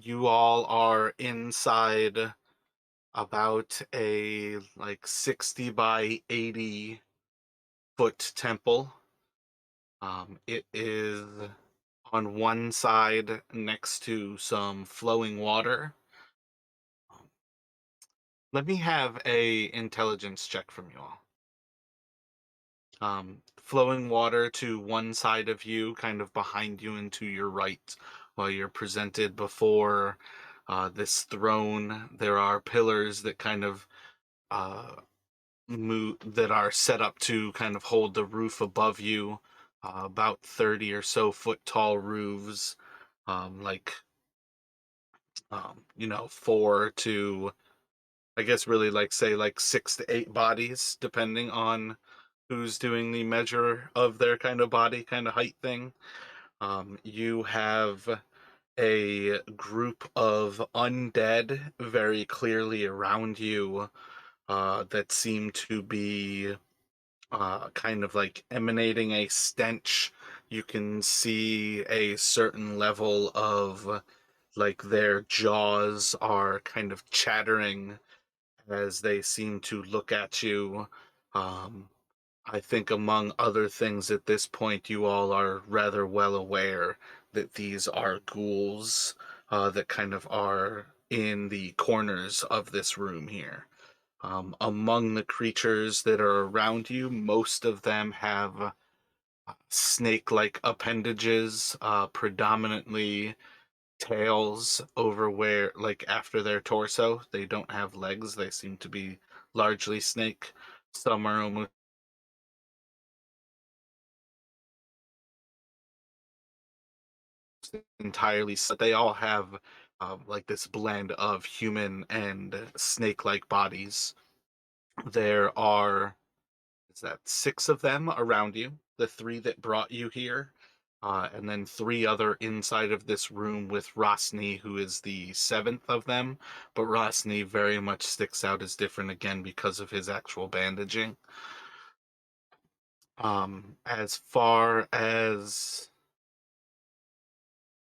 You all are inside about a 60 by 80 foot temple. It is on one side next to some flowing water. Um, Let me have a intelligence check from you all. Flowing water to one side of you, kind of behind you and to your right, while you're presented before this throne. There are pillars that kind of uh, that are set up to kind of hold the roof above you. About 30 or so foot tall roofs, like four to, I guess, really like say like 6 to 8 bodies, depending on who's doing the measure of their kind of body kind of height thing. You have a group of undead very clearly around you that seem to be kind of like emanating a stench. You can see a certain level of like their jaws are kind of chattering as they seem to look at you. Um, I think, among other things, at this point, you all are rather well aware that these are ghouls that kind of are in the corners of this room here. Among the creatures that are around you, most of them have snake-like appendages, predominantly tails over where, like after their torso. They don't have legs. They seem to be largely snake. Some are almost entirely, but they all have like this blend of human and snake-like bodies. There are, is that 6 of them around you, the 3 that brought you here, and then 3 other inside of this room with Ras Nsi, who is the 7th of them. But Ras Nsi very much sticks out as different again because of his actual bandaging. As far as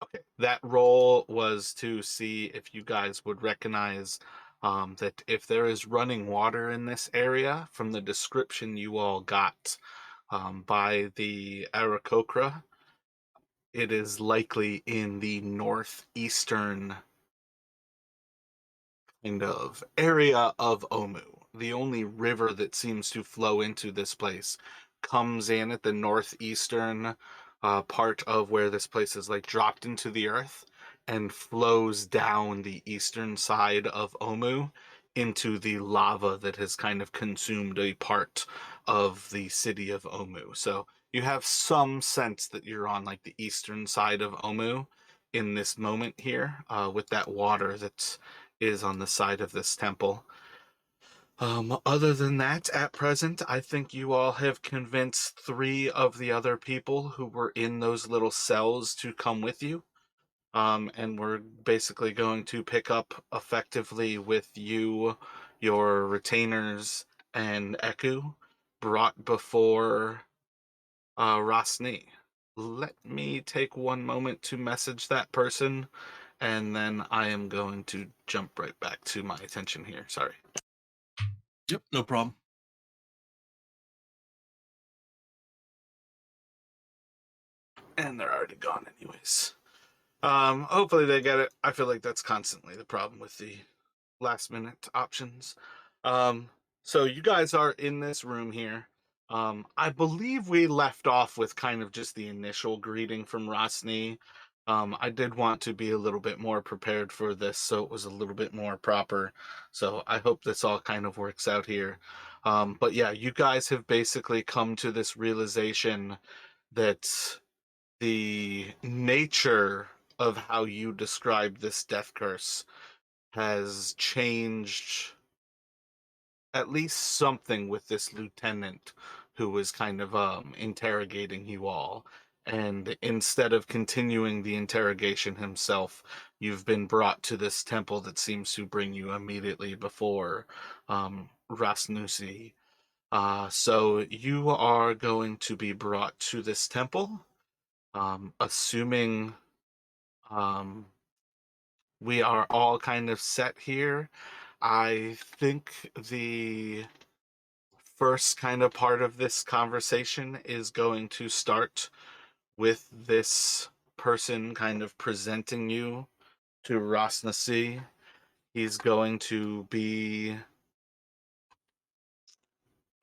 Okay, that role was to see if you guys would recognize that if there is running water in this area, from the description you all got by the Aarakocra, it is likely in the northeastern kind of area of Omu. The only river that seems to flow into this place comes in at the northeastern part of where this place is like dropped into the earth and flows down the eastern side of Omu into the lava that has kind of consumed a part of the city of Omu. So you have some sense that you're on like the eastern side of Omu in this moment here, with that water that's is on the side of this temple. Other than that, at present, I think you all have convinced 3 of the other people who were in those little cells to come with you. And we're basically going to pick up effectively with you, your retainers, and Eku brought before Ras Nsi. Let me take one moment to message that person, and then I am going to jump right back to my attention here. Sorry. Yep, no problem. And they're already gone anyways. Hopefully they get it. I feel like that's constantly the problem with the last minute options. Um, so you guys are in this room here. I believe we left off with kind of just the initial greeting from Rosny. I did want to be a little bit more prepared for this, so it was a little bit more proper. So I hope this all kind of works out here. But yeah, you guys have basically come to this realization that the nature of how you describe this death curse has changed at least something with this lieutenant who was kind of interrogating you all. And instead of continuing the interrogation himself, you've been brought to this temple that seems to bring you immediately before Ras Nsi. So you are going to be brought to this temple, assuming um, we are all kind of set here. I think the first kind of part of this conversation is going to start with this person kind of presenting you to Ras Nsi. He's going to be.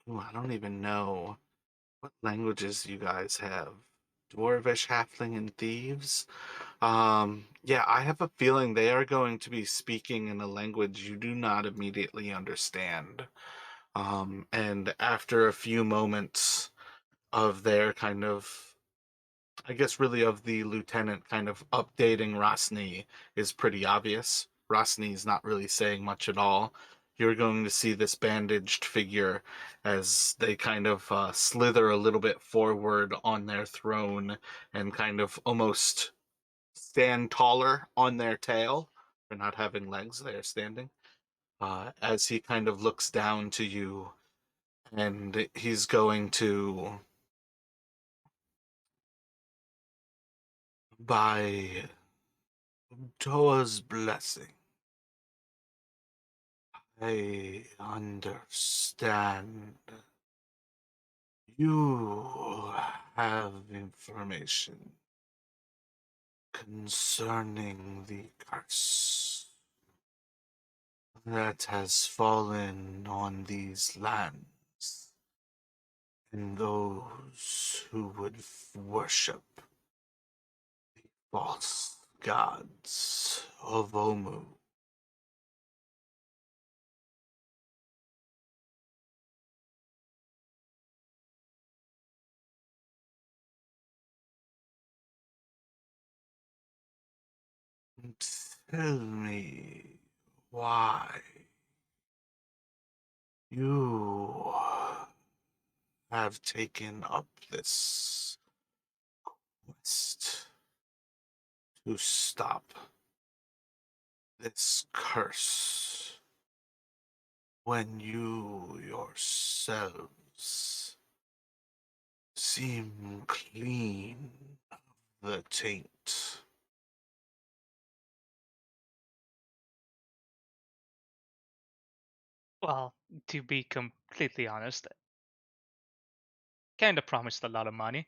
Ooh, I don't even know what languages you guys have. Dwarvish, Halfling, and Thieves. Yeah, I have a feeling they are going to be speaking in a language you do not immediately understand. And after a few moments of their kind of, I guess, really of the lieutenant kind of updating Rosny is pretty obvious. Rosny's not really saying much at all. You're going to see this bandaged figure as they kind of slither a little bit forward on their throne and kind of almost stand taller on their tail. They're not having legs, they are standing. As he kind of looks down to you, and he's going to, by Toa's blessing, I understand you have information concerning the curse that has fallen on these lands and those who would worship the false gods of Omu. Tell me why you have taken up this quest to stop this curse when you yourselves seem clean of the taint. Well, to be completely honest, kind of promised a lot of money,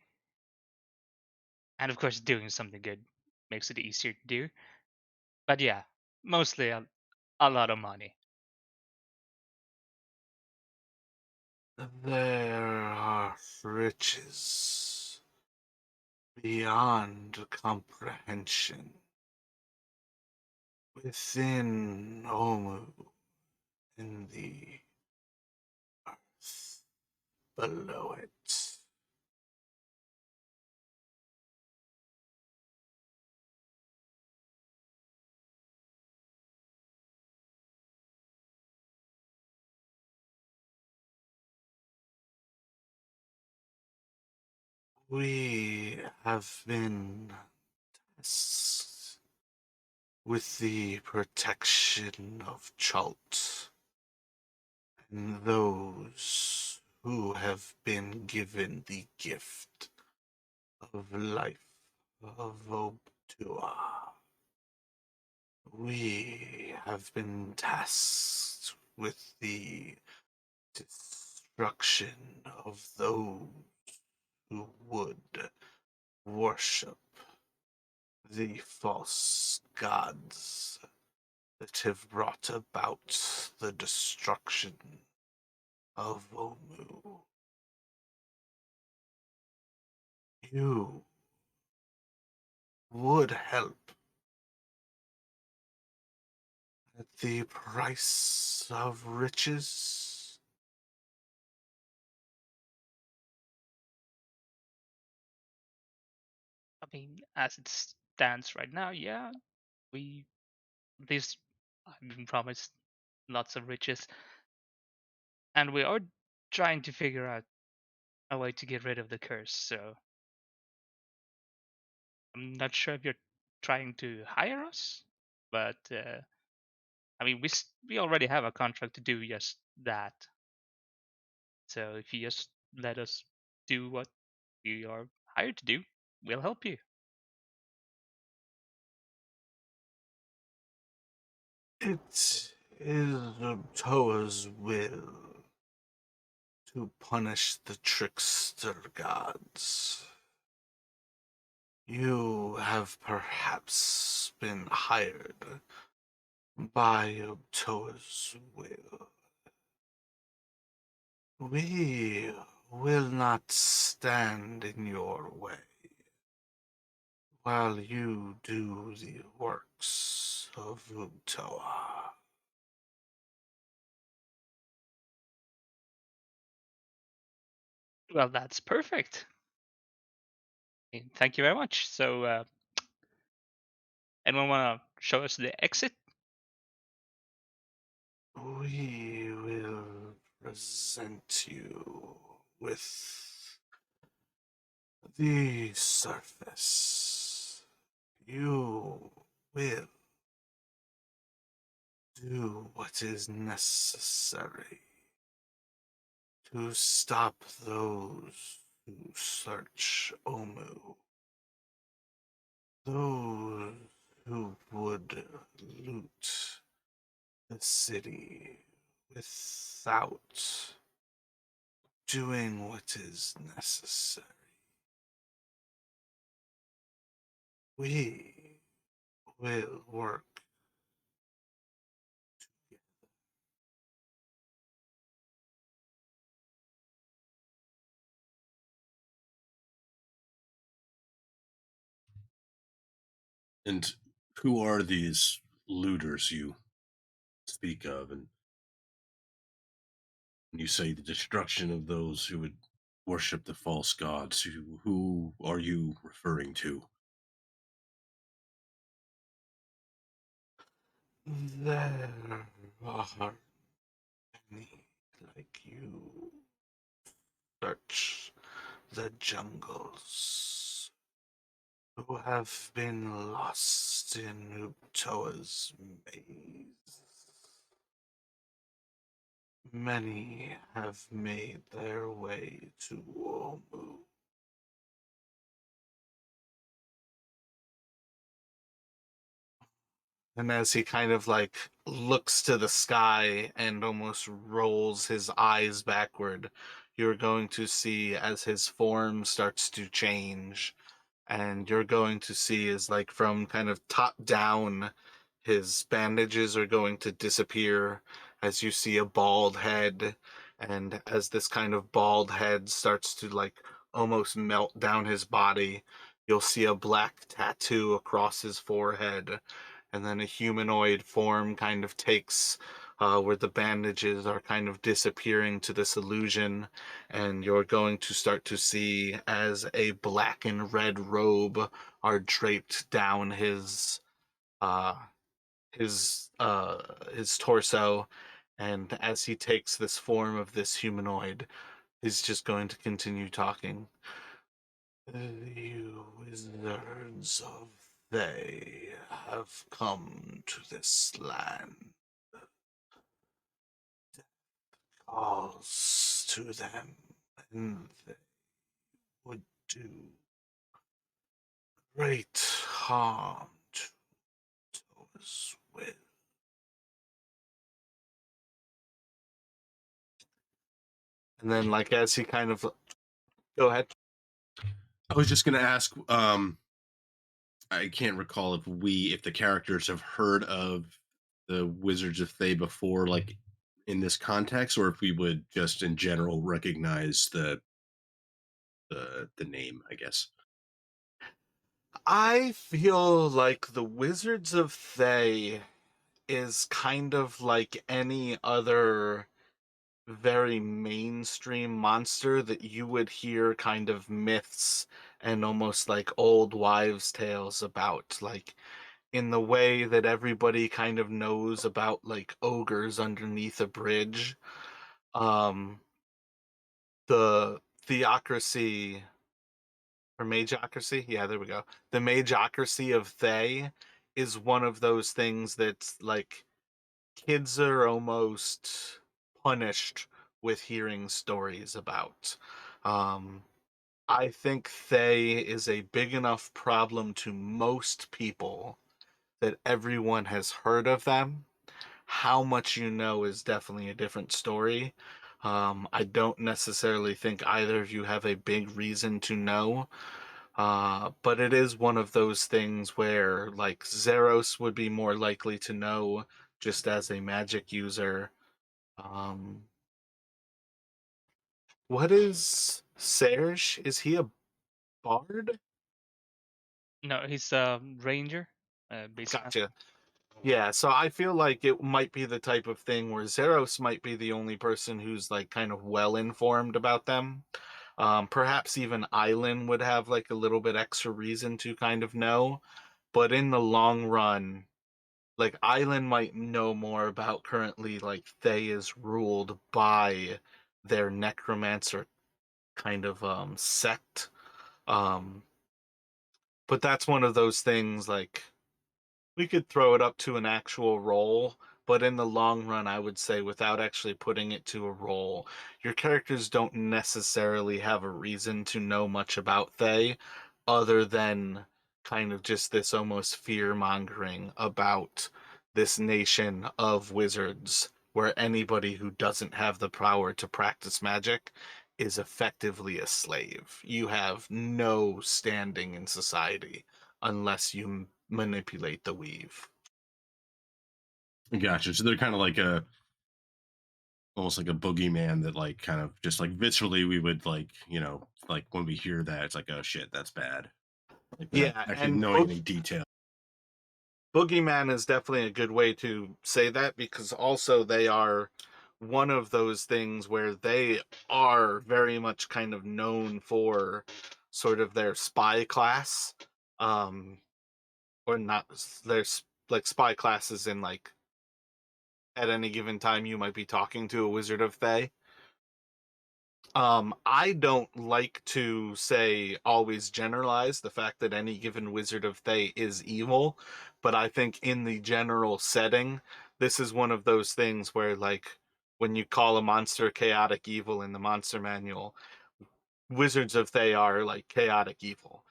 and of course, doing something good makes it easier to do. But yeah, mostly a lot of money. There are riches beyond comprehension within Omu in the earth below it. We have been tasked with the protection of Chult and those who have been given the gift of life of Obtua. We have been tasked with the destruction of those who would worship the false gods that have brought about the destruction of Omu. You would help at the price of riches. I mean, as it stands right now, yeah, we at least I've been promised lots of riches, and we are trying to figure out a way to get rid of the curse. So I'm not sure if you're trying to hire us, but I mean, we already have a contract to do just that. So if you just let us do what you are hired to do, we'll help you. It is Toa's will to punish the trickster gods. You have perhaps been hired by Toa's will. We will not stand in your way while you do the works of Ubtoa. Well, that's perfect. Thank you very much. So, anyone want to show us the exit? We will present you with the surface. You will do what is necessary to stop those who search Omu, those who would loot the city without doing what is necessary. We will work. And who are these looters you speak of? And when you say the destruction of those who would worship the false gods, who are you referring to? There are many like you search the jungles who have been lost in Uptoa's maze. Many have made their way to Omu. And as he kind of like looks to the sky and almost rolls his eyes backward, you're going to see as his form starts to change. And you're going to see is like from kind of top down, his bandages are going to disappear as you see a bald head. And as this kind of bald head starts to like almost melt down his body, you'll see a black tattoo across his forehead, and then a humanoid form kind of takes where the bandages are kind of disappearing to this illusion, and you're going to start to see as a black and red robe are draped down uh his torso, and as he takes this form of this humanoid, he's just going to continue talking. You wizards of they have come to this land. Calls to them, and they would do great harm to those with. And then, like, as he kind of go ahead. I was just going to ask. I can't recall if the characters have heard of the Wizards of Thay before, like in this context, or if we would just in general recognize the name, I guess. I feel like the Wizards of Thay is kind of like any other very mainstream monster that you would hear kind of myths and almost like old wives' tales about, like in the way that everybody kind of knows about like ogres underneath a bridge. Um, the theocracy or mageocracy, yeah, there we go. The mageocracy of Thay is one of those things that's like kids are almost punished with hearing stories about. Um, I think Thay is a big enough problem to most people that everyone has heard of them. How much you know is definitely a different story. I don't necessarily think either of you have a big reason to know. But it is one of those things where, like, Zeros would be more likely to know just as a magic user. Um, what is Serge? Is he a bard? No, he's a ranger, beastmaster. Gotcha. Yeah, so I feel like it might be the type of thing where Zeros might be the only person who's like kind of well informed about them. Perhaps even Island would have like a little bit extra reason to kind of know. But in the long run, like Island might know more about currently like Thay is ruled by their necromancer kind of sect. Um but that's one of those things like we could throw it up to an actual roll, but in the long run, I would say without actually putting it to a roll, your characters don't necessarily have a reason to know much about Thay other than kind of just this almost fear mongering about this nation of wizards where anybody who doesn't have the power to practice magic is effectively a slave. You have no standing in society unless you manipulate the weave. Gotcha. So they're kind of like a almost like a boogeyman that like kind of just like viscerally we would like, like when we hear that it's like, oh shit, that's bad. Like without Yeah, actually and knowing any detail. Boogeyman is definitely a good way to say that because also they are one of those things where they are very much kind of known for sort of their spy class, um, or not their like spy classes in like at any given time you might be talking to a wizard of Thay. I don't like to say always generalize the fact that any given Wizard of Thay is evil, but I think in the general setting, this is one of those things where, like, when you call a monster chaotic evil in the monster manual, Wizards of Thay are like chaotic evil.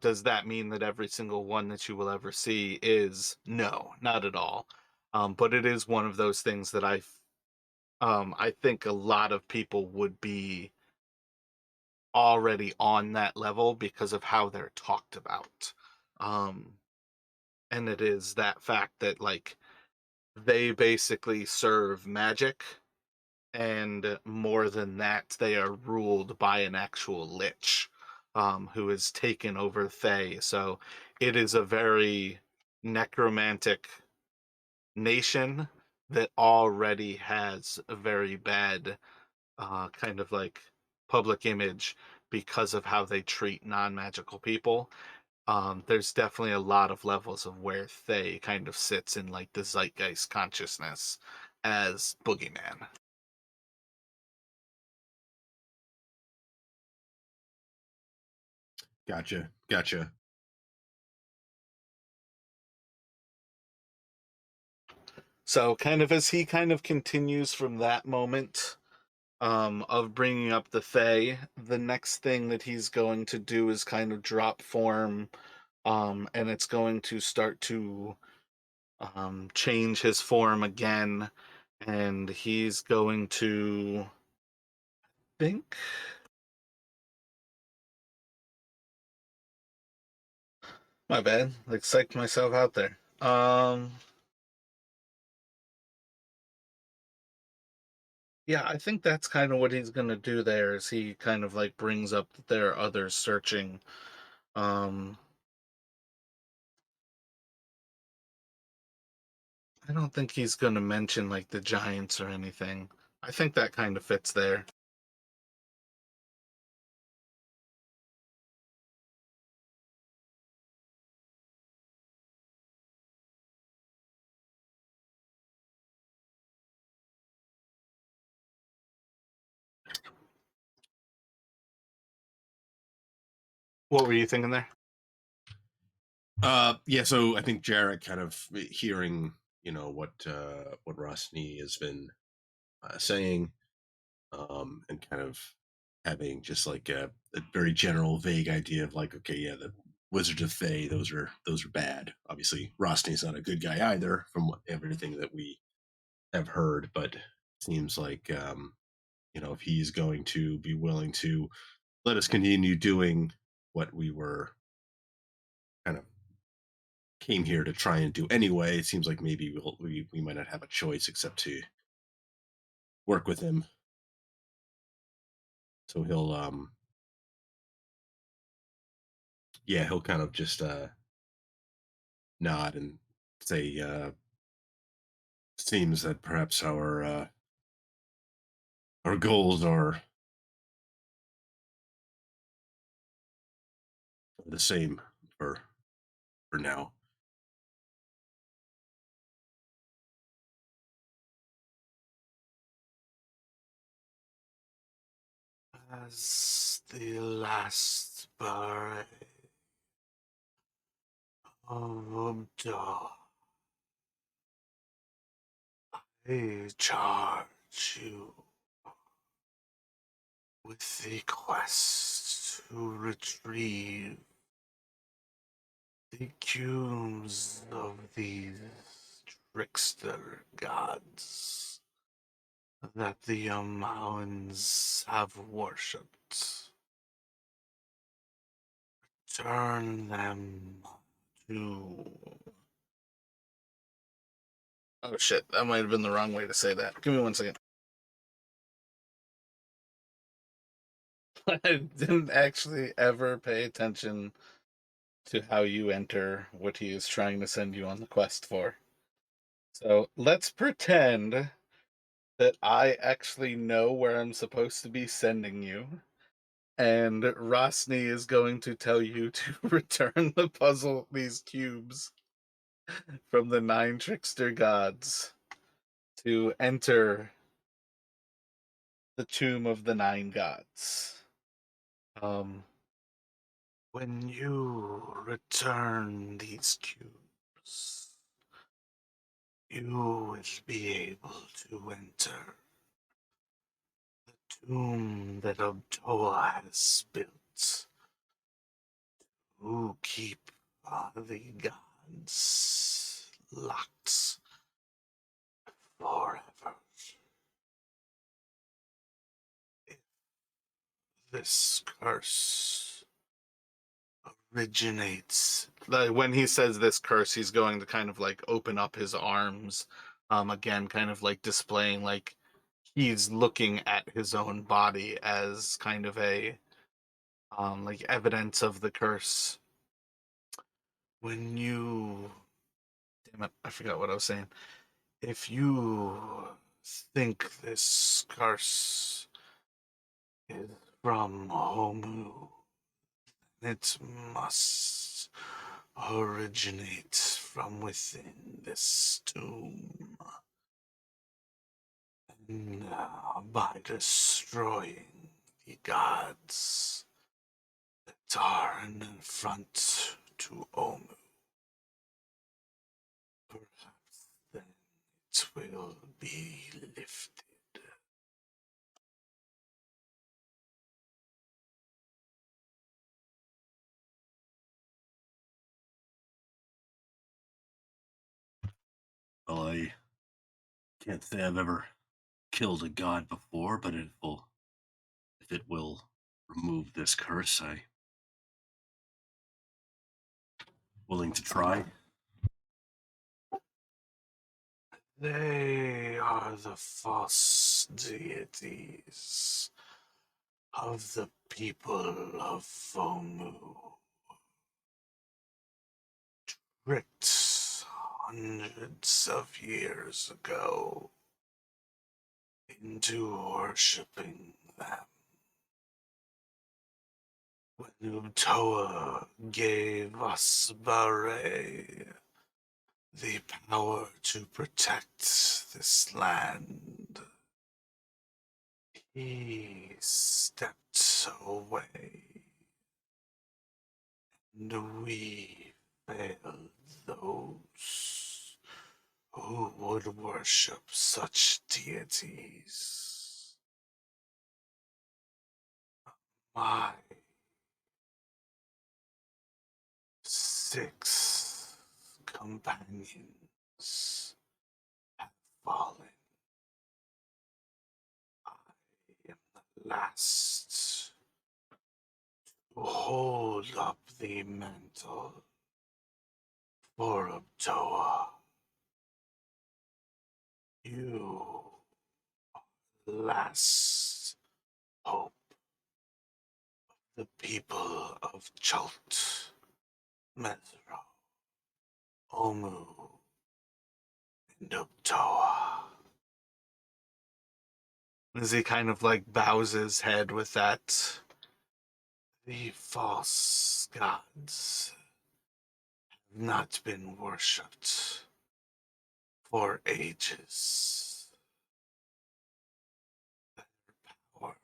Does that mean that every single one that you will ever see is? No, not at all. But it is one of those things that I think a lot of people would be already on that level because of how they're talked about. Um, and it is that fact that like they basically serve magic, and more than that, they are ruled by an actual lich who has taken over Thay. So it is a very necromantic nation that already has a very bad kind of like public image because of how they treat non-magical people. There's definitely a lot of levels of where Thay kind of sits in like the zeitgeist consciousness as boogeyman. Gotcha. Gotcha. So kind of as he kind of continues from that moment of bringing up the Thay, the next thing that he's going to do is kind of drop form, and it's going to start to change his form again, and he's going to think. My bad. Like psyched myself out there. Yeah, I think that's kind of what he's gonna do there is he kind of like brings up that there are others searching. Um I don't think he's gonna mention like the giants or anything. I think that kind of fits there. What were you thinking there? Yeah, so I think Jarek kind of hearing, what Rosny has been saying, and kind of having just like a very general, vague idea of like, okay, yeah, the Wizards of Thay, those are bad. Obviously, Rosny's not a good guy either, from everything that we have heard, but seems like if he's going to be willing to let us continue doing what we were kind of came here to try and do anyway, it seems like maybe we might not have a choice except to work with him. So he'll he'll kind of just nod and say seems that perhaps our goals are the same for for now. As the last bar of Abdul, I charge you with the quest to retrieve the cubes of these trickster gods that the Yamahans have worshipped. Turn them to. Oh shit, that might have been the wrong way to say that. Give me 1 second. I didn't actually ever pay attention to how you enter what he is trying to send you on the quest for. So let's pretend that I actually know where I'm supposed to be sending you, and Ras Nsi is going to tell you to return these cubes from the 9 trickster gods to enter the tomb of the 9 gods. When you return these cubes, you will be able to enter the tomb that Abtoa has built to keep the gods locked forever. If this curse originates, like when he says this curse, he's going to kind of like open up his arms, again, kind of like displaying like he's looking at his own body as kind of a like evidence of the curse. When you, damn it, I forgot what I was saying. If you think this curse is from Homu, it must originate from within this tomb. And by destroying the gods that are an affront to Omu, perhaps then it will be lifted. Well, I can't say I've ever killed a god before, but if it will remove this curse, I willing to try. They are the false deities of the people of Fomu, tricked hundreds of years ago into worshipping them. When Utoa gave us Bare the power to protect this land, he stepped away, and we failed those who would worship such deities. My 6 companions have fallen last hold up the mantle for Abtoa. You last hope, the people of Chult, Mesro, Omu, and Abtoa. As he kind of like bows his head with that, the false gods have not been worshipped for ages. Power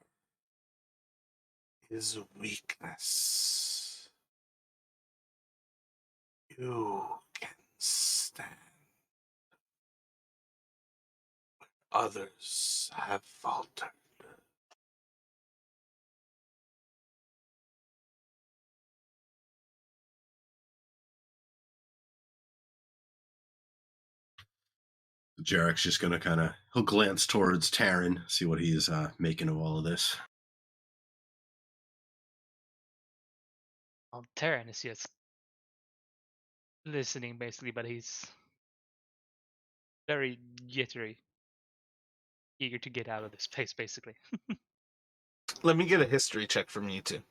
is weakness. You can stand. Others have faltered. Jarek's just gonna he'll glance towards Taryn, see what he's making of all of this. Well, Terran is just listening basically, but he's very jittery, eager to get out of this place basically. Let me get a history check from you two.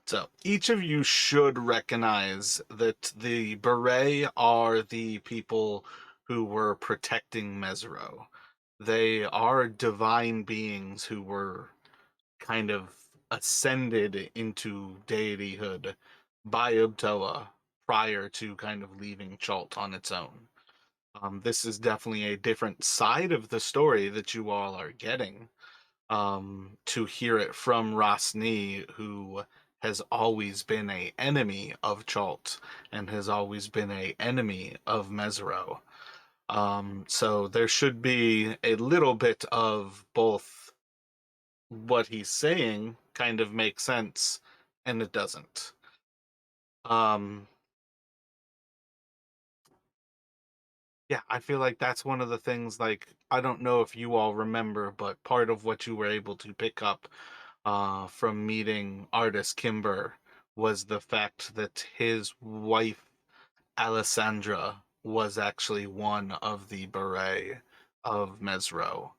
So each of you should recognize that the Beret are the people who were protecting Mesro. They are divine beings who were kind of ascended into deityhood by Ubtoa prior to kind of leaving Chult on its own. This is definitely a different side of the story that you all are getting, to hear it from Ras Nsi, who has always been a enemy of Chult and has always been a enemy of Mesro. So there should be a little bit of both what he's saying kind of makes sense and it doesn't. Um, yeah, I feel like that's one of the things, like, I don't know if you all remember, but part of what you were able to pick up from meeting artist Kimber was the fact that his wife Alessandra was actually one of the Beret of Mesro,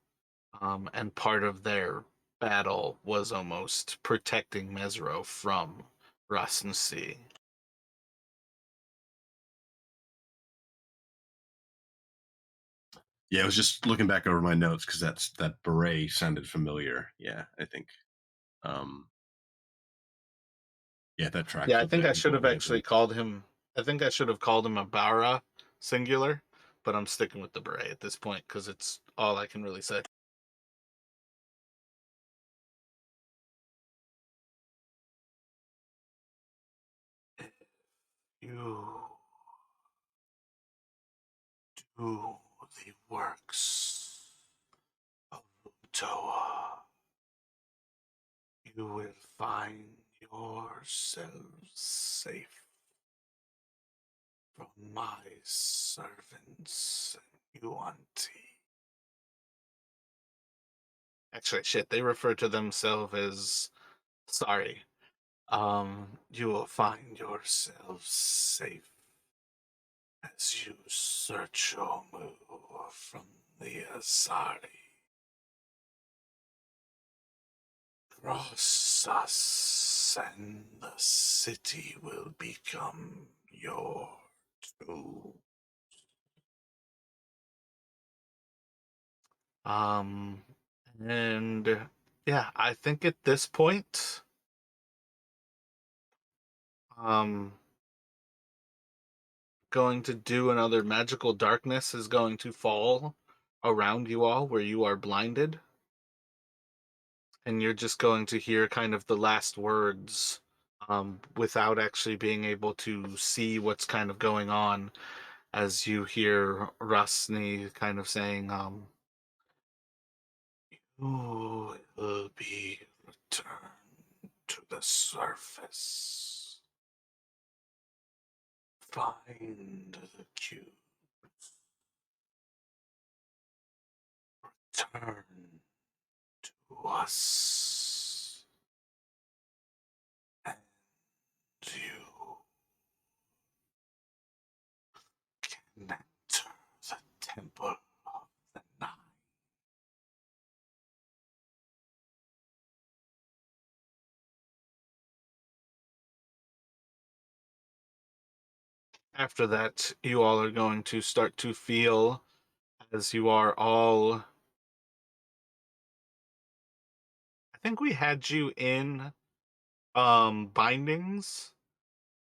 and part of their battle was almost protecting Mesro from Ras Nsi. Yeah, I was just looking back over my notes because that beret sounded familiar. Yeah, I think. Um, yeah, that tracks Yeah, I with think I I think should what have we had been. actually called him. I think I should have called him a Bara singular, but I'm sticking with the Beret at this point because it's all I can really say. You do the works of Toa. You will find yourselves safe from my servants, Yuanti. Actually, shit, they refer to themselves as sorry. You will find yourselves safe as you search Omu from the Azari. Cross us, and the city will become your tomb. Um, and yeah, I think at this point, um, going to do another magical darkness is going to fall around you all where you are blinded, and you're just going to hear kind of the last words, without actually being able to see what's kind of going on, as you hear Ras Nsi kind of saying, you will be returned to the surface Find the cube. Return to us. And you can enter the temple of the night. After that, you all are going to start to feel, as you are all, I think we had you in bindings.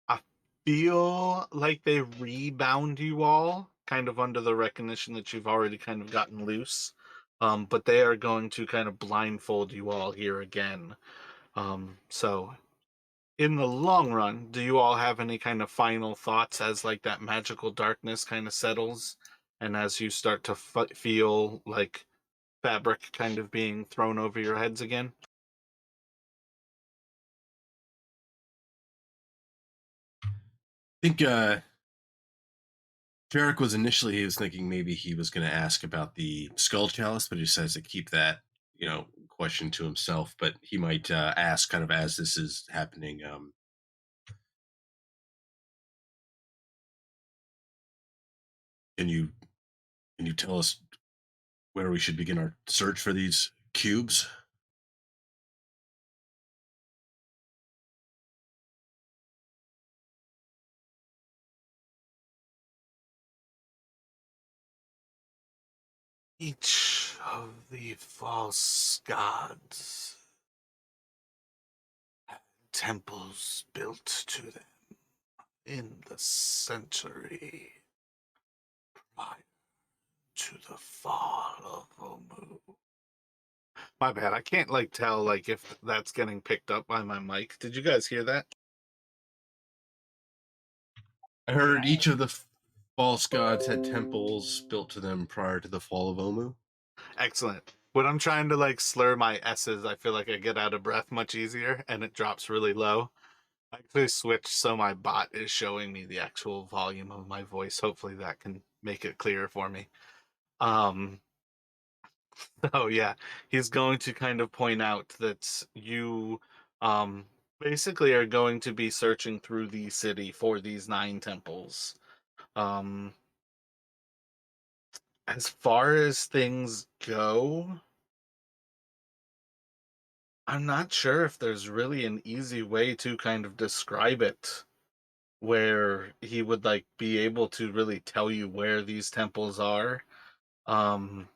I feel like they rebound you all, kind of under the recognition that you've already kind of gotten loose. But they are going to kind of blindfold you all here again. So in the long run, do you all have any kind of final thoughts as like that magical darkness kind of settles, and as you start to feel like fabric kind of being thrown over your heads again? I think Jarek was initially, he was thinking maybe he was going to ask about the skull chalice, but he decides to keep that, question to himself. But he might ask kind of as this is happening. Can you tell us where we should begin our search for these cubes? Each of the false gods had temples built to them in the century prior to the fall of Omu. My bad. I can't like tell like if that's getting picked up by my mic. Did you guys hear that? I heard each of the false gods had temples built to them prior to the fall of Omu. Excellent. When I'm trying to like slur my S's, I feel like I get out of breath much easier and it drops really low. I actually switched so my bot is showing me the actual volume of my voice. Hopefully that can make it clearer for me. Um oh yeah, he's going to kind of point out that you basically are going to be searching through the city for these 9 temples. Um as far as things go, I'm not sure if there's really an easy way to kind of describe it where he would like be able to really tell you where these temples are. Um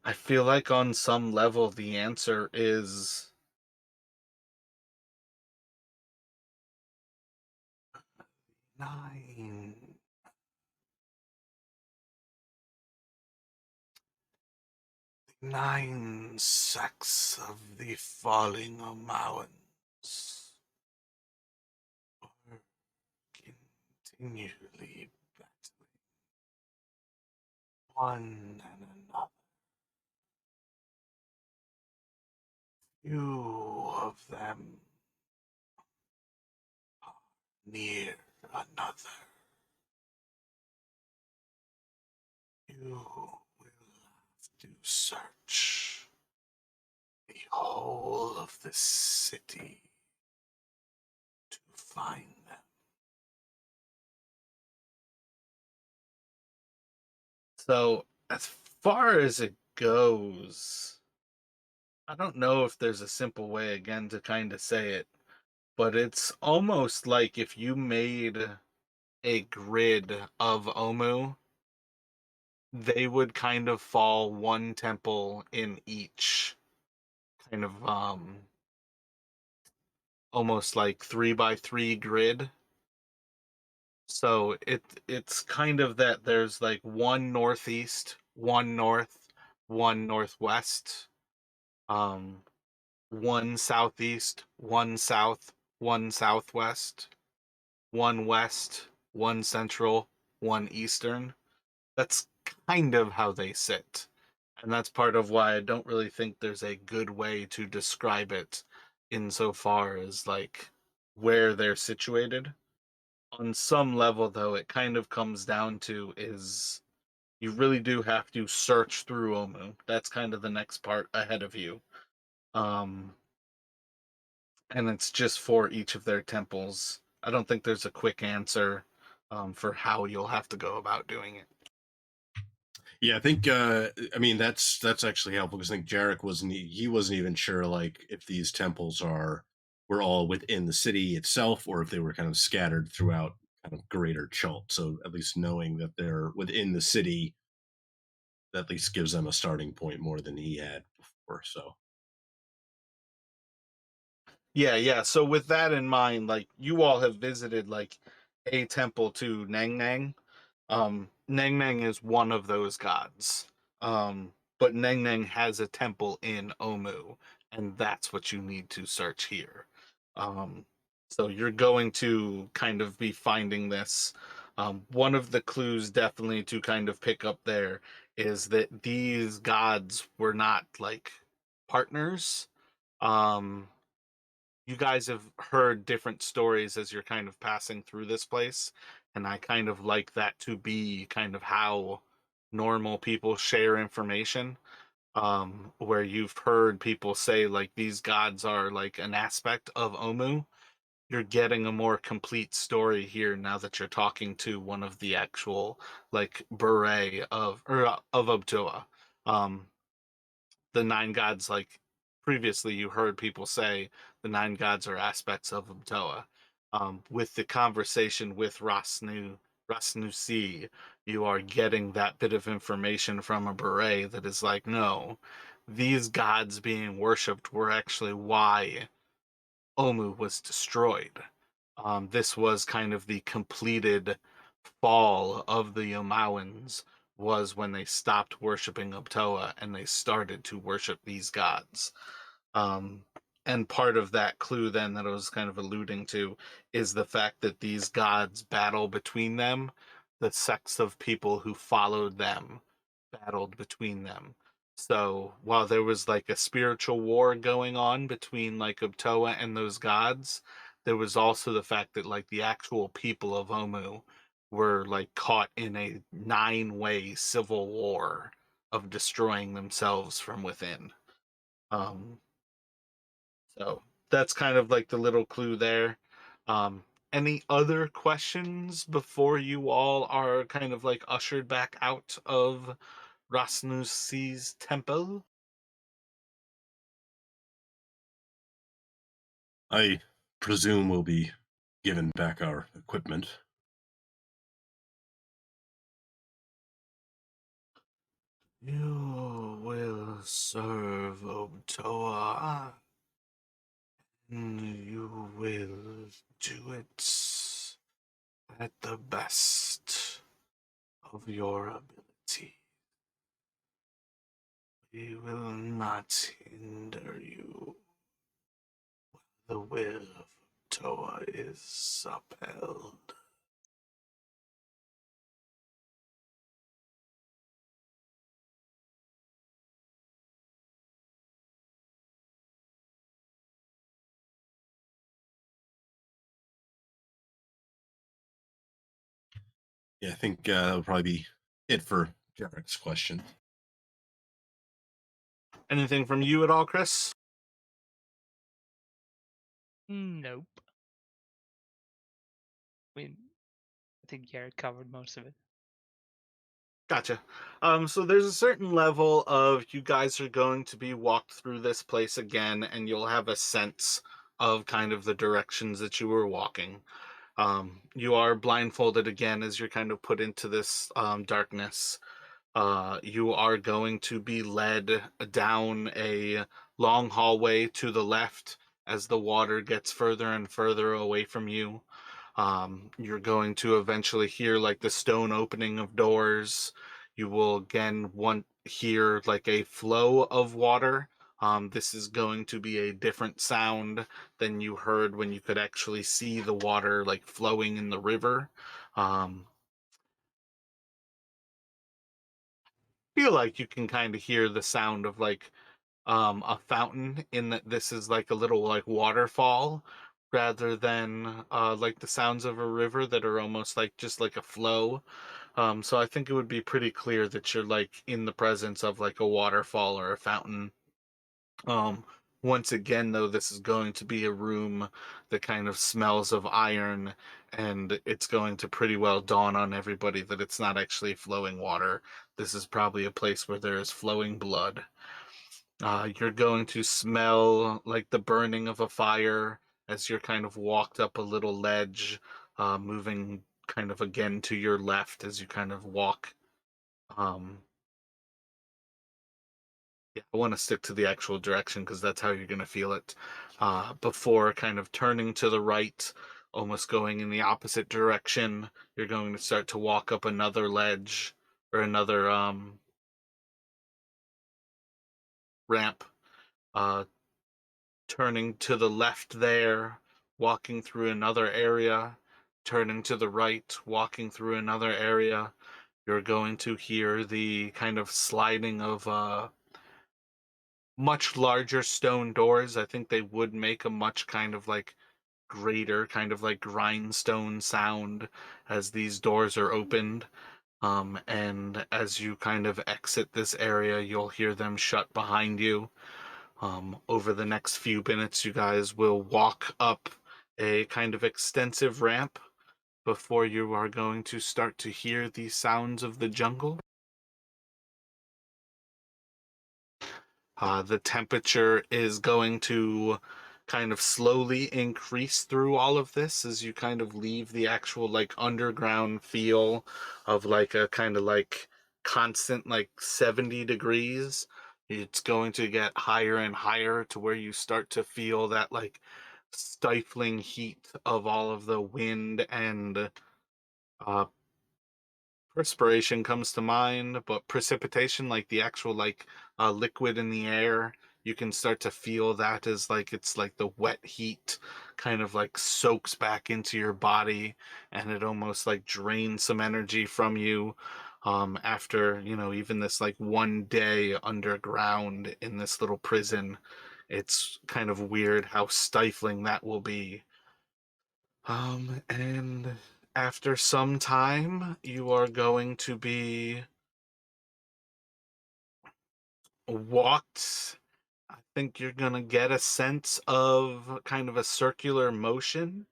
I feel like on some level the answer is 9. 9 sects of the falling Omawans are continually battling one and another. Few of them are near another. You will have to search the whole of the city to find them. So, as far as it goes, I don't know if there's a simple way again to kind of say it, but it's almost like if you made a grid of Omu, they would kind of fall one temple in each kind of almost like 3 by 3 grid. So it's kind of that there's like one northeast, one north, one northwest, um, one southeast, one south, one southwest, one west, one central, one eastern. That's kind of how they sit. And that's part of why I don't really think there's a good way to describe it insofar as like where they're situated. On some level, though, it kind of comes down to is you really do have to search through Omu. That's kind of the next part ahead of you. Um, and it's just for each of their temples. I don't think there's a quick answer for how you'll have to go about doing it. Yeah, I think I mean that's actually helpful because I think Jarek he wasn't even sure like if these temples were all within the city itself or if they were kind of scattered throughout kind of greater Chult. So at least knowing that they're within the city at least gives them a starting point more than he had before. So Yeah, yeah. So with that in mind, like you all have visited like a temple to Nang Nang. Nang Nang is one of those gods. But Nang Nang has a temple in Omu, and that's what you need to search here. Um, so you're going to kind of be finding this. One of the clues definitely to kind of pick up there is that these gods were not like partners. Um, you guys have heard different stories as you're kind of passing through this place, and I kind of like that to be kind of how normal people share information. Where you've heard people say like these gods are like an aspect of Omu. You're getting a more complete story here now that you're talking to one of the actual like beret of Obtua. Um, the nine gods, like previously you heard people say the nine gods are aspects of Umtoa. With the conversation with Ras Nsi, you are getting that bit of information from a beret that is like, no, these gods being worshipped were actually why Omu was destroyed. This was kind of the completed fall of the Yomawans was when they stopped worshiping Uptoa and they started to worship these gods. Um, and part of that clue then that I was kind of alluding to is the fact that these gods battle between them. The sects of people who followed them battled between them. So while there was like a spiritual war going on between like Uptoa and those gods, there was also the fact that like the actual people of Omu were like caught in a 9-way civil war of destroying themselves from within. Um, so that's kind of like the little clue there. Any other questions before you all are kind of like ushered back out of Ras Nsi's temple? I presume we'll be given back our equipment. You will serve Obtoa, and you will do it at the best of your ability. We will not hinder you. The will of Toa is upheld. Yeah, I think that'll probably be it for Jarek's question. Anything from you at all, Chris? Nope. I mean, I think Garrett covered most of it. Gotcha. So there's a certain level of you guys are going to be walked through this place again, and you'll have a sense of kind of the directions that you were walking. You are blindfolded again as you're kind of put into this darkness. You are going to be led down a long hallway to the left as the water gets further and further away from you. You're going to eventually hear like the stone opening of doors. You will again hear like a flow of water. This is going to be a different sound than you heard when you could actually see the water like flowing in the river. Um, feel like you can kind of hear the sound of like a fountain in that this is like a little like waterfall rather than like the sounds of a river that are almost like just like a flow. So I think it would be pretty clear that you're like in the presence of like a waterfall or a fountain. Um, Once again, though, this is going to be a room that kind of smells of iron, and it's going to pretty well dawn on everybody that it's not actually flowing water. This is probably a place where there is flowing blood. You're going to smell like the burning of a fire as you're kind of walked up a little ledge, moving kind of again to your left as you kind of walk. Um, yeah, I want to stick to the actual direction because that's how you're going to feel it. Before kind of turning to the right, almost going in the opposite direction, you're going to start to walk up another ledge or another ramp. Uh, Turning to the left there, walking through another area, turning to the right, walking through another area. You're going to hear the kind of sliding of much larger stone doors. I think they would make a much kind of like greater kind of like grindstone sound as these doors are opened. And as you kind of exit this area, you'll hear them shut behind you. Over the next few minutes, you guys will walk up a kind of extensive ramp before you are going to start to hear the sounds of the jungle. The temperature is going to kind of slowly increase through all of this as you kind of leave the actual like underground feel of like a kind of like constant like 70 degrees. It's going to get higher and higher to where you start to feel that like stifling heat of all of the wind and uh, perspiration comes to mind, but precipitation, like the actual like liquid in the air, you can start to feel that as like it's like the wet heat kind of like soaks back into your body, and it almost like drains some energy from you. After, you know, even this like 1 day underground in this little prison, it's kind of weird how stifling that will be. And after some time, you are going to be walked. I think you're gonna get a sense of kind of a circular motion.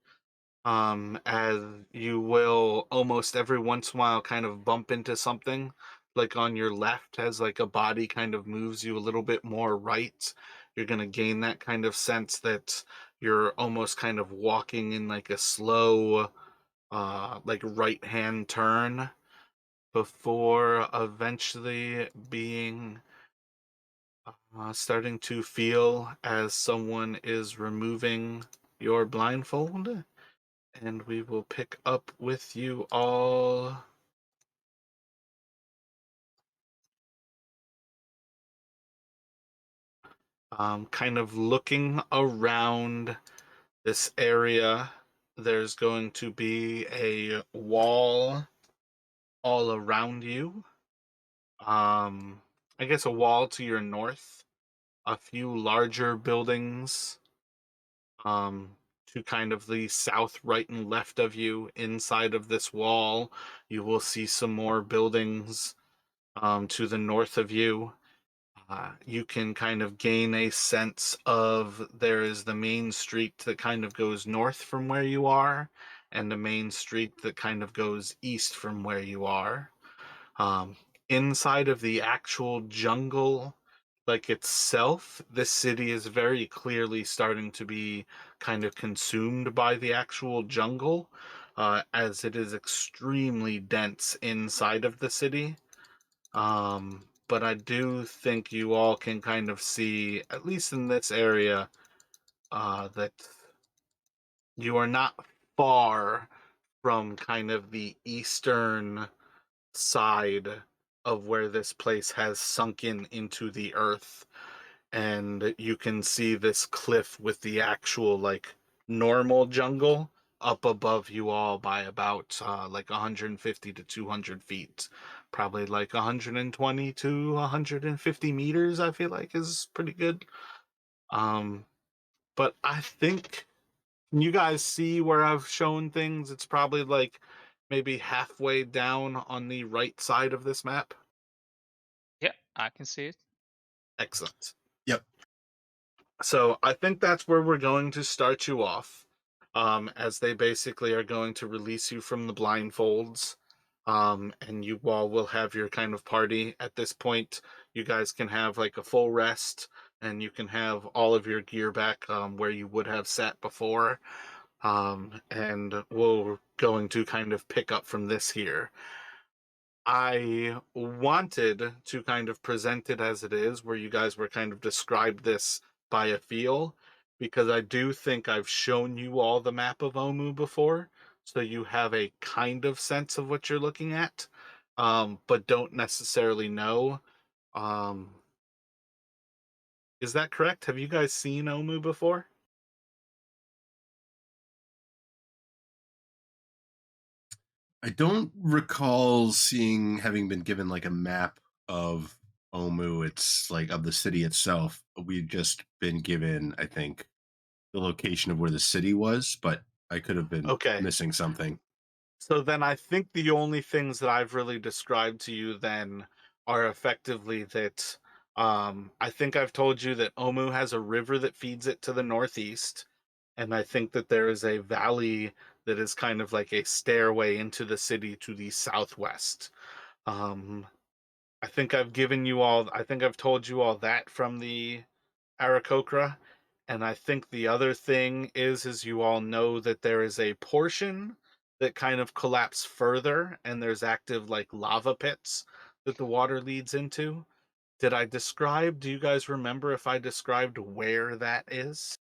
As you will almost every once in a while kind of bump into something, like on your left, as like a body kind of moves you a little bit more right. You're gonna gain that kind of sense that you're almost kind of walking in like a slow like right hand turn before eventually being starting to feel as someone is removing your blindfold, and we will pick up with you all kind of looking around this area. There's going to be a wall all around you. um I guess a wall to your north, a few larger buildings to kind of the south, right, and left of you. Inside of this wall, you will see some more buildings to the north of you. You can kind of gain a sense of there is the main street that kind of goes north from where you are, and the main street that kind of goes east from where you are. Um, Inside of the actual jungle, like itself, this city is very clearly starting to be kind of consumed by the actual jungle, as it is extremely dense inside of the city. But I do think you all can kind of see, at least in this area, that you are not far from kind of the eastern side of where this place has sunken into the earth, and you can see this cliff with the actual like normal jungle up above you all by about like 150 to 200 feet, probably like 120 to 150 meters. I feel like is pretty good. um but I think Can you guys see where I've shown things? It's probably like maybe halfway down on the right side of this map. Yeah, I can see it. Excellent. Yep. So I think that's where we're going to start you off, as they basically are going to release you from the blindfolds, and you all will have your kind of party. At this point, you guys can have like a full rest, and you can have all of your gear back where you would have sat before. And we're going to kind of pick up from this here. I wanted to kind of present it as it is, where you guys were kind of described this by a feel, because I do think I've shown you all the map of Omu before, so you have a kind of sense of what you're looking at, but don't necessarily know. Um, is that correct? Have you guys seen Omu before? I don't recall seeing having been given like a map of Omu. It's like of the city itself. We've just been given, I think, the location of where the city was, but I could have been Okay. missing something. So then I think the only things that I've really described to you then are effectively that I think I've told you that Omu has a river that feeds it to the northeast, and I think that there is a valley that is kind of like a stairway into the city to the southwest. Um, I think I've told you all that from the Aarakocra. And I think the other thing is you all know that there is a portion that kind of collapse further, and there's active like lava pits that the water leads into. Did I describe? Do you guys remember if I described where that is?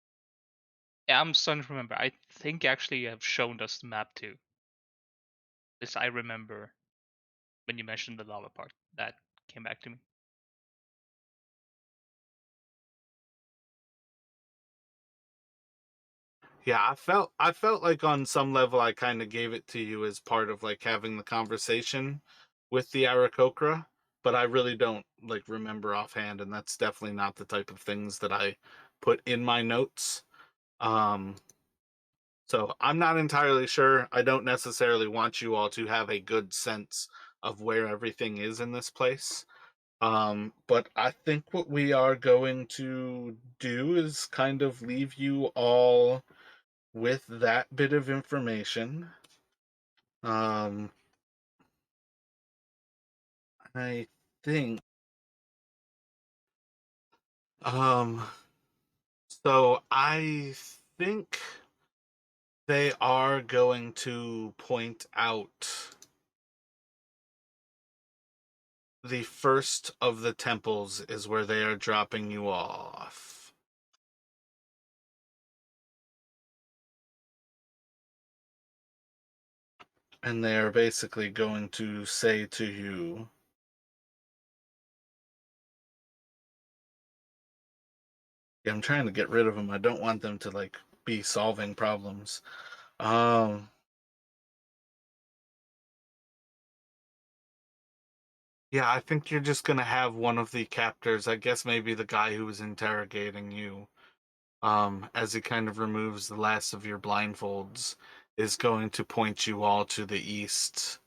Yeah, I'm starting to remember. I think actually you have shown us the map too. This I remember when you mentioned the lava part. That came back to me. Yeah, I felt like on some level I kind of gave it to you as part of like having the conversation with the Aarakocra, but I really don't like remember offhand, and that's definitely not the type of things that I put in my notes. Um, so I'm not entirely sure. I don't necessarily want you all to have a good sense of where everything is in this place. But I think what we are going to do is kind of leave you all with that bit of information. Um, I think, um, so I think they are going to point out the first of the temples is where they are dropping you off. And they are basically going to say to you, yeah, I'm trying to get rid of them. I don't want them to like be solving problems. Um, yeah, I think you're just gonna have one of the captors, I guess maybe the guy who was interrogating you, as he kind of removes the last of your blindfolds, is going to point you all to the east.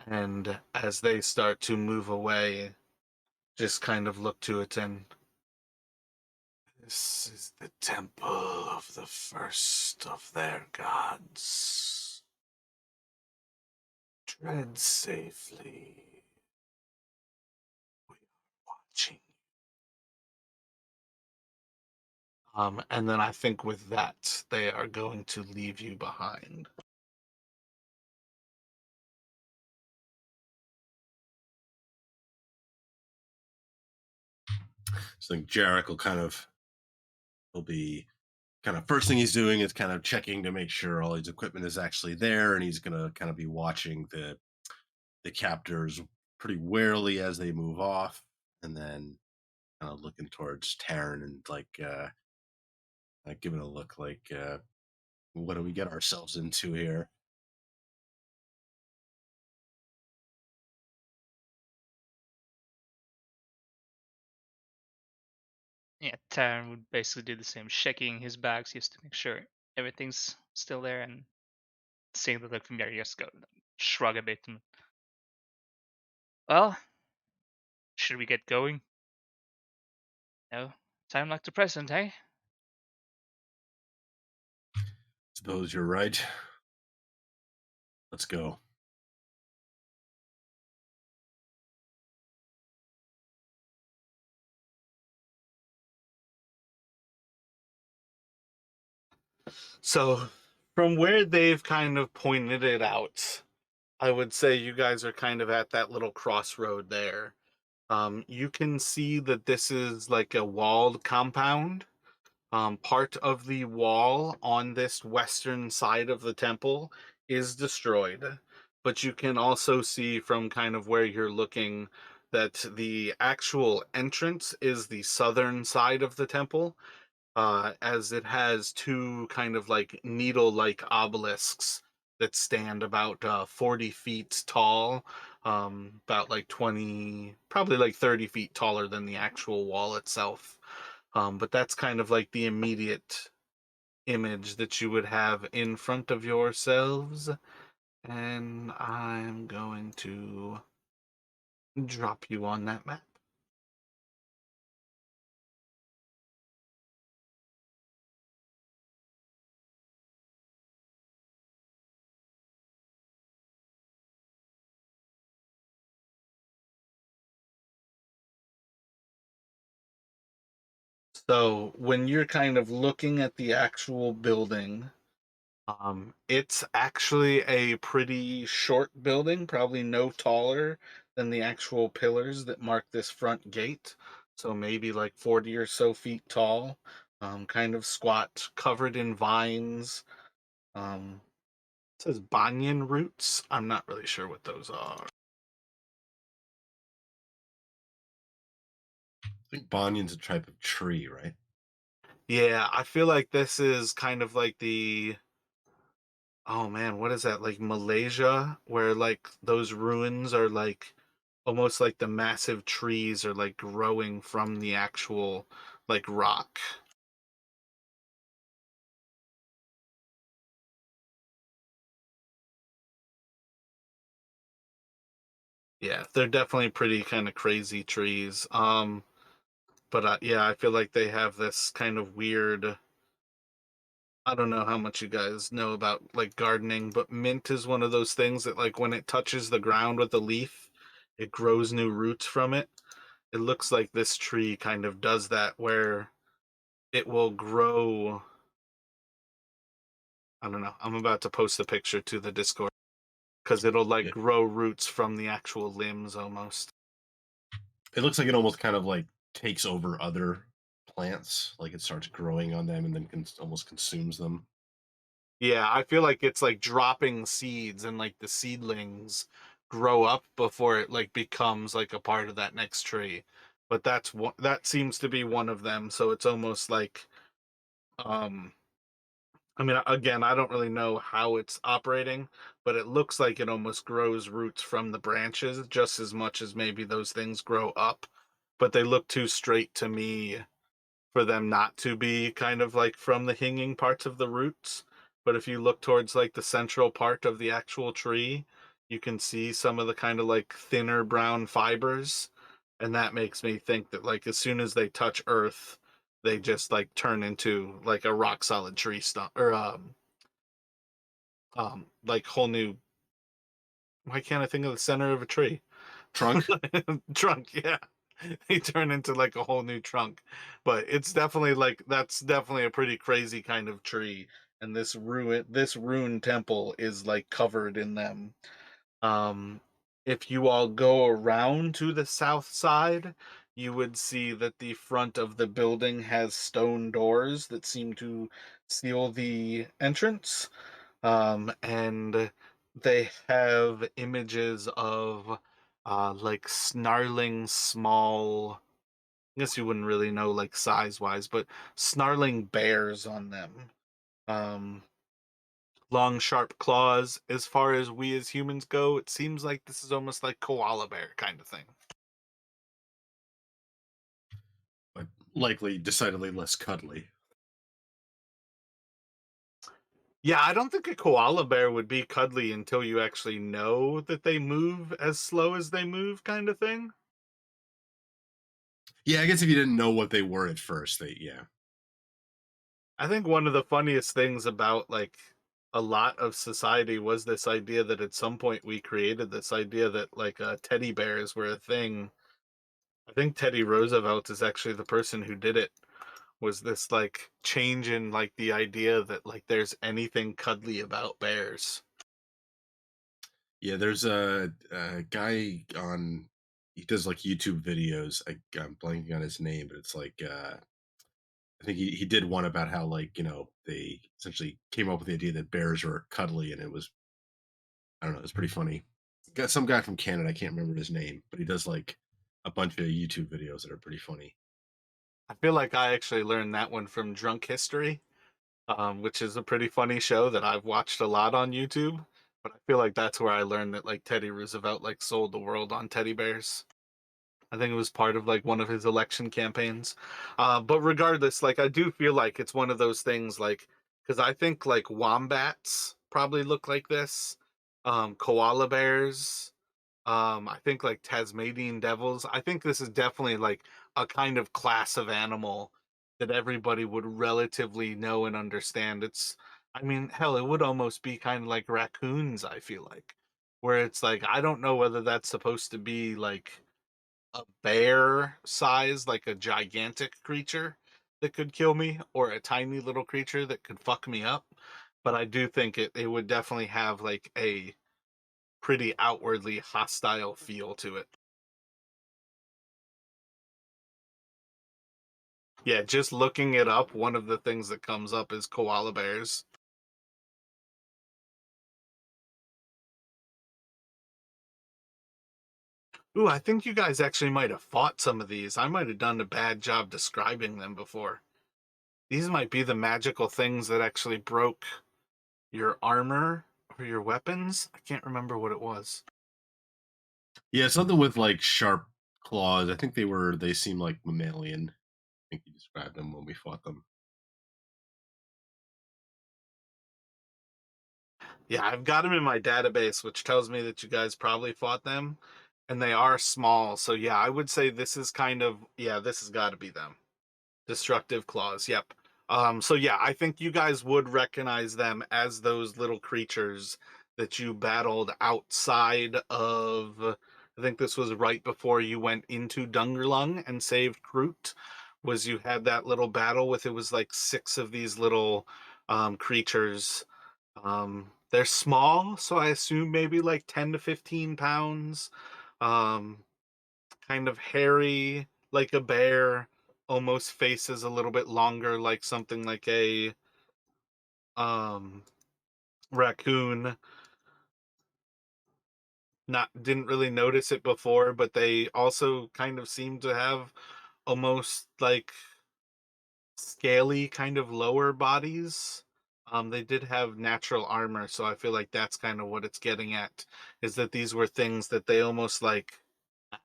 And as they start to move away, just kind of look to it and this is the temple of the first of their gods. Tread safely. We are watching. And then I think with that, they are going to leave you behind. So I think Jarek will be kind of first thing he's doing is kind of checking to make sure all his equipment is actually there, and he's gonna kind of be watching the captors pretty warily as they move off, and then kind of looking towards Taryn and like giving a look like what do we get ourselves into here? Yeah, Taran would basically do the same, checking his bags just to make sure. everything's still there, and seeing that look familiar, just go shrug a bit and well, should we get going? No, time like the present, hey? Suppose you're right. Let's go. So, from where they've kind of pointed it out, I would say you guys are kind of at that little crossroad there. You can see that this is like a walled compound. Part of the wall on this western side of the temple is destroyed, but you can also see from kind of where you're looking that the actual entrance is the southern side of the temple, as it has two kind of like needle like obelisks that stand about 40 feet tall, about like 20, probably like 30 feet taller than the actual wall itself. But that's kind of like the immediate image that you would have in front of yourselves. And I'm going to drop you on that map. So when you're kind of looking at the actual building, it's actually a pretty short building, probably no taller than the actual pillars that mark this front gate. So maybe like 40 or so feet tall, kind of squat, covered in vines. Um, it says banyan roots. I'm not really sure what those are. I think banyan's a type of tree, right? Yeah, I feel like this is kind of like the, oh man, what is that? Like Malaysia, where like those ruins are like almost like the massive trees are like growing from the actual like rock. Yeah, they're definitely pretty kind of crazy trees. But yeah, I feel like they have this kind of weird. I don't know how much you guys know about like gardening, but mint is one of those things that like when it touches the ground with a leaf, it grows new roots from it. It looks like this tree kind of does that where it will grow. I don't know. I'm about to post a picture to the Discord because it'll like It, grow roots from the actual limbs almost. it looks like it almost kind of like takes over other plants, like it starts growing on them and then almost consumes them. Yeah, I feel like it's like dropping seeds and like the seedlings grow up before it like becomes like a part of that next tree. But that's one that seems to be one of them, so it's almost like um I mean again, I don't really know how it's operating, but it looks like it almost grows roots from the branches just as much as maybe those things grow up, but they look too straight to me for them not to be kind of like from the hanging parts of the roots. But if you look towards like the central part of the actual tree, you can see some of the kind of like thinner brown fibers. And that makes me think that like as soon as they touch earth, they just like turn into like a rock solid tree stump or like whole new, why can't I think of the center of a tree? Trunk. Trunk, yeah. He turned into like a whole new trunk. But it's definitely like that's definitely a pretty crazy kind of tree. And this ruined temple is like covered in them. Um if you all go around to the south side, you would see that the front of the building has stone doors that seem to seal the entrance, and they have images of like snarling small. I guess you wouldn't really know like size wise, but snarling bears on them. Um, Long sharp claws. As far as we as humans go, it seems like this is almost like koala bear kind of thing. But likely decidedly less cuddly. Yeah, I don't think a koala bear would be cuddly until you actually know that they move as slow as they move, kind of thing. Yeah, I guess if you didn't know what they were at first, yeah. I think one of the funniest things about like a lot of society was this idea that at some point we created this idea that like teddy bears were a thing. I think Teddy Roosevelt is actually the person who did it. Was this like change in like the idea that like there's anything cuddly about bears? Yeah, there's a guy on he does like YouTube videos. I'm blanking on his name, but it's like I think he did one about how like they essentially came up with the idea that bears were cuddly, and it was I don't know, it's pretty funny. Got some guy from Canada, I can't remember his name, but he does like a bunch of YouTube videos that are pretty funny. I feel like I actually learned that one from Drunk History, which is a pretty funny show that I've watched a lot on YouTube. But I feel like that's where I learned that like Teddy Roosevelt like sold the world on teddy bears. I think it was part of like one of his election campaigns. But regardless, like I do feel like it's one of those things like because I think like wombats probably look like this, koala bears. I think like Tasmanian devils. I think this is definitely like a kind of class of animal that everybody would relatively know and understand. I mean, hell, it would almost be kind of like raccoons, I feel like, where it's like, I don't know whether that's supposed to be like a bear size, like a gigantic creature that could kill me, or a tiny little creature that could fuck me up. But I do think it would definitely have like a pretty outwardly hostile feel to it. Yeah, just looking it up, one of the things that comes up is koala bears. Ooh, I think you guys actually might have fought some of these. I might have done a bad job describing them before. These might be the magical things that actually broke your armor or your weapons. I can't remember what it was. Yeah, something with like sharp claws. I think they seem like mammalian. I think you described them when we fought them. Yeah, I've got them in my database, which tells me that you guys probably fought them, and they are small. So yeah, I would say this is kind of yeah, this has got to be them. Destructive claws. Yep. So yeah, I think you guys would recognize them as those little creatures that you battled outside of. I think this was right before you went into Dungerlung and saved Kroot. Was you had that little battle with it was like six of these little creatures. They're small, so I assume maybe like 10 to 15 pounds. Um, Kind of hairy like a bear, almost faces a little bit longer like something like a um raccoon. Not didn't really notice it before, but they also kind of seem to have almost like scaly kind of lower bodies. They did have natural armor, so I feel like that's kind of what it's getting at, is that these were things that they almost like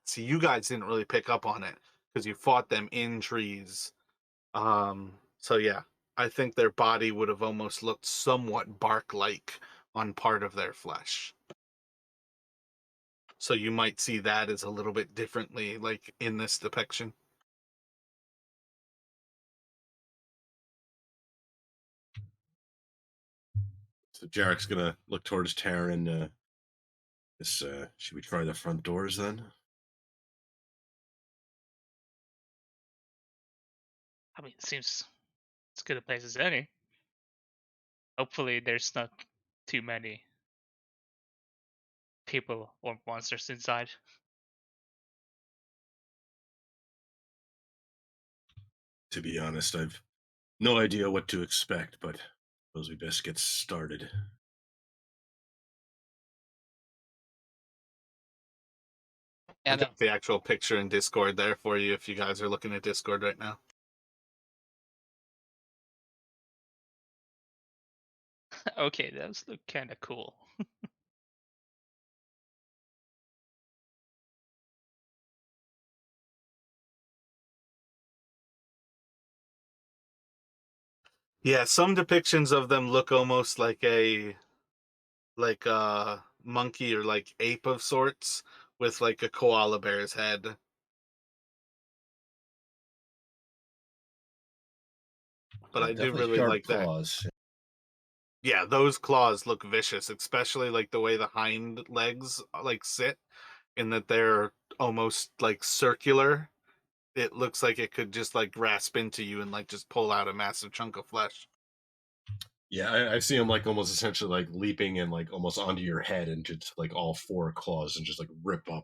see you guys didn't really pick up on it because you fought them in trees. So yeah, I think their body would have almost looked somewhat bark-like on part of their flesh. So you might see that as a little bit differently, like in this depiction. So Jarek's gonna look towards Tara and should we try the front doors then? I mean, it seems as good a place as any. Hopefully, there's not too many people or monsters inside. To be honest, I've no idea what to expect, but suppose we best get started. I And got the actual picture in Discord there for you if you guys are looking at Discord right now. okay, those look kind of cool. Yeah, some depictions of them look almost like a monkey or like ape of sorts with like a koala bear's head. But I do Definitely really sharp like that. claws. Yeah, those claws look vicious, especially like the way the hind legs like sit in that they're almost like circular. It looks like it could just like grasp into you and like just pull out a massive chunk of flesh. Yeah, I see him like almost essentially like leaping and like almost onto your head and just like all four claws and just like ripping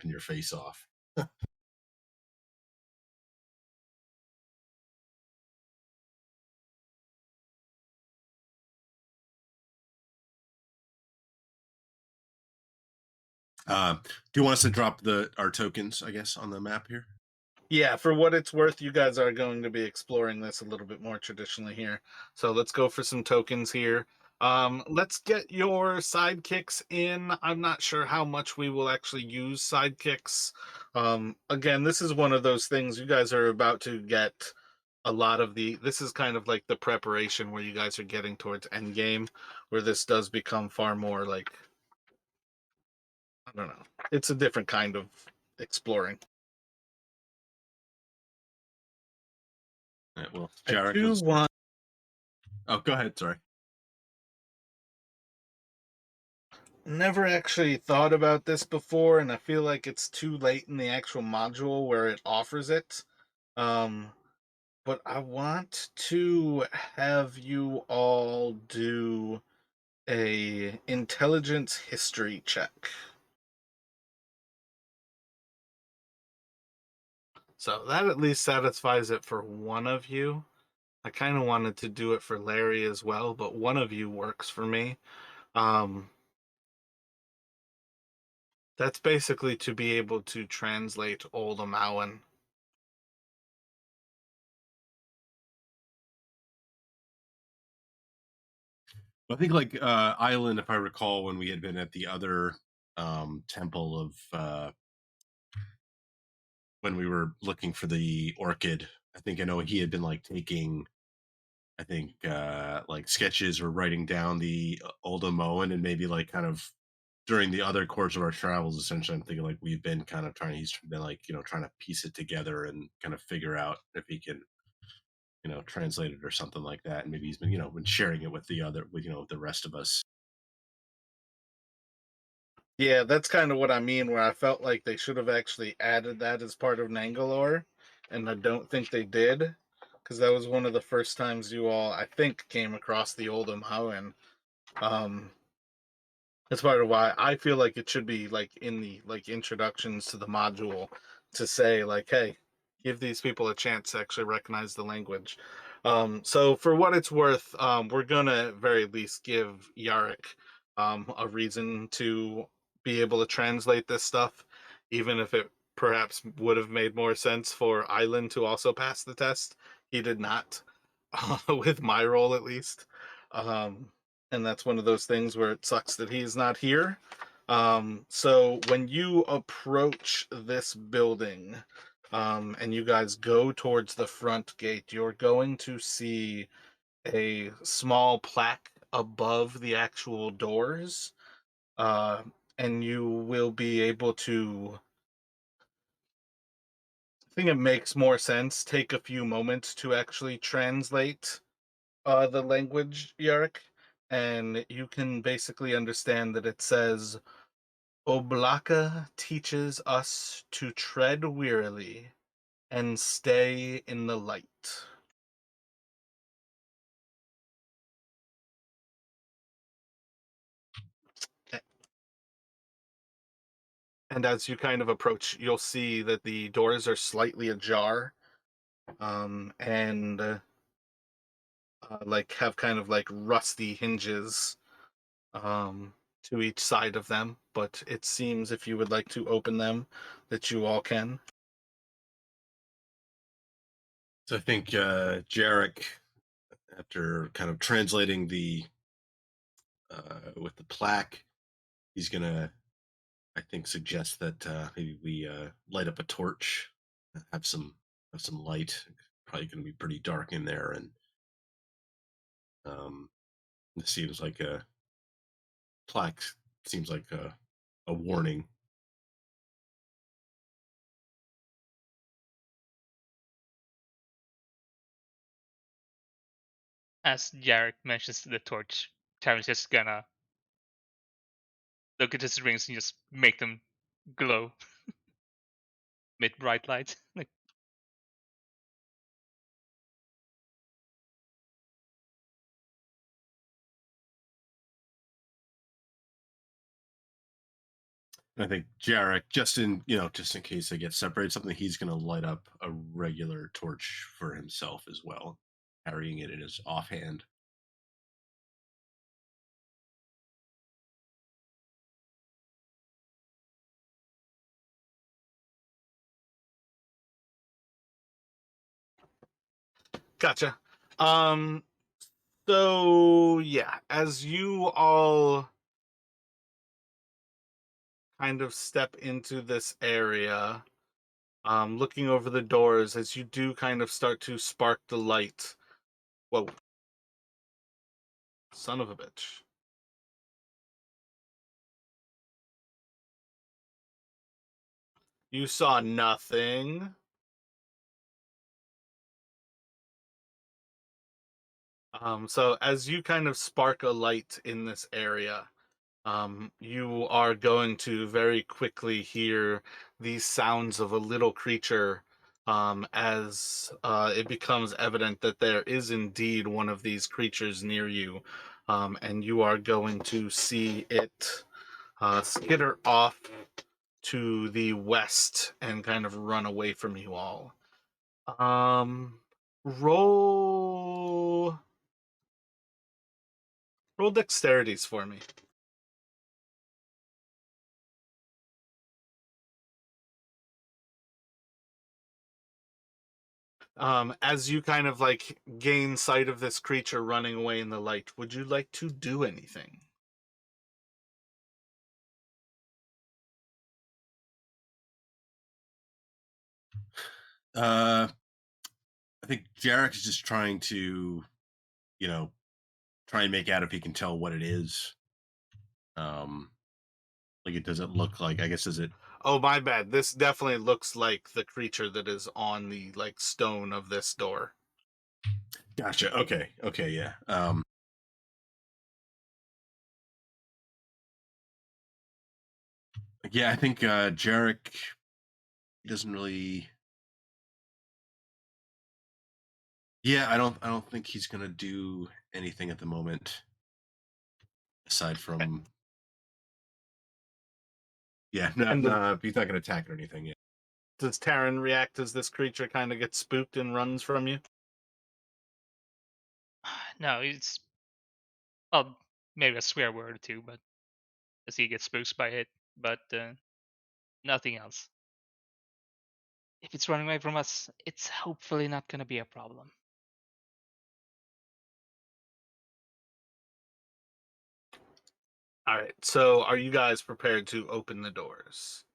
your face off. Do you want us to drop the our tokens, I guess, on the map here? Yeah, for what it's worth, you guys are going to be exploring this a little bit more traditionally here. So let's go for some tokens here. Let's get your sidekicks in. I'm not sure how much we will actually use sidekicks. Again, this is one of those things you guys are about to get a lot of the. This is kind of like the preparation where you guys are getting towards endgame, where this does become far more like, I don't know. It's a different kind of exploring. All right, well, I Jarek do is. want. Oh, go ahead. Sorry. Never actually thought about this before, and I feel like it's too late in the actual module where it offers it. Um, but I want to have you all do a intelligence history check. So that at least satisfies it for one of you. I kind of wanted to do it for Larry as well, but one of you works for me. Um, that's basically to be able to translate Old Amawan. I think like Island, if I recall, when we had been at the other temple of when we were looking for the orchid, I think I know he had been like taking, I think like sketches or writing down the old Omoan and maybe like kind of during the other course of our travels, essentially, I'm thinking like we've been kind of trying. He's been like trying to piece it together and kind of figure out if he can translate it or something like that. And maybe he's been been sharing it with the other with the rest of us. Yeah, that's kind of what I mean, where I felt like they should have actually added that as part of Nangalore, and I don't think they did, because that was one of the first times you all, I think, came across the old Mhoan. Um, that's part of why I feel like it should be like in the like introductions to the module to say like, hey, give these people a chance to actually recognize the language. So for what it's worth, we're gonna very least give Yarrick a reason to be able to translate this stuff, even if it perhaps would have made more sense for Island to also pass the test. He did not, with my role at least. Um, and that's one of those things where it sucks that he's not here. So when you approach this building, and you guys go towards the front gate, you're going to see a small plaque above the actual doors, uh, and you will be able to. I think it makes more sense. Take a few moments to actually translate the language, Yarrick, and you can basically understand that it says Oblaka teaches us to tread wearily and stay in the light. And as you kind of approach, you'll see that the doors are slightly ajar, and like have kind of like rusty hinges to each side of them. But it seems if you would like to open them, that you all can. So I think Jarek, after kind of translating the with the plaque, he's gonna, I think, suggest that maybe we light up a torch, have some light. Probably going to be pretty dark in there, and It seems like a plaque. Seems like a warning. As Jarek mentions the torch, Terran's just gonna look at his rings and just make them glow with bright light. Like, And I think Jarek, just in case they get separated, something he's going to light up a regular torch for himself as well, carrying it in his offhand. Gotcha. Um, so yeah, as you all kind of step into this area, looking over the doors, as you do kind of start to spark the light. Whoa, son of a bitch. You saw nothing. So as you kind of spark a light in this area, you are going to very quickly hear these sounds of a little creature, as it becomes evident that there is indeed one of these creatures near you, and you are going to see it skitter off to the west and kind of run away from you all. Um, roll roll dexterities for me. As you kind of like gain sight of this creature running away in the light, would you like to do anything? Uh, I think Jarek is just trying to, you know, try and make out if he can tell what it is. Um, like it doesn't look like. I guess does it? Oh, my bad. This definitely looks like the creature that is on the like stone of this door. Gotcha. Okay. Okay. Yeah. Yeah. I think Jarek doesn't really. Yeah. I don't think he's gonna do anything at the moment aside A- from. Yeah. No. And No. He's not gonna attack or anything. Yeah. does Taryn react as this creature kind of gets spooked and runs from you? no, it's well, maybe a swear word or two, but as he gets spooked by it, but nothing else. If it's running away from us, it's hopefully not gonna be a problem. All right. So, are you guys prepared to open the doors?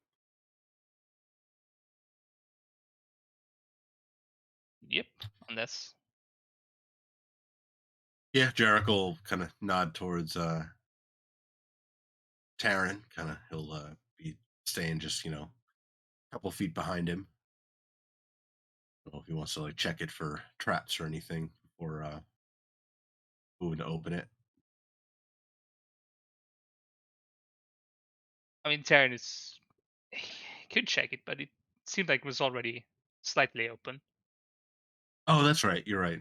Yep, unless Yeah. Jarek will kind of nod towards Taryn. Kind of he'll be staying just a couple feet behind him. I don't know if he wants to like check it for traps or anything before moving to open it. I mean Terran is he could check it, but it seemed like it was already slightly open. Oh, that's right. You're right.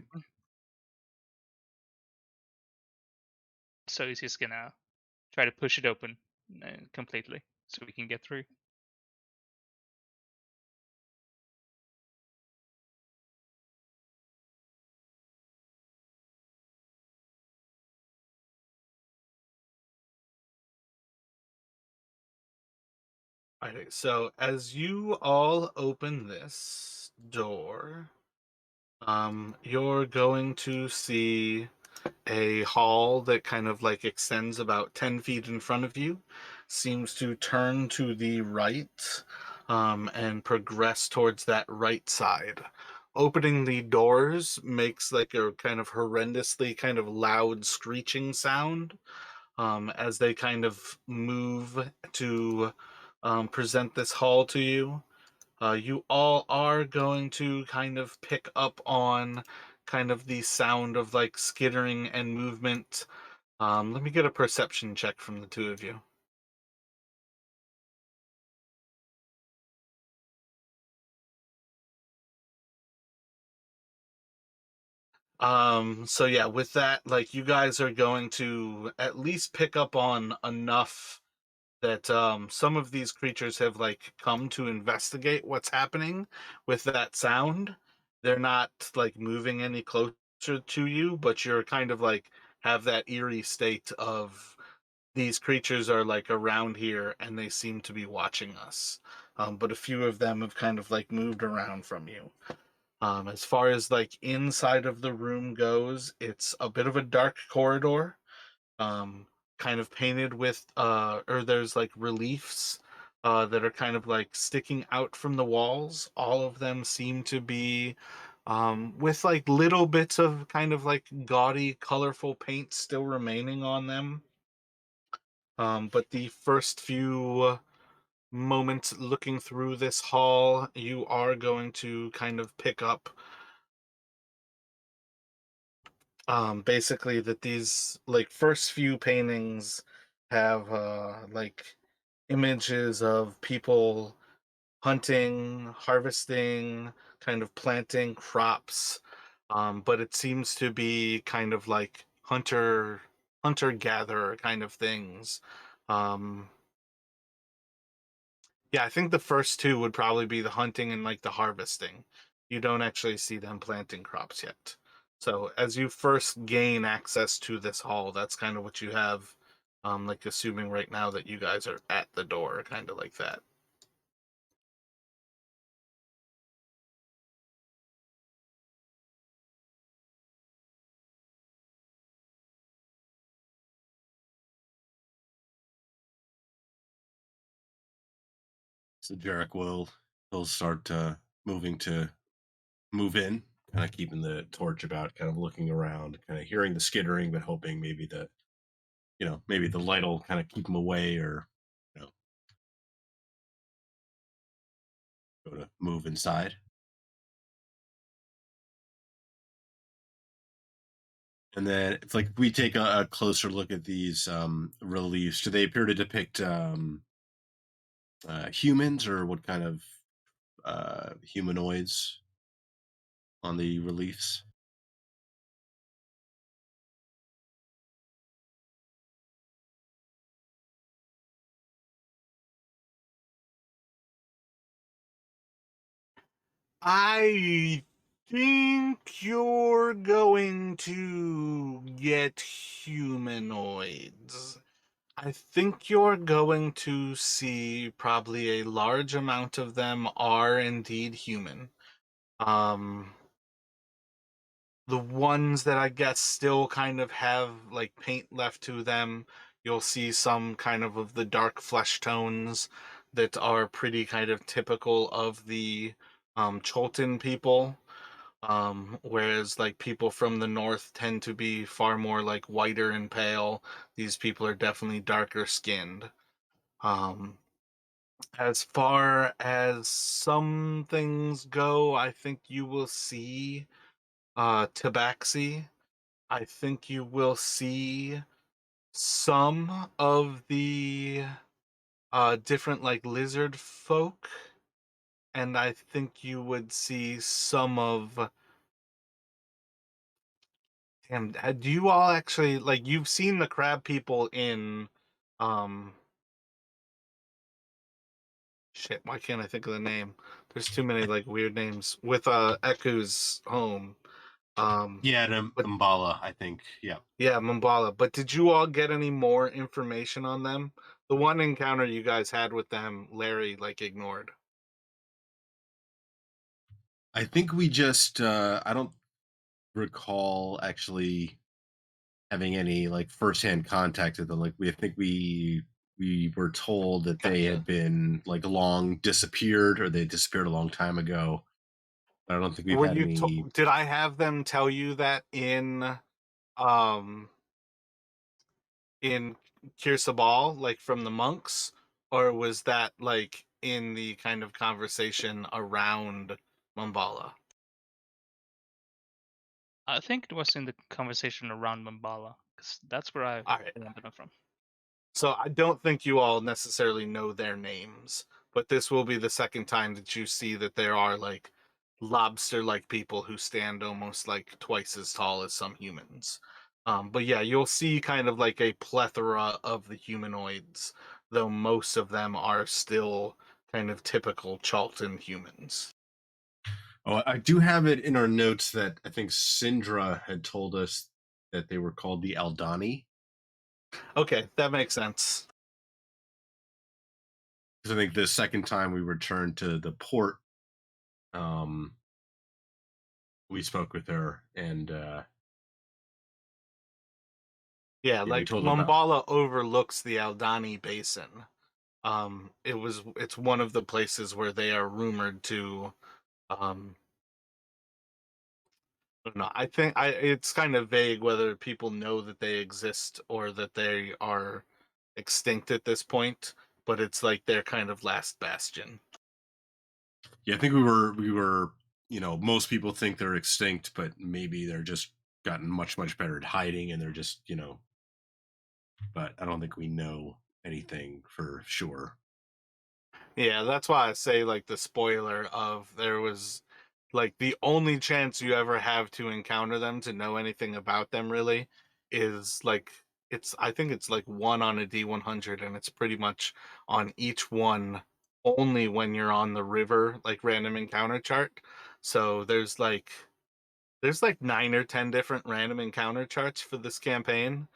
So he's just gonna try to push it open completely so we can get through. All right. So, as you all open this door, you're going to see a hall that kind of like extends about 10 feet in front of you, seems to turn to the right, and progress towards that right side. opening the doors makes like a kind of horrendously kind of loud screeching sound as they kind of move to present this hall to you. You all are going to kind of pick up on kind of the sound of like skittering and movement. Let me get a perception check from the two of you. So yeah, with that, like you guys are going to at least pick up on enough that some of these creatures have like come to investigate what's happening with that sound. They're not like moving any closer to you, but you're kind of like have that eerie state of these creatures are like around here and they seem to be watching us. But a few of them have kind of like moved around from you. As far as like inside of the room goes, it's a bit of a dark corridor, um, kind of painted with, or there's like reliefs that are kind of like sticking out from the walls. All of them seem to be with like little bits of kind of like gaudy, colorful paint still remaining on them. But the first few moments looking through this hall, you are going to kind of pick up basically that these like first few paintings have like images of people hunting, harvesting, kind of planting crops, but it seems to be kind of like hunter gatherer kind of things. um yeah, I think the first two would probably be the hunting and like the harvesting. You don't actually see them planting crops yet. So as you first gain access to this hall, that's kind of what you have. Like assuming right now that you guys are at the door, kind of like that. So Jarek will he'll start moving to move in, kind of keeping the torch about, kind of looking around, kind of hearing the skittering, but hoping maybe that maybe the light will kind of keep him away, or you know go to move inside. And then it's like we take a closer look at these reliefs. Do they appear to depict humans, or what kind of humanoids on the reliefs? I think you're going to get humanoids. I think you're going to see probably a large amount of them are indeed human. Um, the ones that I guess still kind of have like paint left to them, you'll see some kind of the dark flesh tones that are pretty kind of typical of the Cholton people. Whereas like people from the north tend to be far more like whiter and pale. These people are definitely darker skinned. Um, as far as some things go, I think you will see tabaxi. I think you will see some of the different like lizard folk, and I think you would see some of. Damn, do you all actually like you've seen the crab people in um shit, why can't I think of the name? There's too many like weird names with Eku's home. Um Yeah, and but Mbala, I think. Yeah, yeah, Mumbala. But did you all get any more information on them? The one encounter you guys had with them, Larry like ignored. I think we just. I don't recall actually having any like firsthand contact with them. Like I think we were told that they Gotcha. had been like long disappeared, or they disappeared a long time ago. I don't think we've Were had you any. did I have them tell you that um in Kirsabal, like from the monks, or was that like in the kind of conversation around Mambala? I think it was in the conversation around Mambala, because that's where I All right. remember them from. So I don't think you all necessarily know their names, but this will be the second time that you see that there are like lobster-like people who stand almost like twice as tall as some humans. But yeah, you'll see kind of like a plethora of the humanoids, though most of them are still kind of typical Charlton humans. Oh, I do have it in our notes that I think Sindra had told us that they were called the Aldani. Okay, that makes sense. Because I think the second time we returned to the port, um, we spoke with her, and Yeah, yeah, we like told her about. Mombala overlooks the Aldani Basin. It's one of the places where they are rumored to um I don't know. I think it's kind of vague whether people know that they exist or that they are extinct at this point, but it's like their kind of last bastion. Yeah, I think we were. Most people think they're extinct, but maybe they're just gotten much better at hiding, and they're just But I don't think we know anything for sure. Yeah, that's why I say like the spoiler of there was like the only chance you ever have to encounter them to know anything about them really is like it's I think it's like one on a D100 and it's pretty much on each one only when you're on the river like random encounter chart. So there's like 9 or 10 different random encounter charts for this campaign.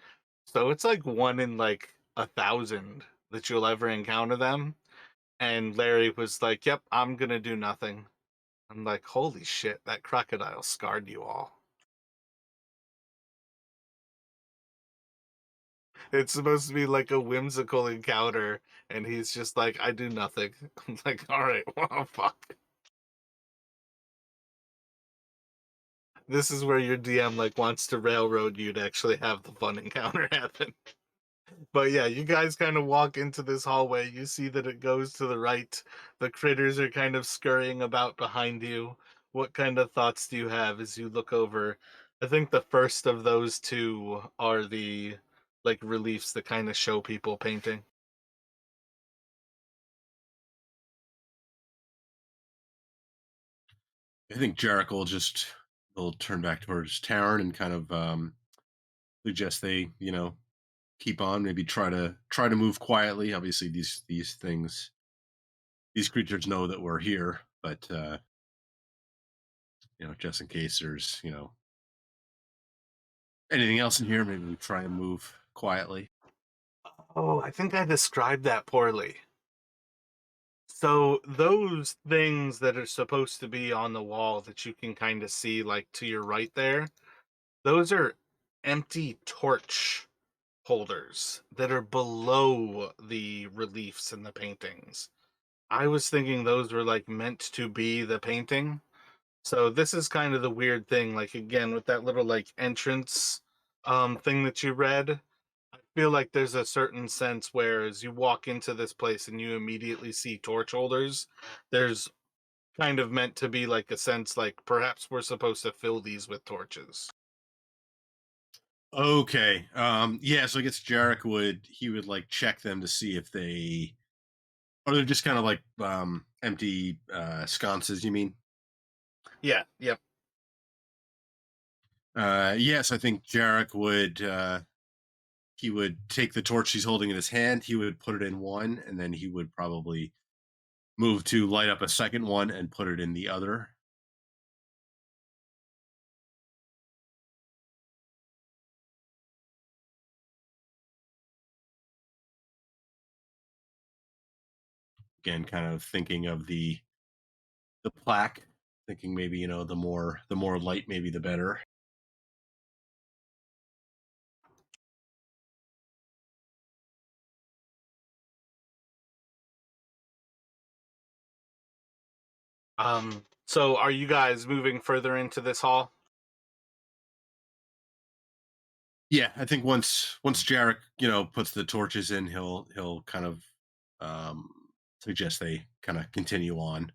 So it's like one in like 1,000 that you'll ever encounter them, and Larry was like, "Yep, I'm gonna do nothing." I'm like, "Holy shit, that crocodile scarred you all." It's supposed to be like a whimsical encounter, and he's just like, "I do nothing." I'm like, "All right, well, fuck." This is where your DM like wants to railroad you to actually have the fun encounter happen. But yeah, you guys kind of walk into this hallway. You see that it goes to the right. The critters are kind of scurrying about behind you. What kind of thoughts do you have as you look over? I think the first of those two are the like reliefs that kind of show people painting. I think Jarek will turn back towards Taryn and kind of suggest they keep on, maybe try to move quietly. Obviously, these creatures know that we're here, but just in case there's anything else in here, maybe we try and move quietly. Oh, I think I described that poorly. So those things that are supposed to be on the wall that you can kind of see like to your right there, those are empty torch holders that are below the reliefs and the paintings. I was thinking those were like meant to be the painting. So this is kind of the weird thing, like again with that little like entrance thing that you read. I feel like there's a certain sense where as you walk into this place and you immediately see torch holders, there's kind of meant to be like a sense like perhaps we're supposed to fill these with torches. Okay. Yeah. So I guess Jarek would like check them to see if they or they're just kind of like empty sconces. You mean? Yeah, yep. Yes, I think Jarek would. He would take the torch he's holding in his hand. He would put it in one, and then he would probably move to light up a second one and put it in the other. Again, kind of thinking of the plaque, thinking maybe the more light, maybe the better. Um So, are you guys moving further into this hall? Yeah, I think once Jarek, puts the torches in, he'll kind of um suggest they kind of continue on.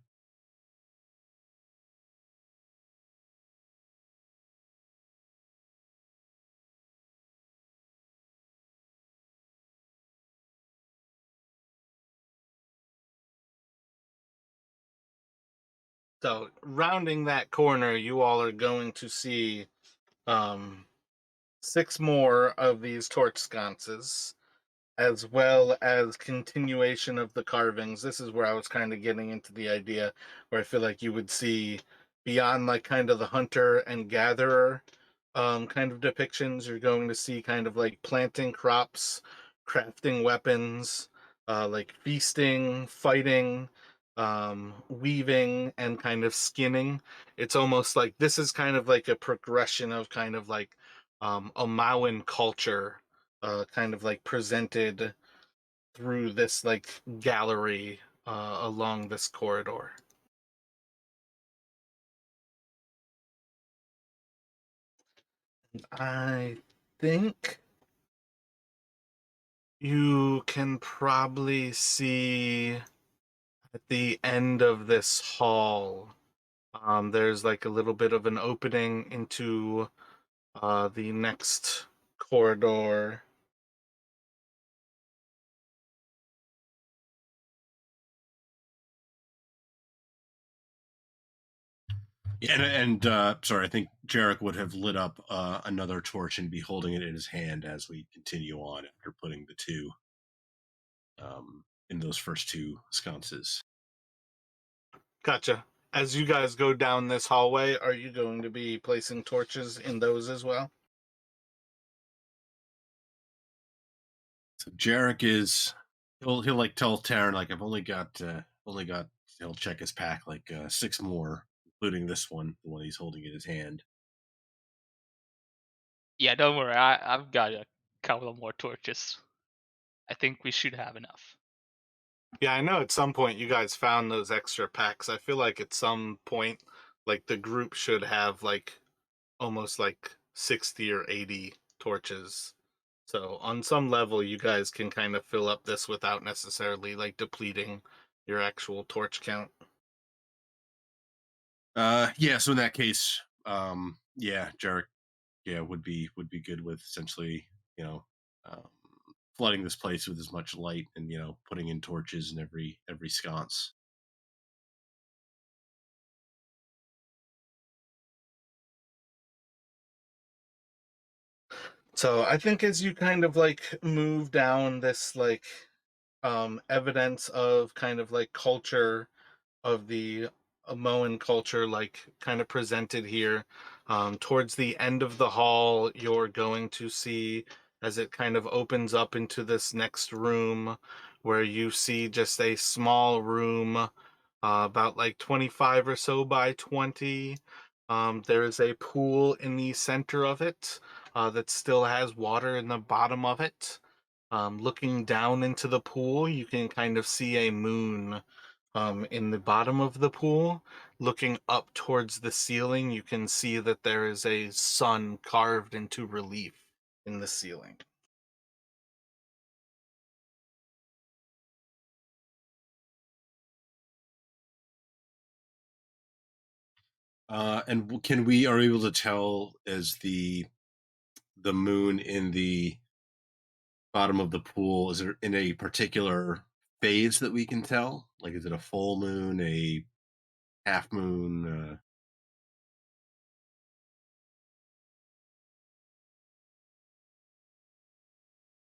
So, rounding that corner, you all are going to see um, six more of these torch sconces, as well as continuation of the carvings. This is where I was kind of getting into the idea where I feel like you would see beyond like kind of the hunter and gatherer kind of depictions. You're going to see kind of like planting crops, crafting weapons, like feasting, fighting, weaving, and kind of skinning. It's almost like this is kind of like a progression of kind of like Omawan culture, kind of like presented through this like gallery along this corridor. I think you can probably see at the end of this hall, there's like a little bit of an opening into the next corridor. Yeah, and sorry, I think Jarek would have lit up another torch and be holding it in his hand as we continue on after putting the two in those first two sconces. Gotcha. As you guys go down this hallway, are you going to be placing torches in those as well? So Jarek is he'll like tell Taryn like I've only got he'll check his pack like six more, including this one, the one he's holding in his hand. Yeah, don't worry. I've got a couple of more torches. I think we should have enough. Yeah, I know at some point you guys found those extra packs. I feel like at some point, like the group should have like almost like 60 or 80 torches. So on some level, you guys can kind of fill up this without necessarily like depleting your actual torch count. Yeah, so in that case, yeah, Jarek, yeah, would be good with essentially, you know, um, flooding this place with as much light and putting in torches in every sconce. So I think as you kind of like move down this like evidence of kind of like culture of the Samoan culture, like kind of presented here. Towards the end of the hall, you're going to see as it kind of opens up into this next room where you see just a small room, about like 25 or so by 20. There is a pool in the center of it that still has water in the bottom of it. Looking down into the pool, you can kind of see a moon in the bottom of the pool. Looking up towards the ceiling, you can see that there is a sun carved into relief in the ceiling. And can we are able to tell as the moon in the bottom of the pool, is it in a particular phase that we can tell? Like, is it a full moon, a half moon?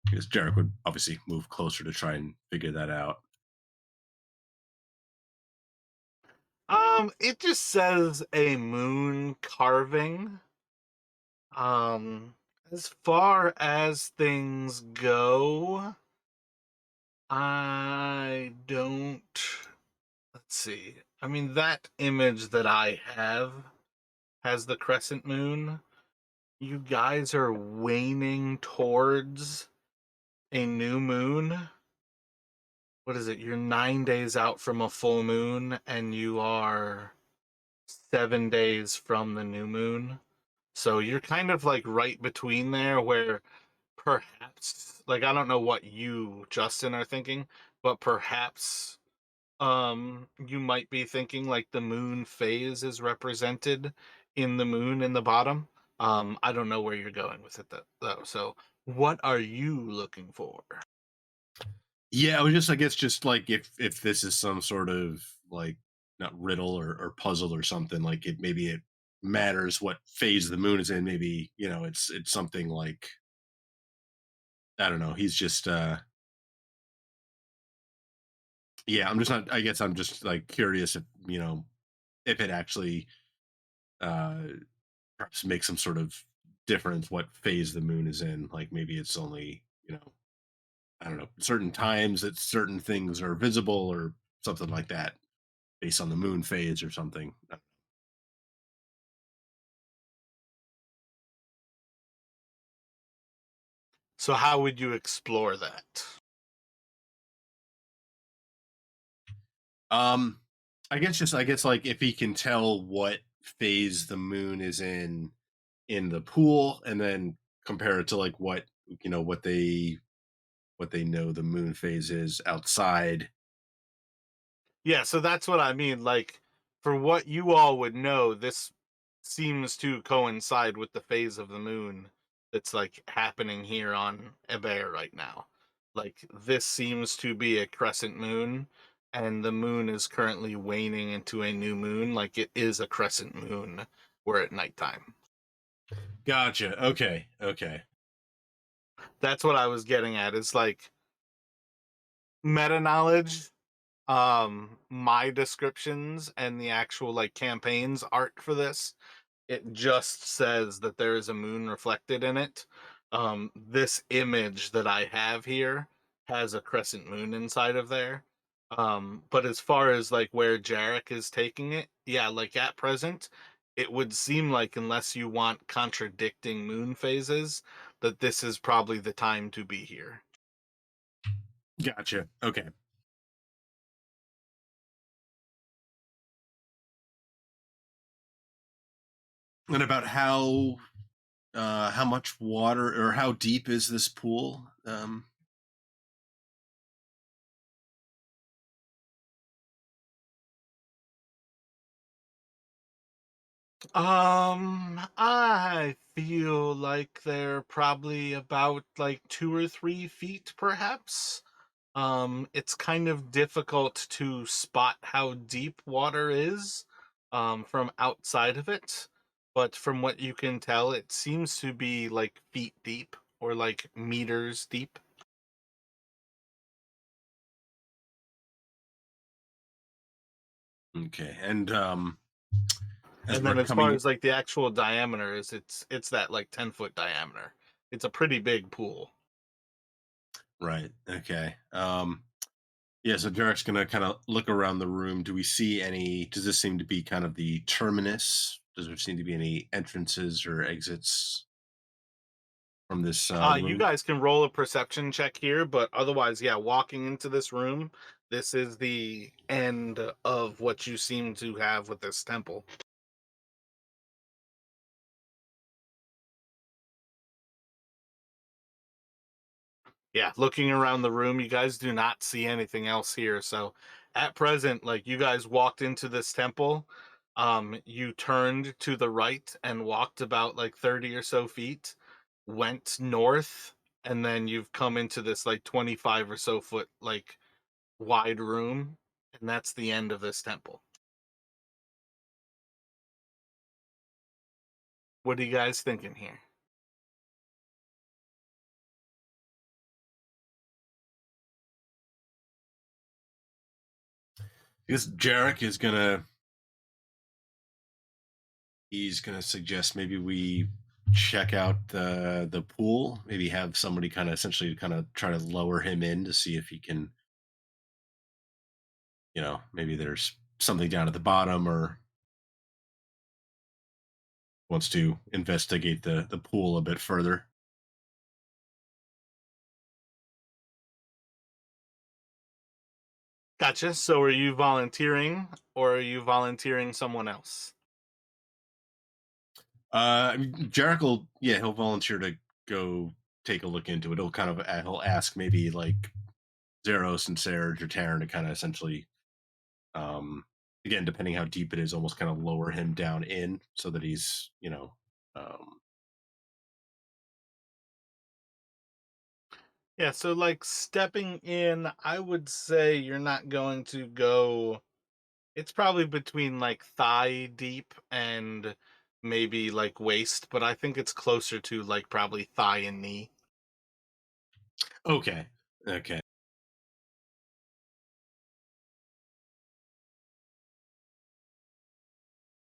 Because Jarek would obviously move closer to try and figure that out. It just says a moon carving. Um, as far as things go, I don't. Let's see. I mean, that image that I have has the crescent moon. You guys are waning towards a new moon. What is it? You're 9 days out from a full moon, and you are 7 days from the new moon. So you're kind of like right between there where perhaps, like, I don't know what you, Justin, are thinking, but perhaps you might be thinking like the moon phase is represented in the moon in the bottom. I don't know where you're going with it though. So what are you looking for? Yeah, I was just, I guess, just like if this is some sort of like not riddle or puzzle or something, like it maybe it matters what phase the moon is in. Maybe it's something like I don't know. He's just yeah. I'm just not. I guess I'm just like curious if if it actually uh perhaps makes some sort of difference what phase the moon is in. Like maybe it's only I don't know certain times that certain things are visible or something like that based on the moon phase or something. So how would you explore that? Um, I guess like if he can tell what phase the moon is in the pool, and then compare it to like what what they know the moon phase is outside. Yeah, so that's what I mean. Like, for what you all would know, this seems to coincide with the phase of the moon that's like happening here on Eber right now. Like, this seems to be a crescent moon, and the moon is currently waning into a new moon. Like, it is a crescent moon. We're at nighttime. Gotcha. Okay. Okay. That's what I was getting at. It's like meta knowledge, my descriptions and the actual like campaigns art for this, it just says that there is a moon reflected in it. This image that I have here has a crescent moon inside of there. But as far as like where Jarek is taking it, yeah, like at present, it would seem like unless you want contradicting moon phases, that this is probably the time to be here. Gotcha. Okay. And about how much water or how deep is this pool? I feel like they're probably about like 2 or 3 feet, perhaps. It's kind of difficult to spot how deep water is, from outside of it, but from what you can tell, it seems to be like feet deep or like meters deep. Okay. And as And we're then as far coming as like the actual diameter is, it's that like 10 foot diameter. It's a pretty big pool. right. Okay. Yeah, so Derek's gonna kind of look around the room. Do we see any? Does this seem to be kind of the terminus? Does there seem to be any entrances or exits from this You room? guys can roll a perception check here, but otherwise, yeah, walking into this room, this is the end of what you seem to have with this temple. Yeah, looking around the room, you guys do not see anything else here. So at present, like you guys walked into this temple, you turned to the right and walked about like 30 or so feet, went north, and then you've come into this like 25 or so foot like wide room, and that's the end of this temple. What are you guys thinking here? Because Jarek is gonna he's gonna suggest maybe we check out the pool. Maybe have somebody kind of essentially kind of try to lower him in to see if he can, maybe there's something down at the bottom or wants to investigate the pool a bit further. Gotcha. So are you volunteering or are you volunteering someone else? I mean, Jarek will, yeah, he'll volunteer to go take a look into it. He'll kind of he'll ask maybe like Zeros and Serge or Terran to kind of essentially, um, again, depending how deep it is, almost kind of lower him down in so that he's, um, Yeah, so like stepping in, I would say you're not going to go. It's probably between like thigh deep and maybe like waist, but I think it's closer to like probably thigh and knee. okay, okay.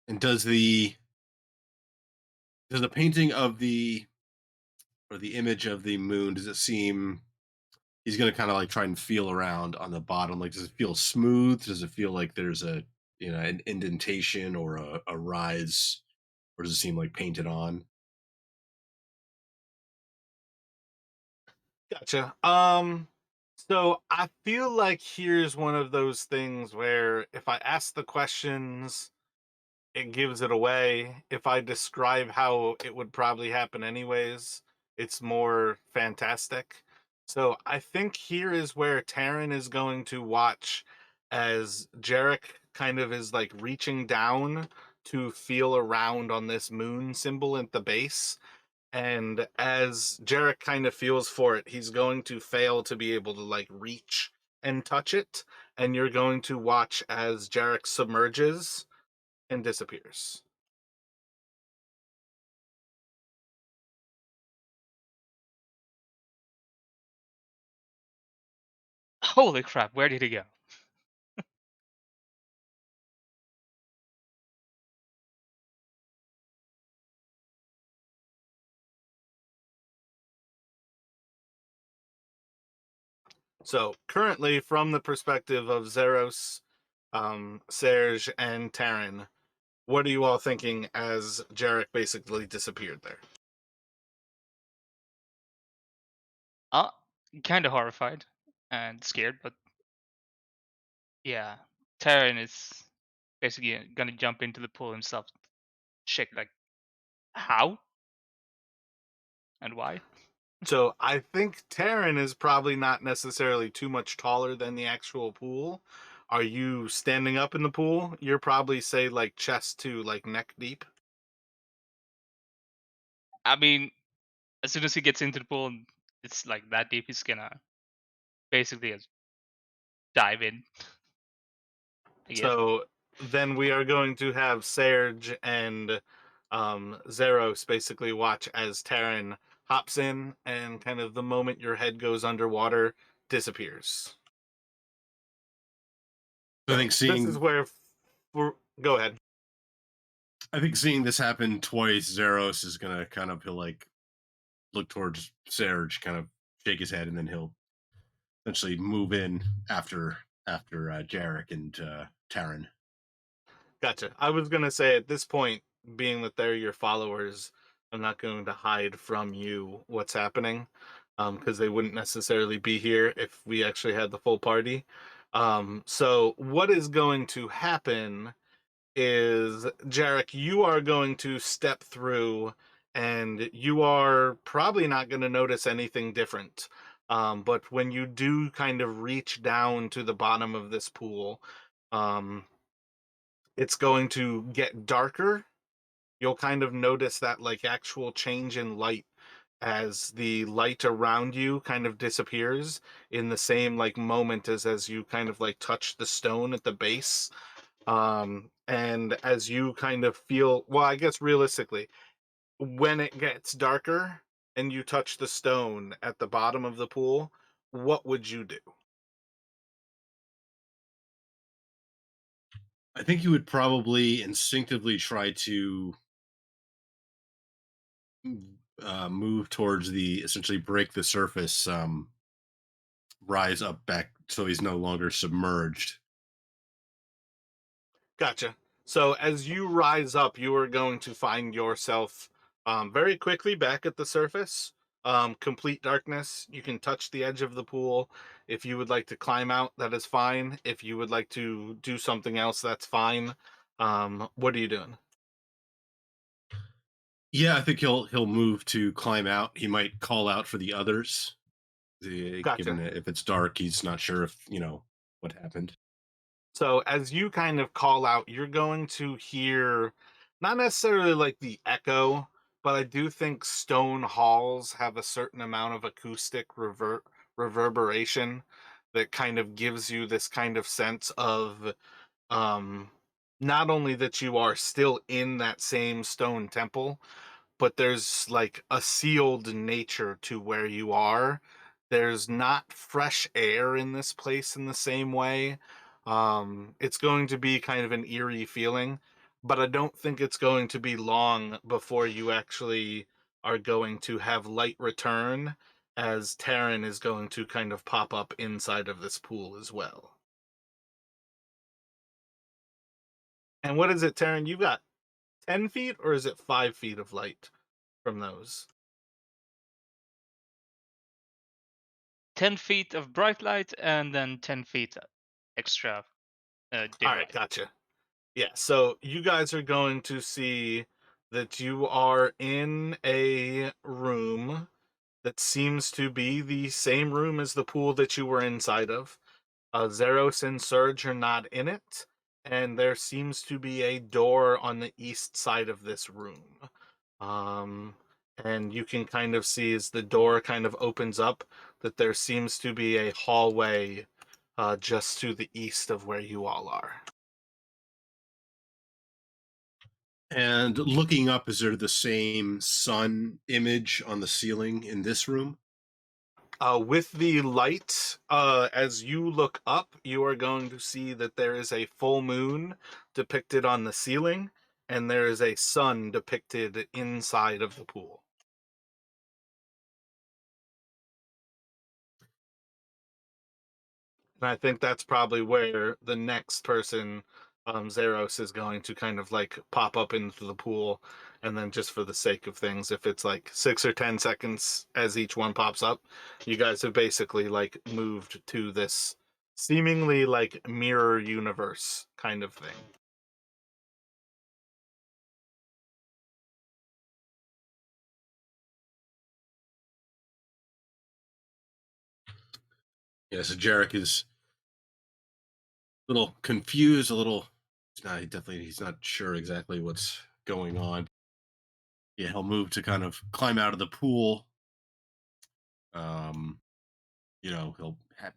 And does the painting of the or the image of the moon, does it seem he's gonna kind of like try and feel around on the bottom? Like, does it feel smooth? Does it feel like there's a an indentation or a rise, or does it seem like painted on? Gotcha. So I feel like here's one of those things where if I ask the questions, it gives it away. If I describe how it would probably happen anyways, it's more fantastic. So I think here is where Taryn is going to watch as Jarek kind of is like reaching down to feel around on this moon symbol at the base. And as Jarek kind of feels for it, he's going to fail to be able to like reach and touch it. And you're going to watch as Jarek submerges and disappears. Holy crap! Where did he go? So currently, from the perspective of Zeros, Serge, and Taryn, what are you all thinking as Jarek basically disappeared there? Uh, kind of horrified and scared, but yeah, Terran is basically gonna jump into the pool himself, check like how and why. So I think Taryn is probably not necessarily too much taller than the actual pool. Are you standing up in the pool? You're probably say like chest to like neck deep. I mean, as soon as he gets into the pool, and it's like that deep, he's gonna basically just dive in, I guess. So then we are going to have Serge and Zeros basically watch as Taryn hops in and kind of the moment your head goes underwater disappears. I think So this is seeing where go ahead. I think seeing this happen twice, Zeros is gonna kind of, he'll like look towards Serge, kind of shake his head, and then he'll eventually move in after Jarek and Taryn. Gotcha. I was gonna say at this point, being that they're your followers, I'm not going to hide from you what's happening, because they wouldn't necessarily be here if we actually had the full party. So what is going to happen is, Jarek, you are going to step through, and you are probably not going to notice anything different. But when you do kind of reach down to the bottom of this pool, um, it's going to get darker. You'll kind of notice that like actual change in light as the light around you kind of disappears in the same like moment as you kind of like touch the stone at the base. And as you kind of feel, well, I guess realistically, when it gets darker and you touch the stone at the bottom of the pool, what would you do? I think you would probably instinctively try to move towards the essentially break the surface, rise up back so he's no longer submerged. Gotcha. So as you rise up, you are going to find yourself very quickly back at the surface. Complete darkness. You can touch the edge of the pool. If you would like to climb out, that is fine. If you would like to do something else, that's fine. What are you doing? Yeah, I think he'll move to climb out. He might call out for the others. Given Gotcha. that if it's dark, he's not sure if what happened. So as you kind of call out, you're going to hear not necessarily like the echo, but I do think stone halls have a certain amount of acoustic reverberation that kind of gives you this kind of sense of um not only that you are still in that same stone temple, but there's like a sealed nature to where you are. There's not fresh air in this place in the same way. It's going to be kind of an eerie feeling, but I don't think it's going to be long before you actually are going to have light return, as Taryn is going to kind of pop up inside of this pool as well. And what is it, Taryn? You got 10 feet or is it 5 feet of light from those? 10 feet of bright light and then 10 feet extra All dim right, light. gotcha. Yeah, so you guys are going to see that you are in a room that seems to be the same room as the pool that you were inside of. Zeros and Surge are not in it, and there seems to be a door on the east side of this room. Um, and you can kind of see as the door kind of opens up that there seems to be a hallway just to the east of where you all are. And looking up, is there the same sun image on the ceiling in this room? With the light, as you look up, you are going to see that there is a full moon depicted on the ceiling, and there is a sun depicted inside of the pool. And I think that's probably where the next person, Zeros, is going to kind of like pop up into the pool. And then, just for the sake of things, if it's like 6 or 10 seconds as each one pops up, you guys have basically like moved to this seemingly like mirror universe kind of thing. Yeah, so Jarek is a little confused, a little. He's not sure exactly what's going on. Yeah, he'll move to kind of climb out of the pool. Um,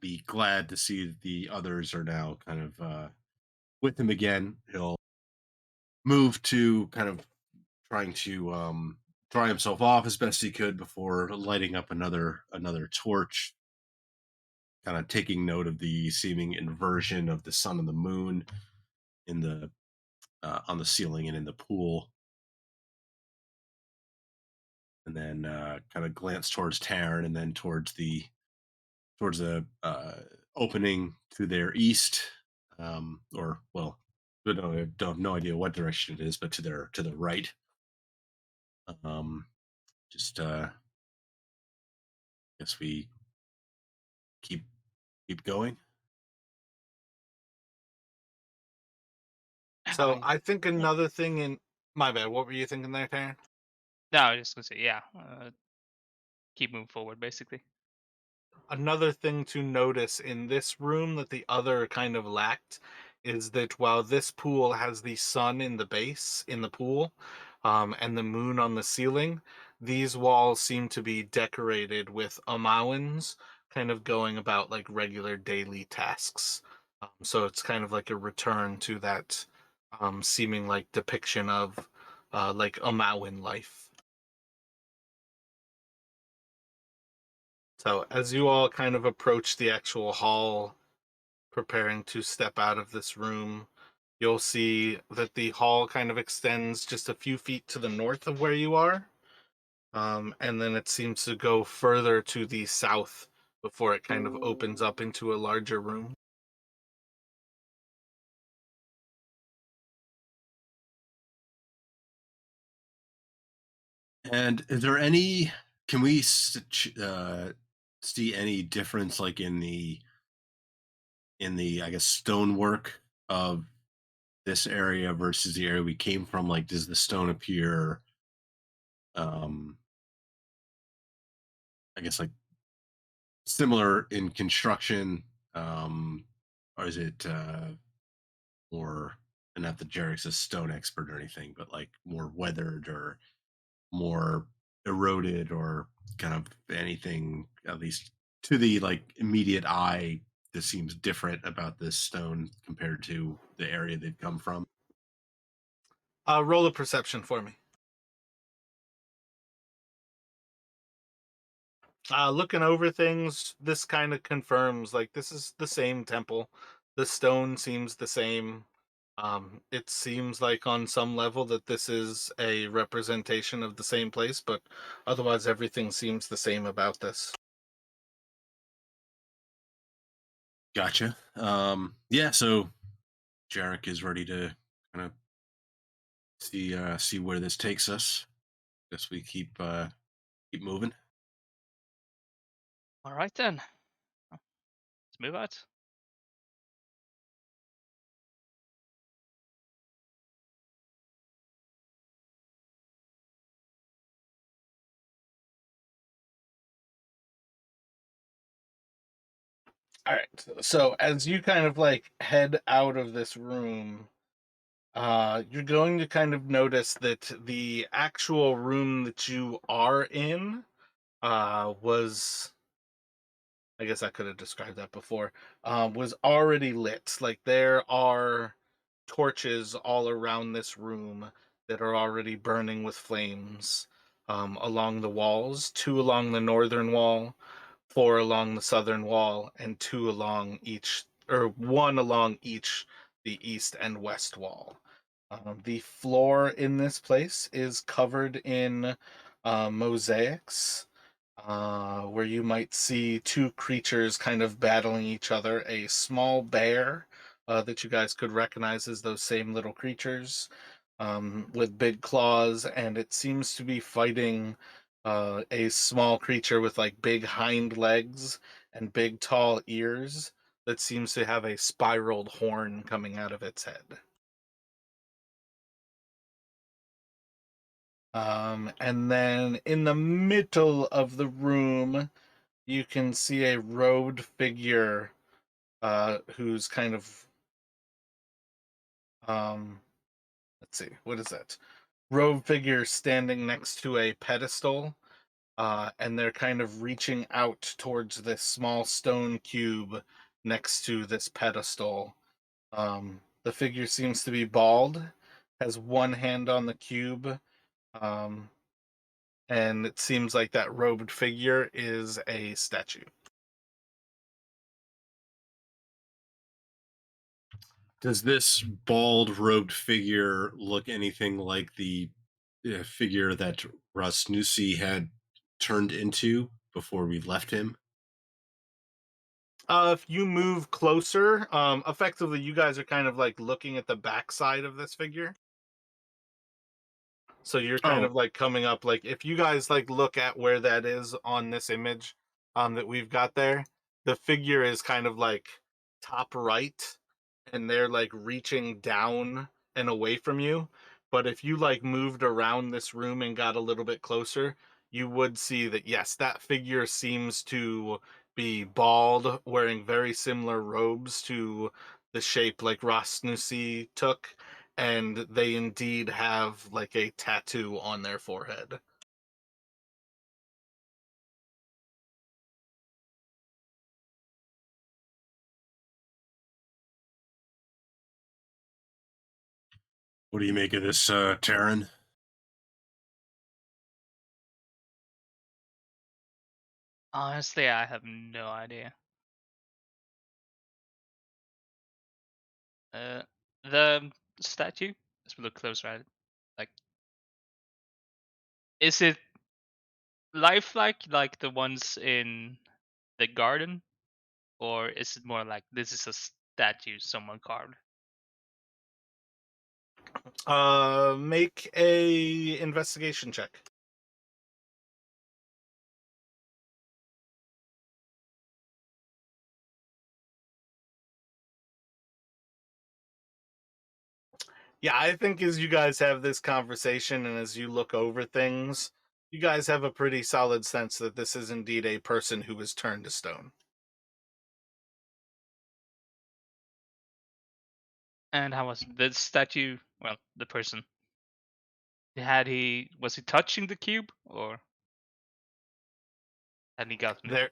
be glad to see that the others are now kind of with him again. He'll move to kind of trying to dry himself off as best he could before lighting up another torch, kind of taking note of the seeming inversion of the sun and the moon in the on the ceiling and in the pool, and then kind of glance towards Taryn and then towards the opening to their east, or well, I don't have no idea what direction it is, but to the right. Um, just guess we keep keep going. So Um, I think yeah. another thing in my bad, what were you thinking there, Taryn? No, I was just gonna say, yeah. Keep moving forward, basically. Another thing to notice in this room that the other kind of lacked is that while this pool has the sun in the base in the pool, and the moon on the ceiling, these walls seem to be decorated with Omawans kind of going about like regular daily tasks. So it's kind of like a return to that seeming like depiction of like Omawan life. So as you all kind of approach the actual hall, preparing to step out of this room, you'll see that the hall kind of extends just a few feet to the north of where you are. And then it seems to go further to the south before it kind of opens up into a larger room. And is there any? Can we see any difference, like in the I guess stonework of this area versus the area we came from? Like, does the stone appear um I guess like similar in construction, um or is it more, and not that Jarek's a stone expert or anything, but like more weathered or more eroded or kind of anything, at least to the like immediate eye, that seems different about this stone compared to the area they've come from? Roll a perception for me. Looking over things, this kind of confirms like this is the same temple. The stone seems the same. It seems like on some level that this is a representation of the same place, but otherwise everything seems the same about this. Gotcha. Yeah, so Jarek is ready to kind of see where this takes us. Guess we keep moving. All right then, let's move out. All right. So as you kind of like head out of this room, you're going to kind of notice that the actual room that you are in was, I guess I could have described that before, was already lit. Like there are torches all around this room that are already burning with flames along the walls, two along the northern wall, four along the southern wall, and two along each, or one along each, the east and west wall. The floor in this place is covered in mosaics, where you might see two creatures kind of battling each other. A small bear that you guys could recognize as those same little creatures with big claws, and it seems to be fighting a small creature with like big hind legs and big tall ears that seems to have a spiraled horn coming out of its head. And then in the middle of the room, you can see a robed figure who's kind of um, let's see, what is that? Robed figure standing next to a pedestal, and they're kind of reaching out towards this small stone cube next to this pedestal. The figure seems to be bald, has one hand on the cube, um, and it seems like that robed figure is a statue. Does this bald robed figure look anything like the figure that Ras Nsi had turned into before we left him? If you move closer, effectively, you guys are kind of like looking at the backside of this figure. So you're kind Oh, of like coming up, like if you guys like look at where that is on this image that we've got there, the figure is kind of like top right, and they're like reaching down and away from you. But if you like moved around this room and got a little bit closer, you would see that yes, that figure seems to be bald, wearing very similar robes to the shape like Ras Nsi took, and they indeed have like a tattoo on their forehead. what do you make of this, Terran? Honestly, I have no idea. Uh, the statue. Let's look closer at it. Like, is it lifelike like the ones in the garden, or is it more like this is a statue someone carved? Make a investigation check. Yeah, I think as you guys have this conversation and as you look over things, you guys have a pretty solid sense that this is indeed a person who was turned to stone. And how was the statue? Well, the person. Was he touching the cube or had he gotten it? Their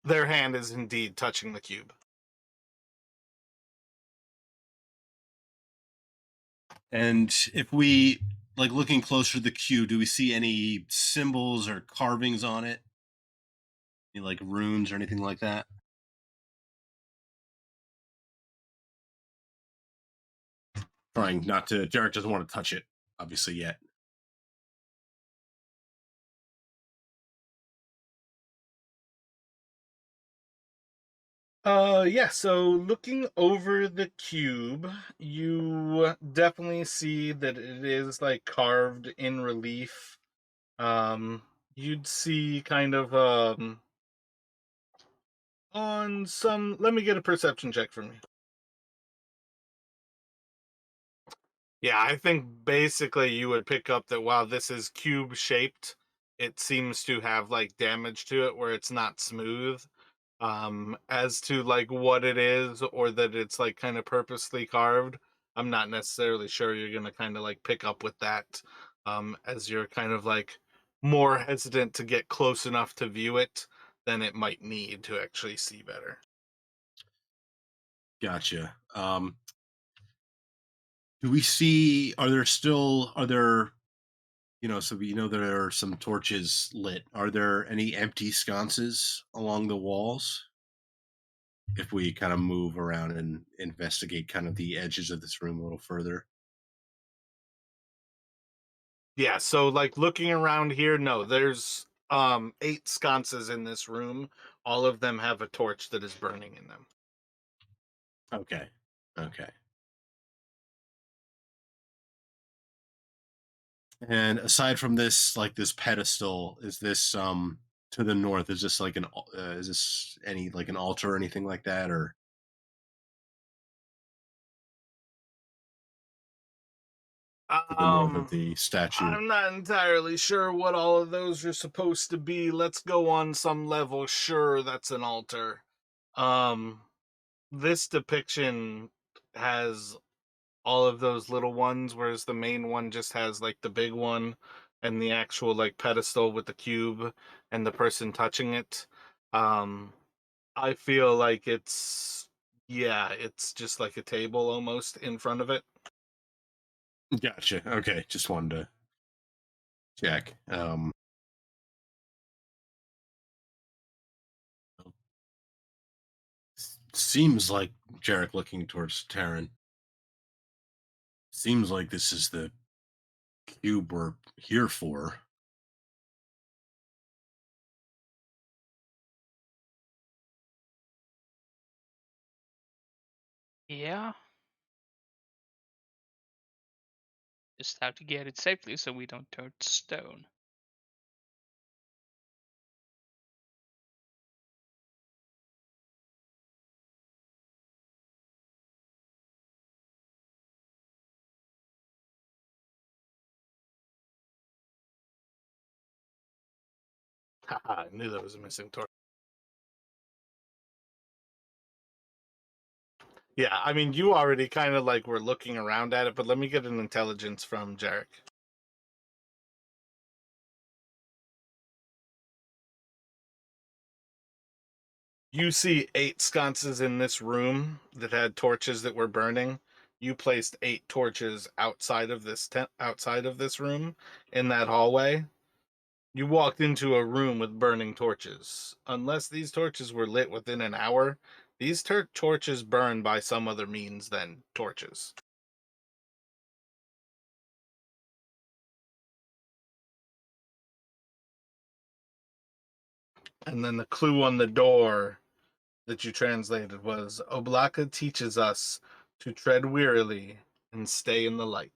their hand is indeed touching the cube. And if we like looking closer to the cube, do we see any symbols or carvings on it? Any like runes or anything like that? Trying not to. Derek doesn't want to touch it, obviously yet. Yeah, so looking over the cube, you definitely see that it is like carved in relief. You'd see kind of on some, let me get a perception check from you. Yeah, I think basically you would pick up that while this is cube shaped, it seems to have like damage to it where it's not smooth. As to like what it is or that it's like kind of purposely carved, I'm not necessarily sure you're gonna kind of like pick up with that. As you're kind of like more hesitant to get close enough to view it than it might need to actually see better. Gotcha. Do we see? Are there still? Are there? So we know there are some torches lit. Are there any empty sconces along the walls? If we kind of move around and investigate kind of the edges of this room a little further. Yeah, so like looking around here, no, there's 8 sconces in this room. All of them have a torch that is burning in them. Okay. Okay. And aside from this, like this pedestal, is this to the north? Is this like is this any like an altar or anything like that, or to the north of Um the statue? I'm not entirely sure what all of those are supposed to be. Let's go on some level. Sure, that's an altar. Um, this depiction has all of those little ones, whereas the main one just has like the big one and the actual like pedestal with the cube and the person touching it. Um, I feel like yeah, it's just like a table almost in front of it. Gotcha. Okay, just wanted to check. Seems like Jarek looking towards Taryn. Seems like this is the cube we're here for. Yeah, just have to get it safely so we don't turn to stone. Haha, I knew there was a missing torch. Yeah, I mean, you already kind of like were looking around at it, but let me get an intelligence from Jarek. You see 8 sconces in this room that had torches that were burning. You placed 8 torches outside of this outside of this room in that hallway. You walked into a room with burning torches. Unless these torches were lit within an hour, these torches burn by some other means than torches. And then the clue on the door that you translated was Oblaka teaches us to tread wearily and stay in the light.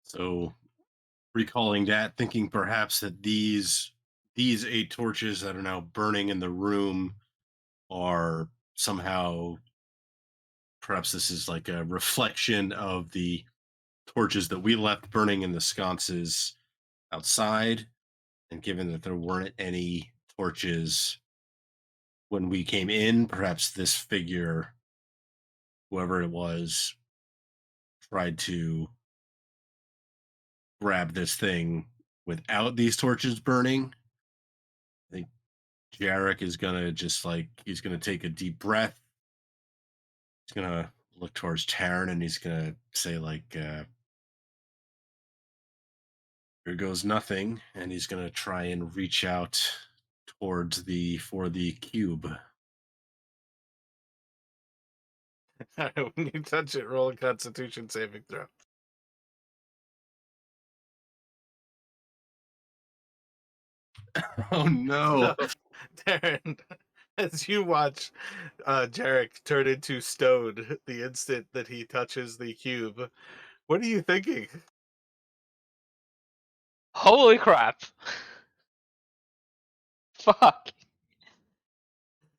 So recalling that, thinking perhaps that these 8 torches that are now burning in the room are somehow, perhaps this is like a reflection of the torches that we left burning in the sconces outside, and given that there weren't any torches when we came in, perhaps this figure, whoever it was, tried to grab this thing without these torches burning. I think Jarek is gonna just like he's gonna take a deep breath. He's gonna look towards Taryn and he's gonna say like, "Here goes nothing," and he's gonna try and reach out towards the cube. When you touch it, roll a Constitution saving throw. Oh no! So, Darren, as you watch Jarek turn into stone the instant that he touches the cube, what are you thinking? Holy crap! Fuck.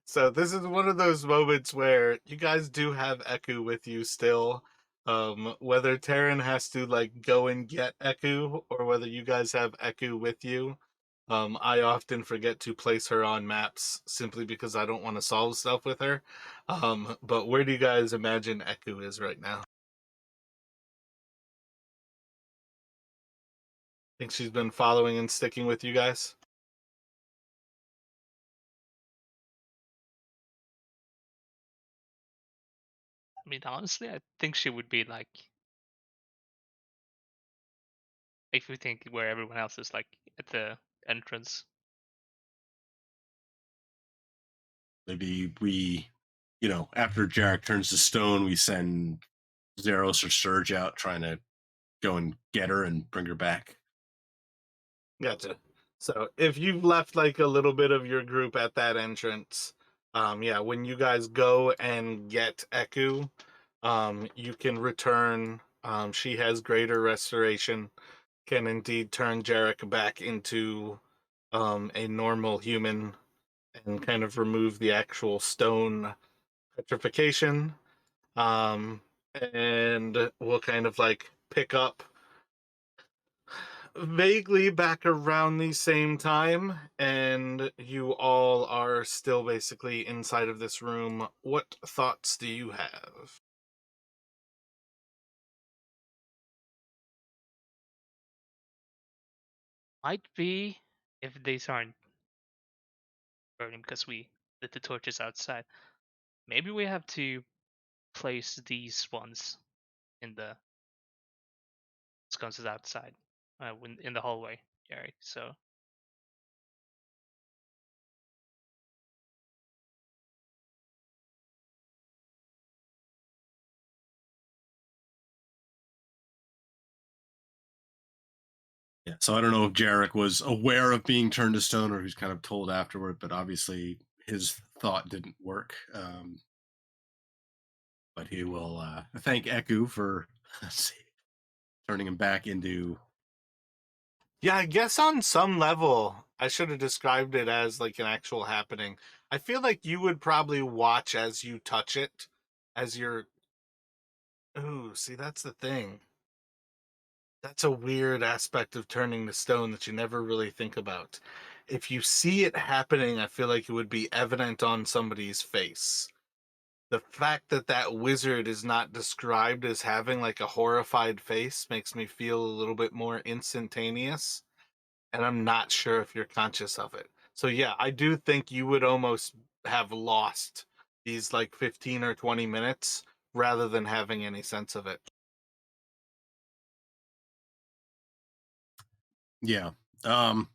So this is one of those moments where you guys do have Eku with you still. Whether Taryn has to like go and get Eku or whether you guys have Eku with you. I often forget to place her on maps simply because I don't want to solve stuff with her. But where do you guys imagine Eku is right now? Think she's been following and sticking with you guys? I mean, honestly, I think she would be like, if we think where everyone else is, like at the entrance. Maybe we, after Jarek turns to stone, we send Zeros or Surge out trying to go and get her and bring her back. Gotcha. So if you've left like a little bit of your group at that entrance, yeah, when you guys go and get Eku, you can return. She has greater restoration, can indeed turn Jarek back into a normal human and kind of remove the actual stone petrification. Um, and we'll kind of like pick up vaguely back around the same time, and you all are still basically inside of this room. What thoughts do you have? Might be if these aren't burning because we lit the torches outside. Maybe we have to place these ones in the sconces outside, in the hallway, Gary. So Yeah. So I don't know if Jarek was aware of being turned to stone or he's kind of told afterward, but obviously his thought didn't work. But he will thank Eku for let's see, turning him back into. Yeah, I guess on some level, I should have described it as like an actual happening. I feel like you would probably watch as you touch it, as you're. Ooh, see, that's the thing. That's a weird aspect of turning to stone that you never really think about. If you see it happening, I feel like it would be evident on somebody's face. The fact that that wizard is not described as having like a horrified face makes me feel a little bit more instantaneous, and I'm not sure if you're conscious of it. So yeah, I do think you would almost have lost these like 15 or 20 minutes rather than having any sense of it. Yeah. Um,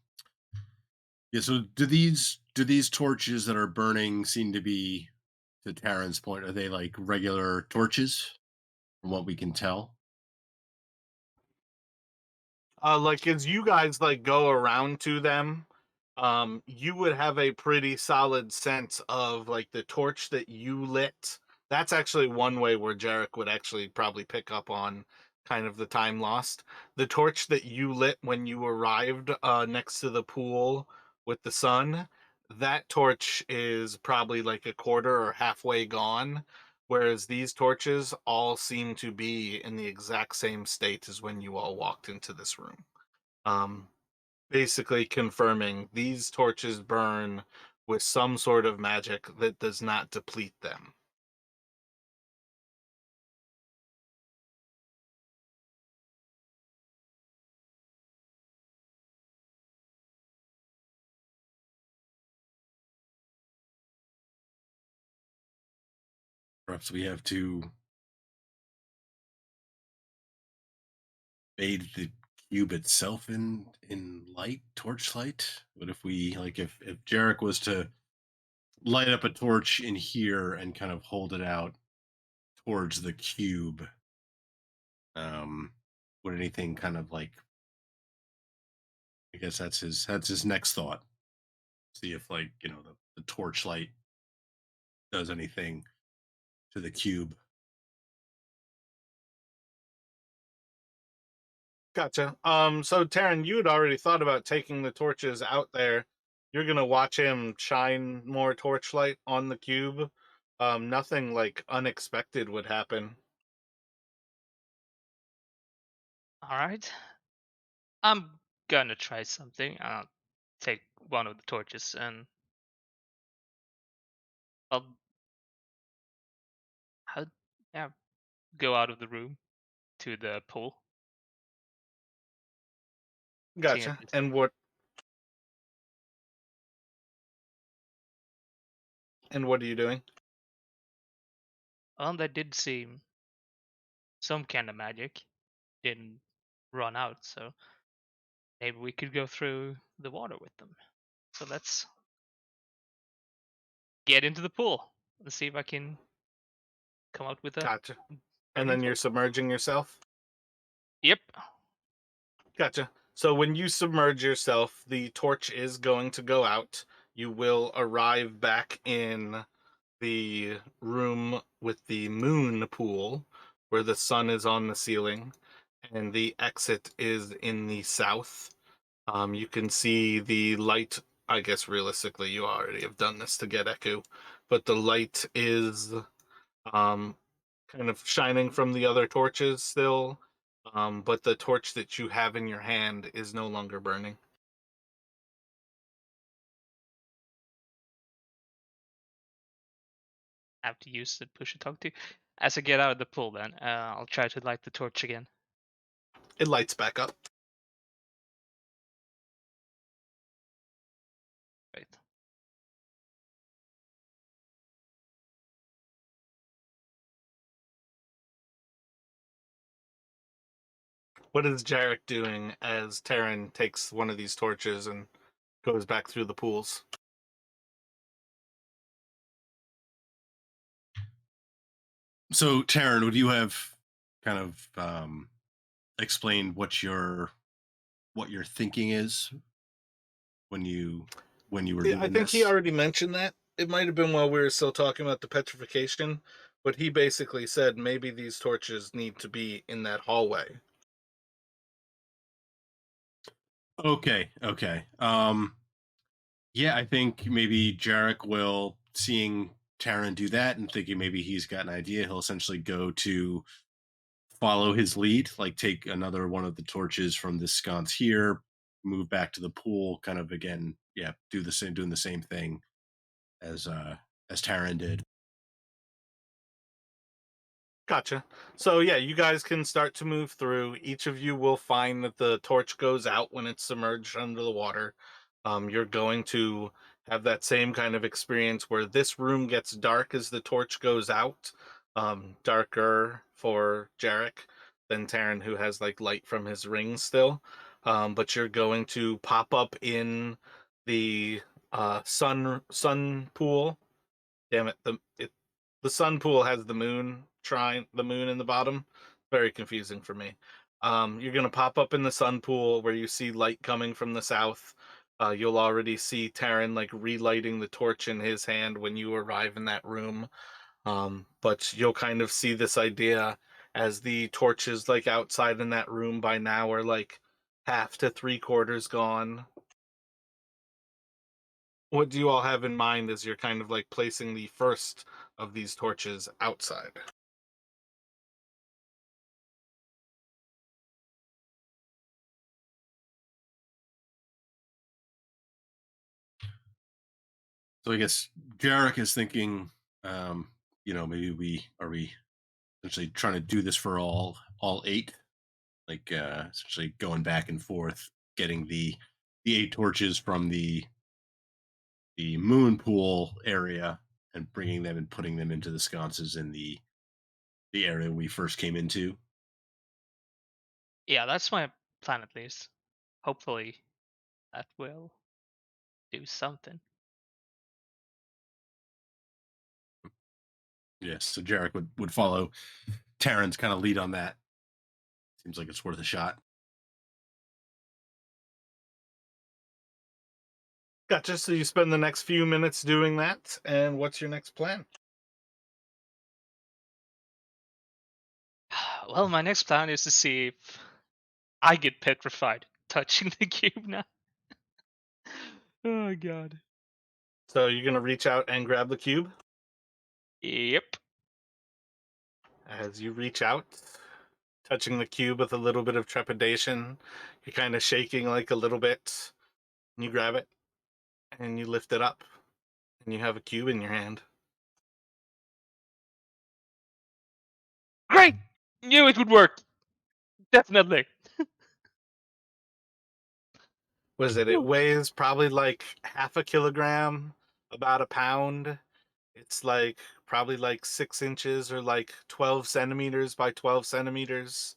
yeah. So do these torches that are burning seem to be, to Taryn's point, are they like regular torches from what we can tell? Like as you guys like go around to them, you would have a pretty solid sense of like the torch that you lit. That's actually one way where Jarek would actually probably pick up on kind of the time lost. The torch that you lit when you arrived next to the pool with the sun, that torch is probably like a quarter or halfway gone. whereas these torches all seem to be in the exact same state as when you all walked into this room. Um, Basically confirming these torches burn with some sort of magic that does not deplete them. Perhaps we have to bathe the cube itself in light, torchlight. What if we like if Jarek was to light up a torch in here and kind of hold it out towards the cube? Um, would anything kind of like? I guess that's his next thought. See if like the torchlight does anything to the cube. Gotcha. So Taryn, you had already thought about taking the torches out there. You're gonna watch him shine more torchlight on the cube. Nothing like unexpected would happen. All right. I'm gonna try something. I'll take one of the torches and I'll how yeah go out of the room to the pool. Seeing if Gotcha. it's And what are you doing? that did seem some kind of magic didn't run out, so maybe we could go through the water with them. So let's get into the pool and see if I can come out with a Gotcha. And burning then you're torch. submerging yourself? Yep. Gotcha. So when you submerge yourself, the torch is going to go out. You will arrive back in the room with the moon pool where the sun is on the ceiling, and the exit is in the south. You can see the light. I guess realistically, you already have done this to get Echo, but the light is um, kind of shining from the other torches still. But the torch that you have in your hand is no longer burning. I have to use the push to talk to. As I get out of the pool, then I'll try to light the torch again. It lights back up. Right. What is Jarek doing as Taryn takes one of these torches and goes back through the pools? So, Taryn, would you have kind of explained what your thinking is when you were Yeah, I doing think he this? already mentioned that. It might have been while we were still talking about the petrification, but he basically said maybe these torches need to be in that hallway. Okay, okay. Yeah, I think maybe Jarek will, seeing Taryn do that and thinking maybe he's got an idea, he'll essentially go to follow his lead, like take another one of the torches from this sconce here, move back to the pool, kind of again, yeah, doing the same thing as Taryn did. Gotcha. So yeah, you guys can start to move through. Each of you will find that the torch goes out when it's submerged under the water. You're going to have that same kind of experience where this room gets dark as the torch goes out. Darker for Jarek than Taryn, who has like light from his ring still. But you're going to pop up in the sun pool. Damn it, the sun pool has the moon in the bottom. Very confusing for me. You're gonna pop up in the sun pool where you see light coming from the south. You'll already see Taryn like relighting the torch in his hand when you arrive in that room. But you'll kind of see this idea as the torches like outside in that room by now are like half to three quarters gone. What do you all have in mind as you're kind of like placing the first of these torches outside. So I guess Jarek is thinking, um, maybe we essentially trying to do this for all eight, like essentially going back and forth, getting the eight torches from the moon pool area and bringing them and putting them into the sconces in the area we first came into. Yeah, that's my plan at least. Hopefully, that will do something. Yes, so Jarek would follow Terran's kind of lead on that. Seems like it's worth a shot. Gotcha. So you spend the next few minutes doing that, and what's your next plan? Well, my next plan is to see if I get petrified touching the cube now. Oh god. So you're gonna reach out and grab the cube. Yep. As you reach out, touching the cube with a little bit of trepidation, you're kind of shaking like a little bit. And you grab it and you lift it up, and you have a cube in your hand. Great! Knew it would work. Definitely. What is it? It weighs probably like half a kilogram, about a pound. It's like probably like 6 inches or like 12 centimeters by 12 centimeters.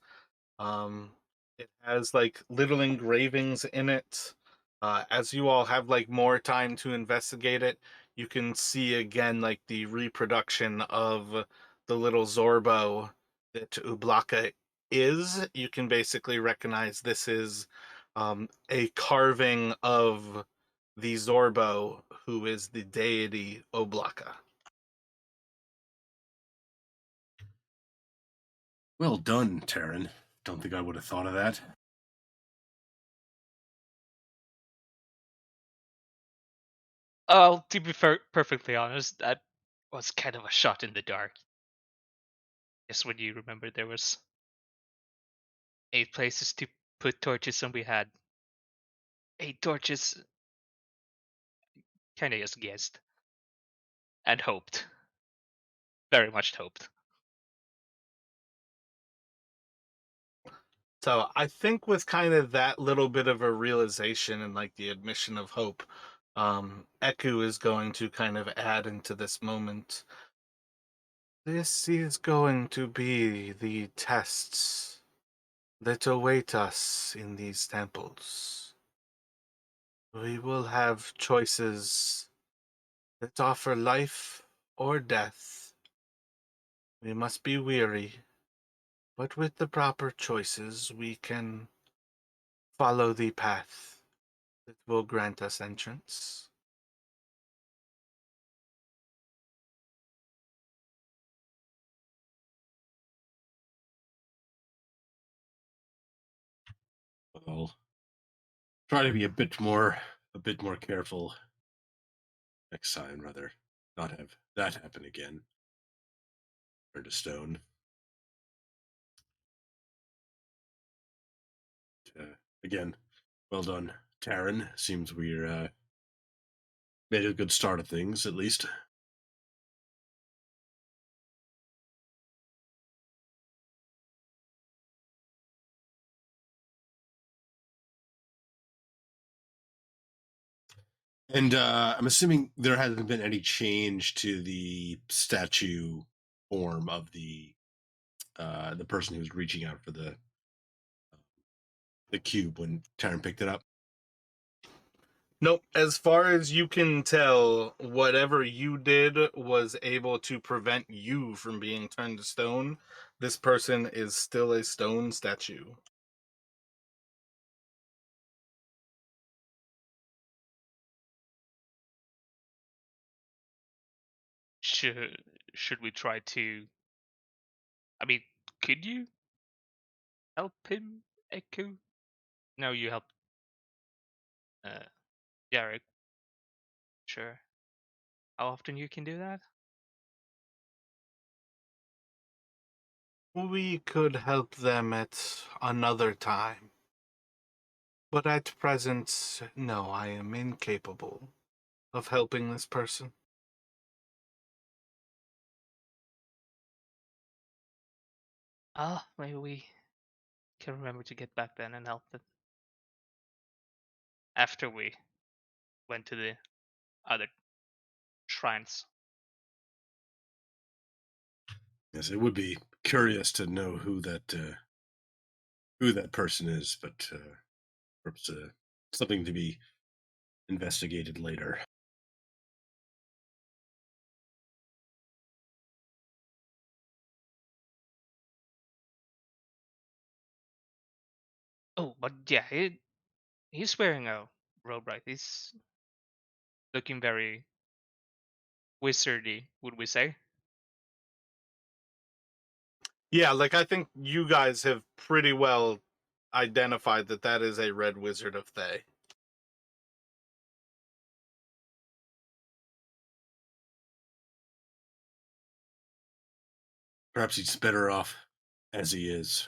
Um, it has like little engravings in it. As you all have like more time to investigate it, you can see again like the reproduction of the little Zorbo that Ublaka is. You can basically recognize this is a carving of the Zorbo, who is the deity Oblaka. Well done, Terran. Don't think I would have thought of that. To be perfectly honest, that was kind of a shot in the dark. Just when you remember there was 8 places to put torches and we had 8 torches, kind of just guessed and hoped. Very much hoped. So I think with kind of that little bit of a realization and like the admission of hope, Eku is going to kind of add into this moment. This is going to be the tests that await us in these temples. We will have choices that offer life or death. We must be weary, but with the proper choices, we can follow the path that will grant us entrance. I'll try to be a bit more careful next time, rather not have that happen again. Turn to stone. Again, well done, Taryn. Seems we're made a good start of things, at least. And I'm assuming there hasn't been any change to the statue form of the person who's reaching out for the cube when Taryn picked it up. Nope. As far as you can tell, whatever you did was able to prevent you from being turned to stone. This person is still a stone statue. Should should we try to? I mean, could you help him, Echo? No, you help uh, Jarek. Sure. How often you can do that? We could help them at another time, but at present, no, I am incapable of helping this person. Ah, maybe we can remember to get back then and help them after we went to the other shrines. Yes, it would be curious to know who that person is, but perhaps something to be investigated later. Oh, but yeah, he's wearing a robe, right? He's looking very wizardy, would we say? Yeah, like I think you guys have pretty well identified that that is a red wizard of Thay. Perhaps he's better off as he is.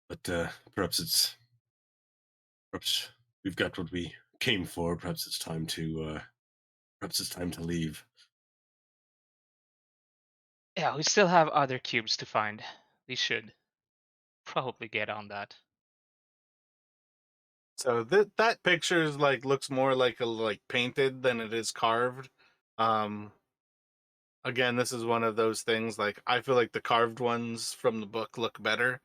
But perhaps we've got what we came for. Perhaps it's time to leave. Yeah, we still have other cubes to find. We should probably get on that. So that picture is like looks more like a like painted than it is carved. Um Again, this is one of those things like I feel like the carved ones from the book look better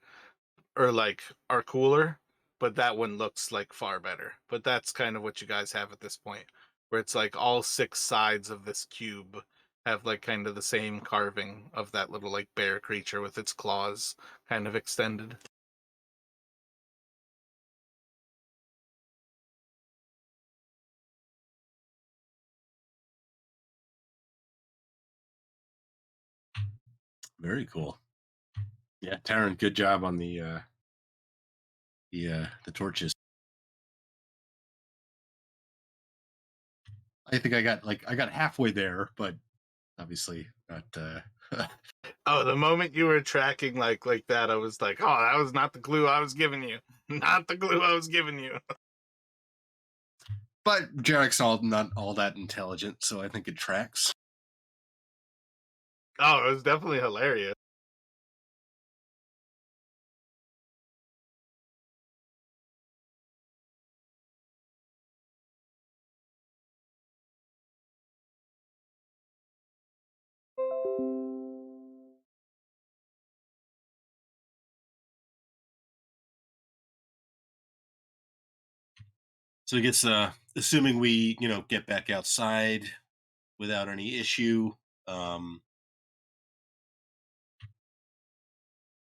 or like are cooler, but that one looks like far better. But that's kind of what you guys have at this point, where it's like all six sides of this cube have like kind of the same carving of that little like bear creature with its claws kind of extended. Very cool. Yeah, Taryn, good job on the torches. I think I got halfway there, but obviously not. Oh, the moment you were tracking like that, I was like, oh, that was not the clue I was giving you. Not the clue I was giving you. But Jarek's all not all that intelligent, so I think it tracks. Oh, it was definitely hilarious. So I guess assuming we, get back outside without any issue, um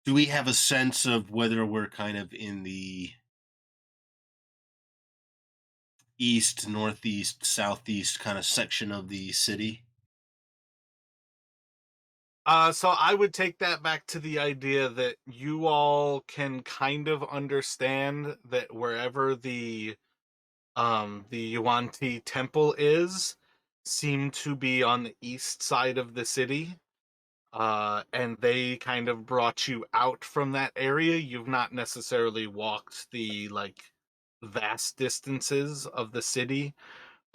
do we have a sense of whether we're kind of in the east, northeast, southeast kind of section of the city? So I would take that back to the idea that you all can kind of understand that wherever the Yuan-Ti temple is seem to be on the east side of the city. And they kind of brought you out from that area. You've not necessarily walked the like vast distances of the city.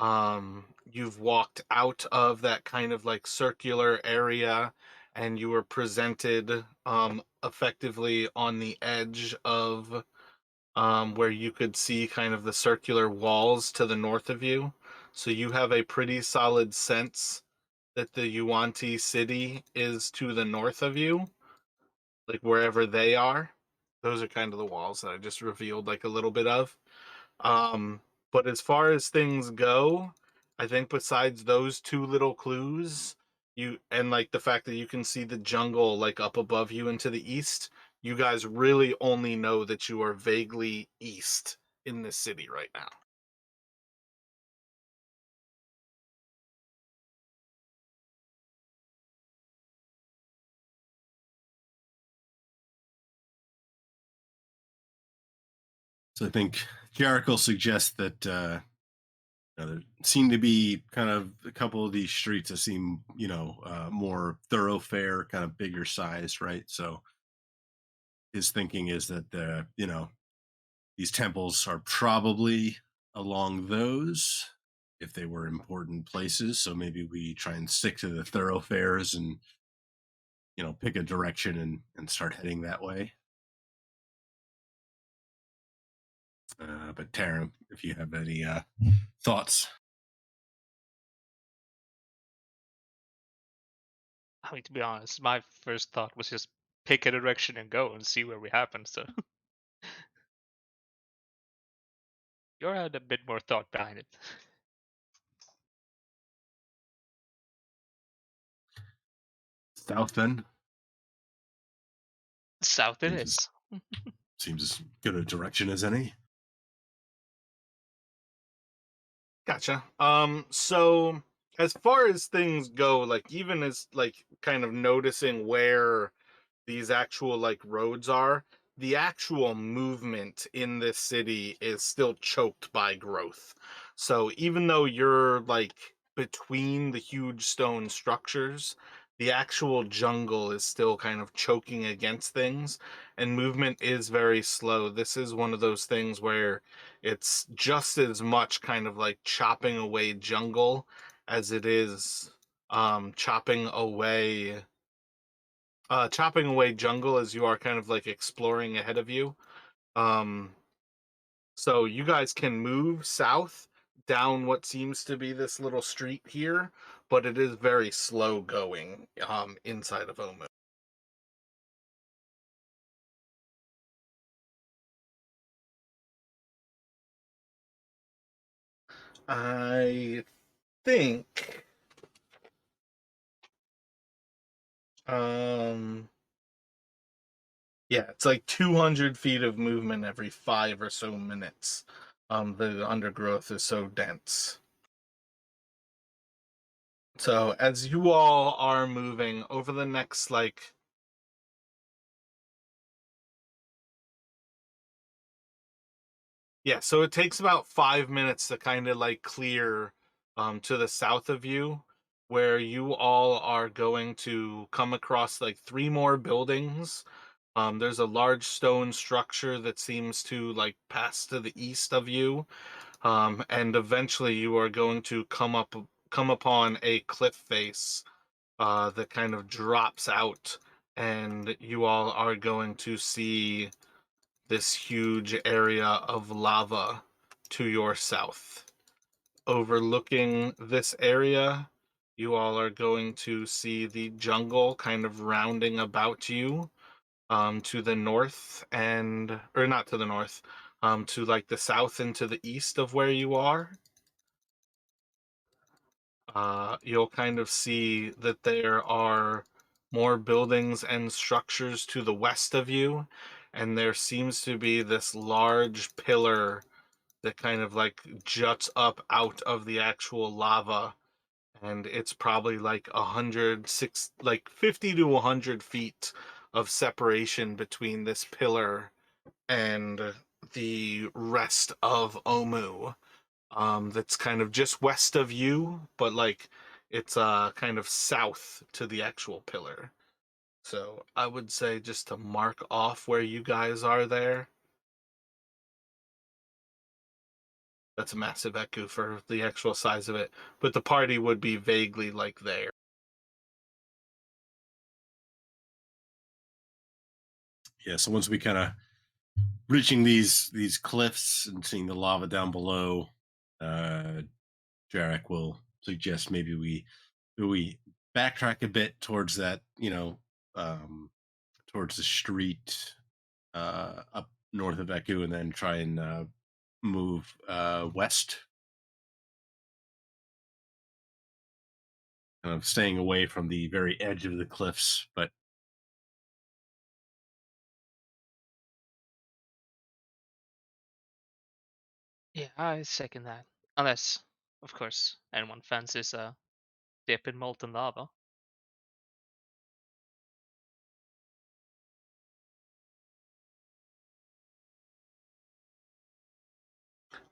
You've walked out of that kind of like circular area and you were presented effectively on the edge of where you could see kind of the circular walls to the north of you. So you have a pretty solid sense that the Yuan-Ti city is to the north of you, like wherever they are. Those are kind of the walls that I just revealed like a little bit of. Um, but as far as things go, I think besides those two little clues, you and like the fact that you can see the jungle like up above you and to the east, you guys really only know that you are vaguely east in this city right now. So I think Jarek will suggest that there seem to be kind of a couple of these streets that seem, more thoroughfare, kind of bigger size, right? So his thinking is that these temples are probably along those if they were important places. So maybe we try and stick to the thoroughfares and pick a direction and start heading that way. But Tara, if you have any thoughts. I mean, to be honest, my first thought was just pick a direction and go and see where we happen. So you had a bit more thought behind it. South then South it seems as is. seems as good a direction as any. Gotcha. So as far as things go, like even as like kind of noticing where these actual like roads are, the actual movement in this city is still choked by growth. So even though you're like between the huge stone structures, the actual jungle is still kind of choking against things, and movement is very slow. This is one of those things where it's just as much kind of like chopping away jungle as it is chopping away jungle as you are kind of like exploring ahead of you. Um, so you guys can move south down what seems to be this little street here, but it is very slow going inside of Omu. I think um yeah, it's like 200 feet of movement every 5 or so minutes. The undergrowth is so dense. So as you all are moving over the next like yeah, so it takes about 5 minutes to kind of like clear to the south of you, where you all are going to come across like three more buildings. There's a large stone structure that seems to like pass to the east of you, and eventually you are going to come upon a cliff face that kind of drops out, and you all are going to see this huge area of lava to your south. Overlooking this area, you all are going to see the jungle kind of rounding about you to the north or not to the north, to like the south and to the east of where you are. You'll kind of see that there are more buildings and structures to the west of you, and there seems to be this large pillar that kind of like juts up out of the actual lava, and it's probably like 50 to 100 feet of separation between this pillar and the rest of Omu. That's kind of just west of you, but like it's kind of south to the actual pillar. So I would say just to mark off where you guys are there. That's a massive echo for the actual size of it, but the party would be vaguely like there. Yeah, so once we kind of reaching these cliffs and seeing the lava down below, uh Jarek will suggest maybe we backtrack a bit towards that, um towards the street up north of Eku, and then try and move west, kind of staying away from the very edge of the cliffs. But Yeah, I second that. Unless, of course, anyone fancies a dip in molten lava.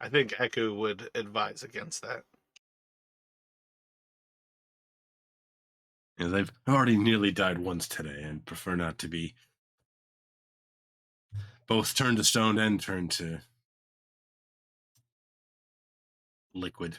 I think Eku would advise against that. I've already nearly died once today and prefer not to be both turned to stone and turned to liquid.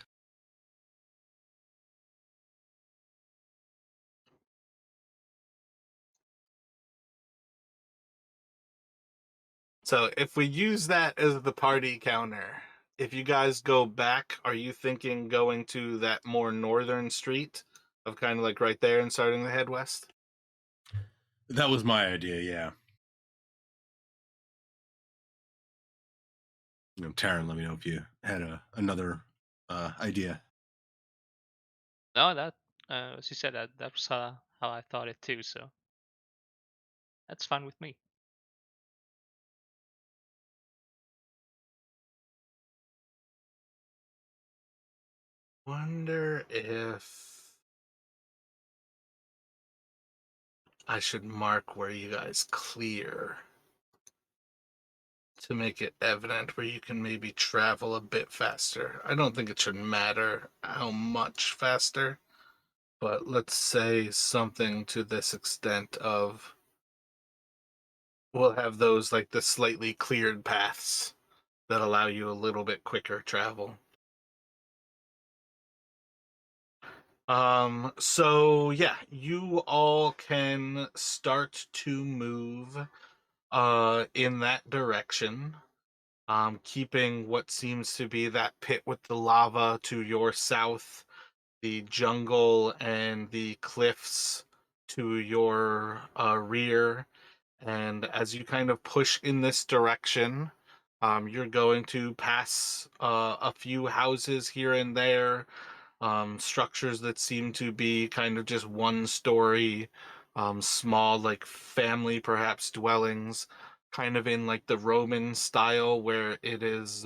So if we use that as the party counter, if you guys go back, are you thinking going to that more northern street of kind of like right there and starting to head west? That was my idea, yeah. Taryn, let me know if you had another idea. No, that as you said, that's how I thought it too. So that's fine with me. Wonder if I should mark where you guys clear to make it evident where you can maybe travel a bit faster. I don't think it should matter how much faster, but let's say something to this extent of we'll have those like the slightly cleared paths that allow you a little bit quicker travel. So yeah, you all can start to move in that direction. Keeping what seems to be that pit with the lava to your south, the jungle and the cliffs to your rear. And as you kind of push in this direction, you're going to pass a few houses here and there, structures that seem to be kind of just one story, small, like family perhaps dwellings, kind of in like the Roman style where it is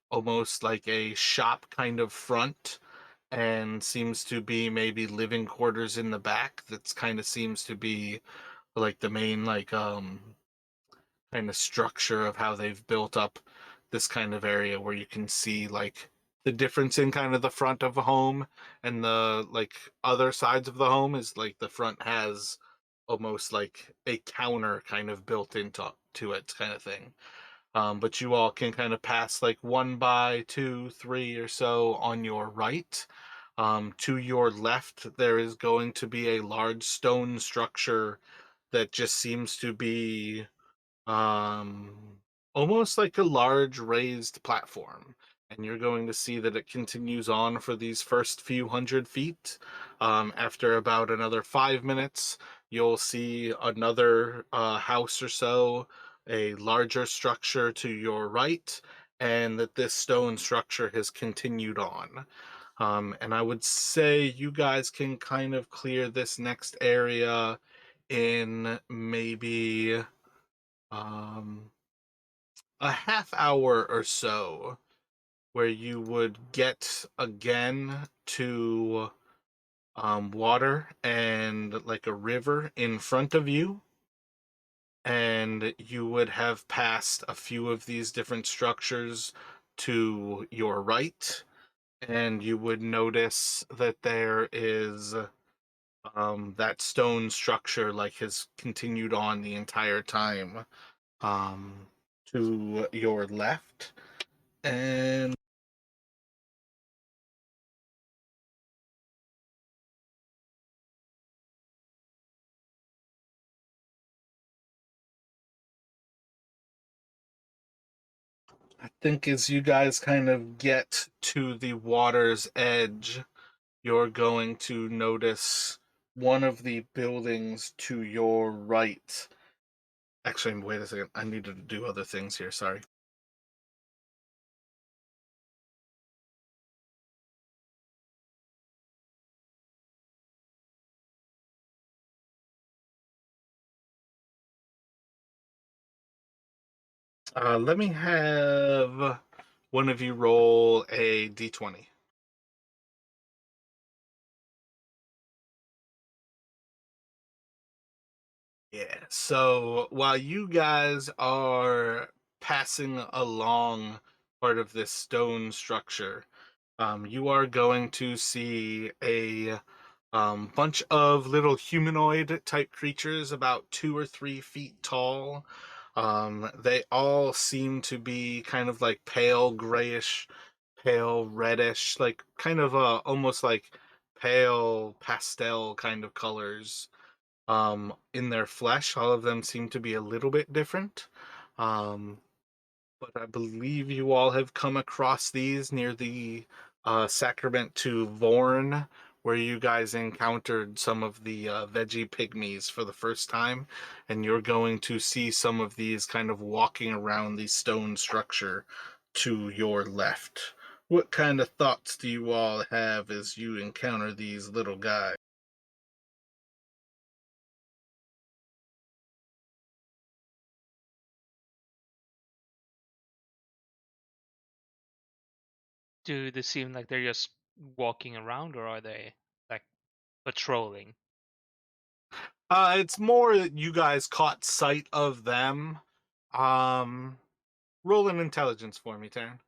almost like a shop kind of front and seems to be maybe living quarters in the back. That's kind of seems to be like the main like kind of structure of how they've built up this kind of area where you can see like the difference in kind of the front of a home and the like other sides of the home is like the front has almost like a counter kind of built into it kind of thing. But you all can kind of pass like one by two, three or so on your right. To your left, there is going to be a large stone structure that just seems to be um, almost like a large raised platform. And you're going to see that it continues on for these first few 100 feet. After about another 5 minutes, you'll see another house or so, a larger structure to your right, and that this stone structure has continued on. And I would say you guys can kind of clear this next area in maybe um, a half hour or so, where you would get again to water and like a river in front of you, and you would have passed a few of these different structures to your right, and you would notice that there is that stone structure like has continued on the entire time um, to your left. And I think as you guys kind of get to the water's edge, you're going to notice one of the buildings to your right. Actually, wait a second. I needed to do other things here. Sorry. Let me have one of you roll a d20. Yeah. So while you guys are passing along part of this stone structure, you are going to see a bunch of little humanoid type creatures about 2 or 3 feet tall. They all seem to be kind of like pale grayish, pale reddish, like kind of almost like pale pastel kind of colors in their flesh. All of them seem to be a little bit different. Um, but I believe you all have come across these near the sacrament to Vorn, where you guys encountered some of the veggie pygmies for the first time, and you're going to see some of these kind of walking around the stone structure to your left. What kind of thoughts do you all have as you encounter these little guys? Do they seem like they're just walking around, or are they like patrolling? It's more that you guys caught sight of them. Um, Roll an intelligence for me, Taryn.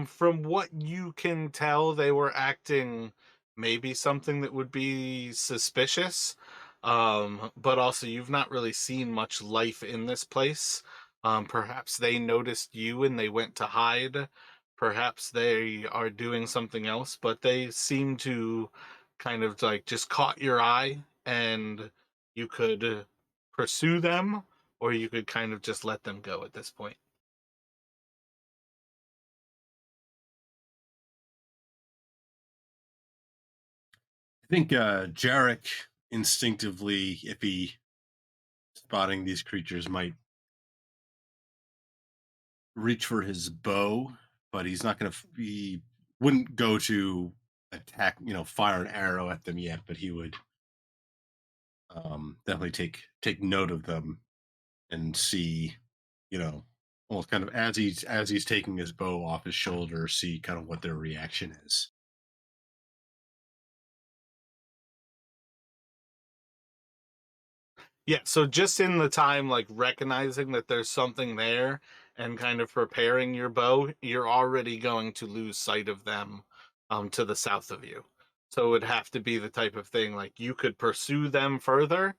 From what you can tell, they were acting maybe something that would be suspicious. But also you've not really seen much life in this place. Perhaps they noticed you and they went to hide. Perhaps they are doing something else, but they seem to kind of like just caught your eye, and you could pursue them or you could kind of just let them go at this point. I think Jarek instinctively, if he spotting these creatures, might reach for his bow, but he's not going to. He wouldn't go to attack, fire an arrow at them yet. But he would definitely take note of them and see, you know, almost kind of as he's taking his bow off his shoulder, see kind of what their reaction is. Yeah, so just in the time, like recognizing that there's something there and kind of preparing your bow, you're already going to lose sight of them to the south of you. So it would have to be the type of thing like you could pursue them further,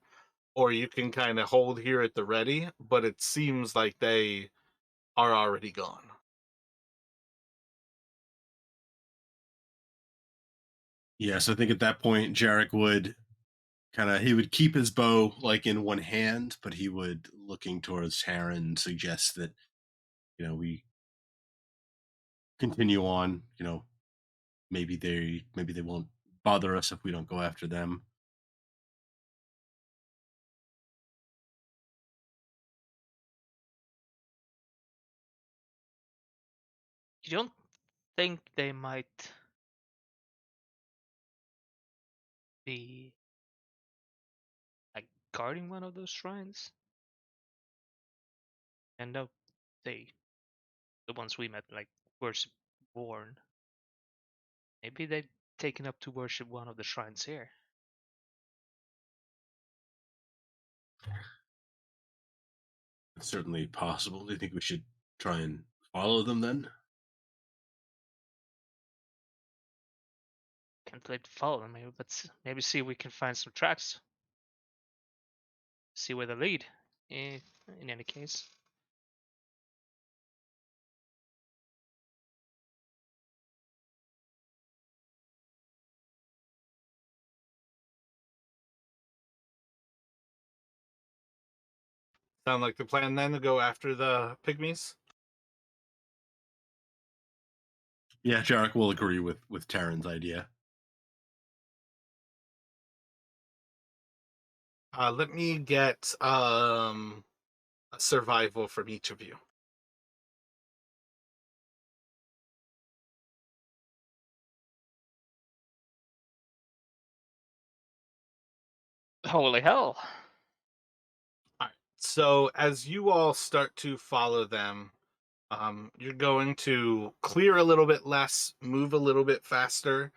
or you can kind of hold here at the ready, but it seems like they are already gone. Yes, I think at that point Jarek would he would keep his bow like in one hand, but he would, looking towards Taryn, suggest that we continue on. Maybe they won't bother us if we don't go after them. You don't think they might be like guarding one of those shrines? And no, they, the ones we met, like worship born. Maybe they've taken up to worship one of the shrines here. It's certainly possible. Do you think we should try and follow them then? Can't let follow them, maybe, but maybe see if we can find some tracks. See where they lead. In any case, Sound like the plan then to go after the pygmies? Yeah, Jarek will agree with Taryn's idea. Let me get a survival from each of you. holy hell! All right. So as you all start to follow them, you're going to clear a little bit less, move a little bit faster.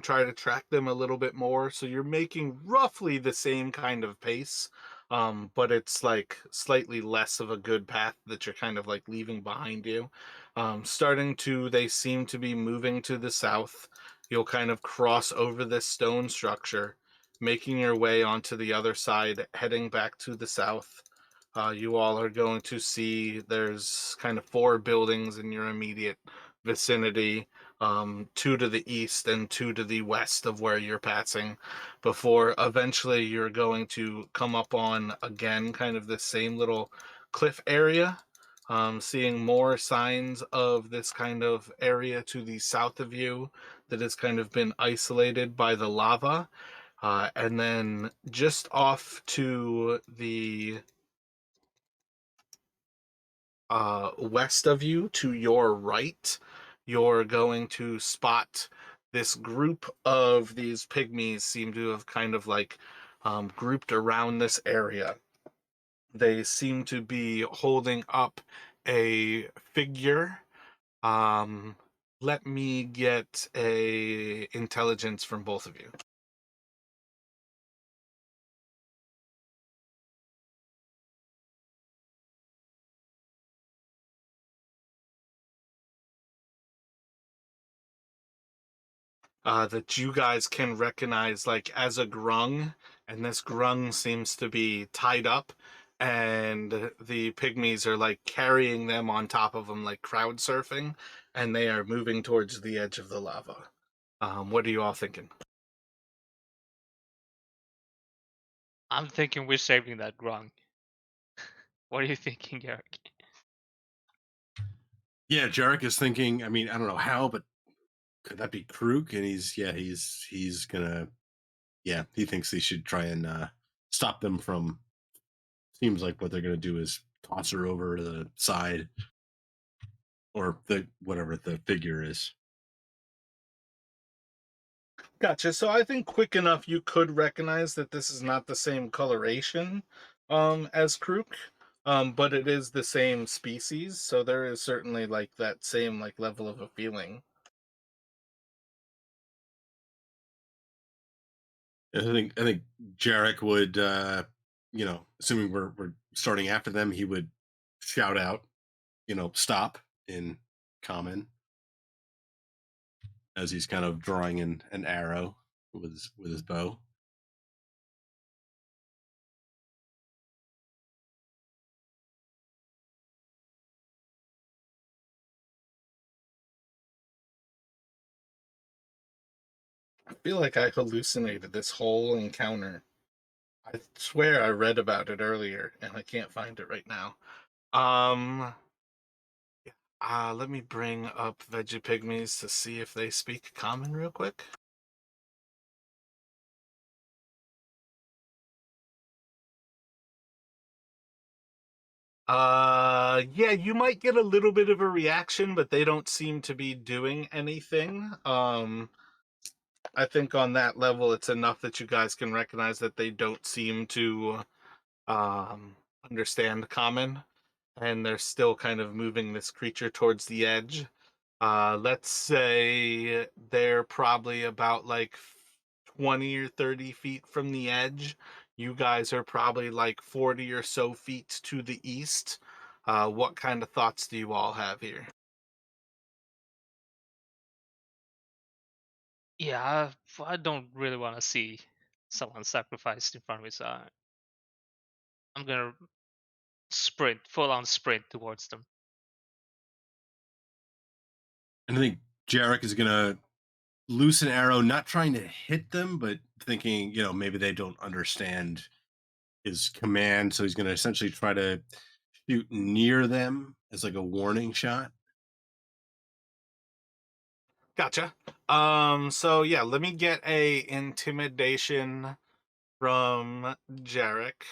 try to track them a little bit more. So you're making roughly the same kind of pace, but it's like slightly less of a good path that you're kind of like leaving behind you. They seem to be moving to the south. You'll kind of cross over this stone structure, making your way onto the other side, heading back to the south. You all are going to see there's kind of four buildings in your immediate vicinity, two to the east and two to the west of where you're passing, before eventually you're going to come up on again kind of the same little cliff area. Seeing more signs of this kind of area to the south of you that has kind of been isolated by the lava. And then just off to the west of you, to your right, you're going to spot this group of these pygmies seem to have kind of like grouped around this area. They seem to be holding up a figure. Um, Let me get a intelligence from both of you. That you guys can recognize like as a grung, and this grung seems to be tied up, and the pygmies are like carrying them on top of them like crowd surfing, and they are moving towards the edge of the lava. What are you all thinking? I'm thinking we're saving that grung. What are you thinking, Garrick? Yeah, Jarek is thinking. I mean, I don't know how, but could that be Kruk? And he's gonna. Yeah, he thinks they should try and stop them from. Seems like what they're gonna do is toss her over to the side, or the whatever the figure is. Gotcha. So I think quick enough you could recognize that this is not the same coloration as Krook, but it is the same species. So there is certainly like that same like level of a feeling. I think Jarek would, assuming we're starting after them, he would shout out, stop in common as he's kind of drawing an arrow with his bow. I feel like I hallucinated this whole encounter. I swear I read about it earlier and I can't find it right now. Um Let me bring up Veggie Pygmies to see if they speak common real quick. Yeah, you might get a little bit of a reaction, but they don't seem to be doing anything. I think on that level it's enough that you guys can recognize that they don't seem to understand common, and they're still kind of moving this creature towards the edge. Let's say they're probably about like 20 or 30 feet from the edge. You guys are probably like 40 or so feet to the east. What kind of thoughts do you all have here? Yeah, I don't really want to see someone sacrificed in front of me, so I'm gonna sprint, full on sprint towards them. And I think Jarek is gonna loose an arrow, not trying to hit them, but thinking, maybe they don't understand his command, so he's gonna essentially try to shoot near them as like a warning shot. Gotcha. So yeah, let me get a intimidation from Jarek.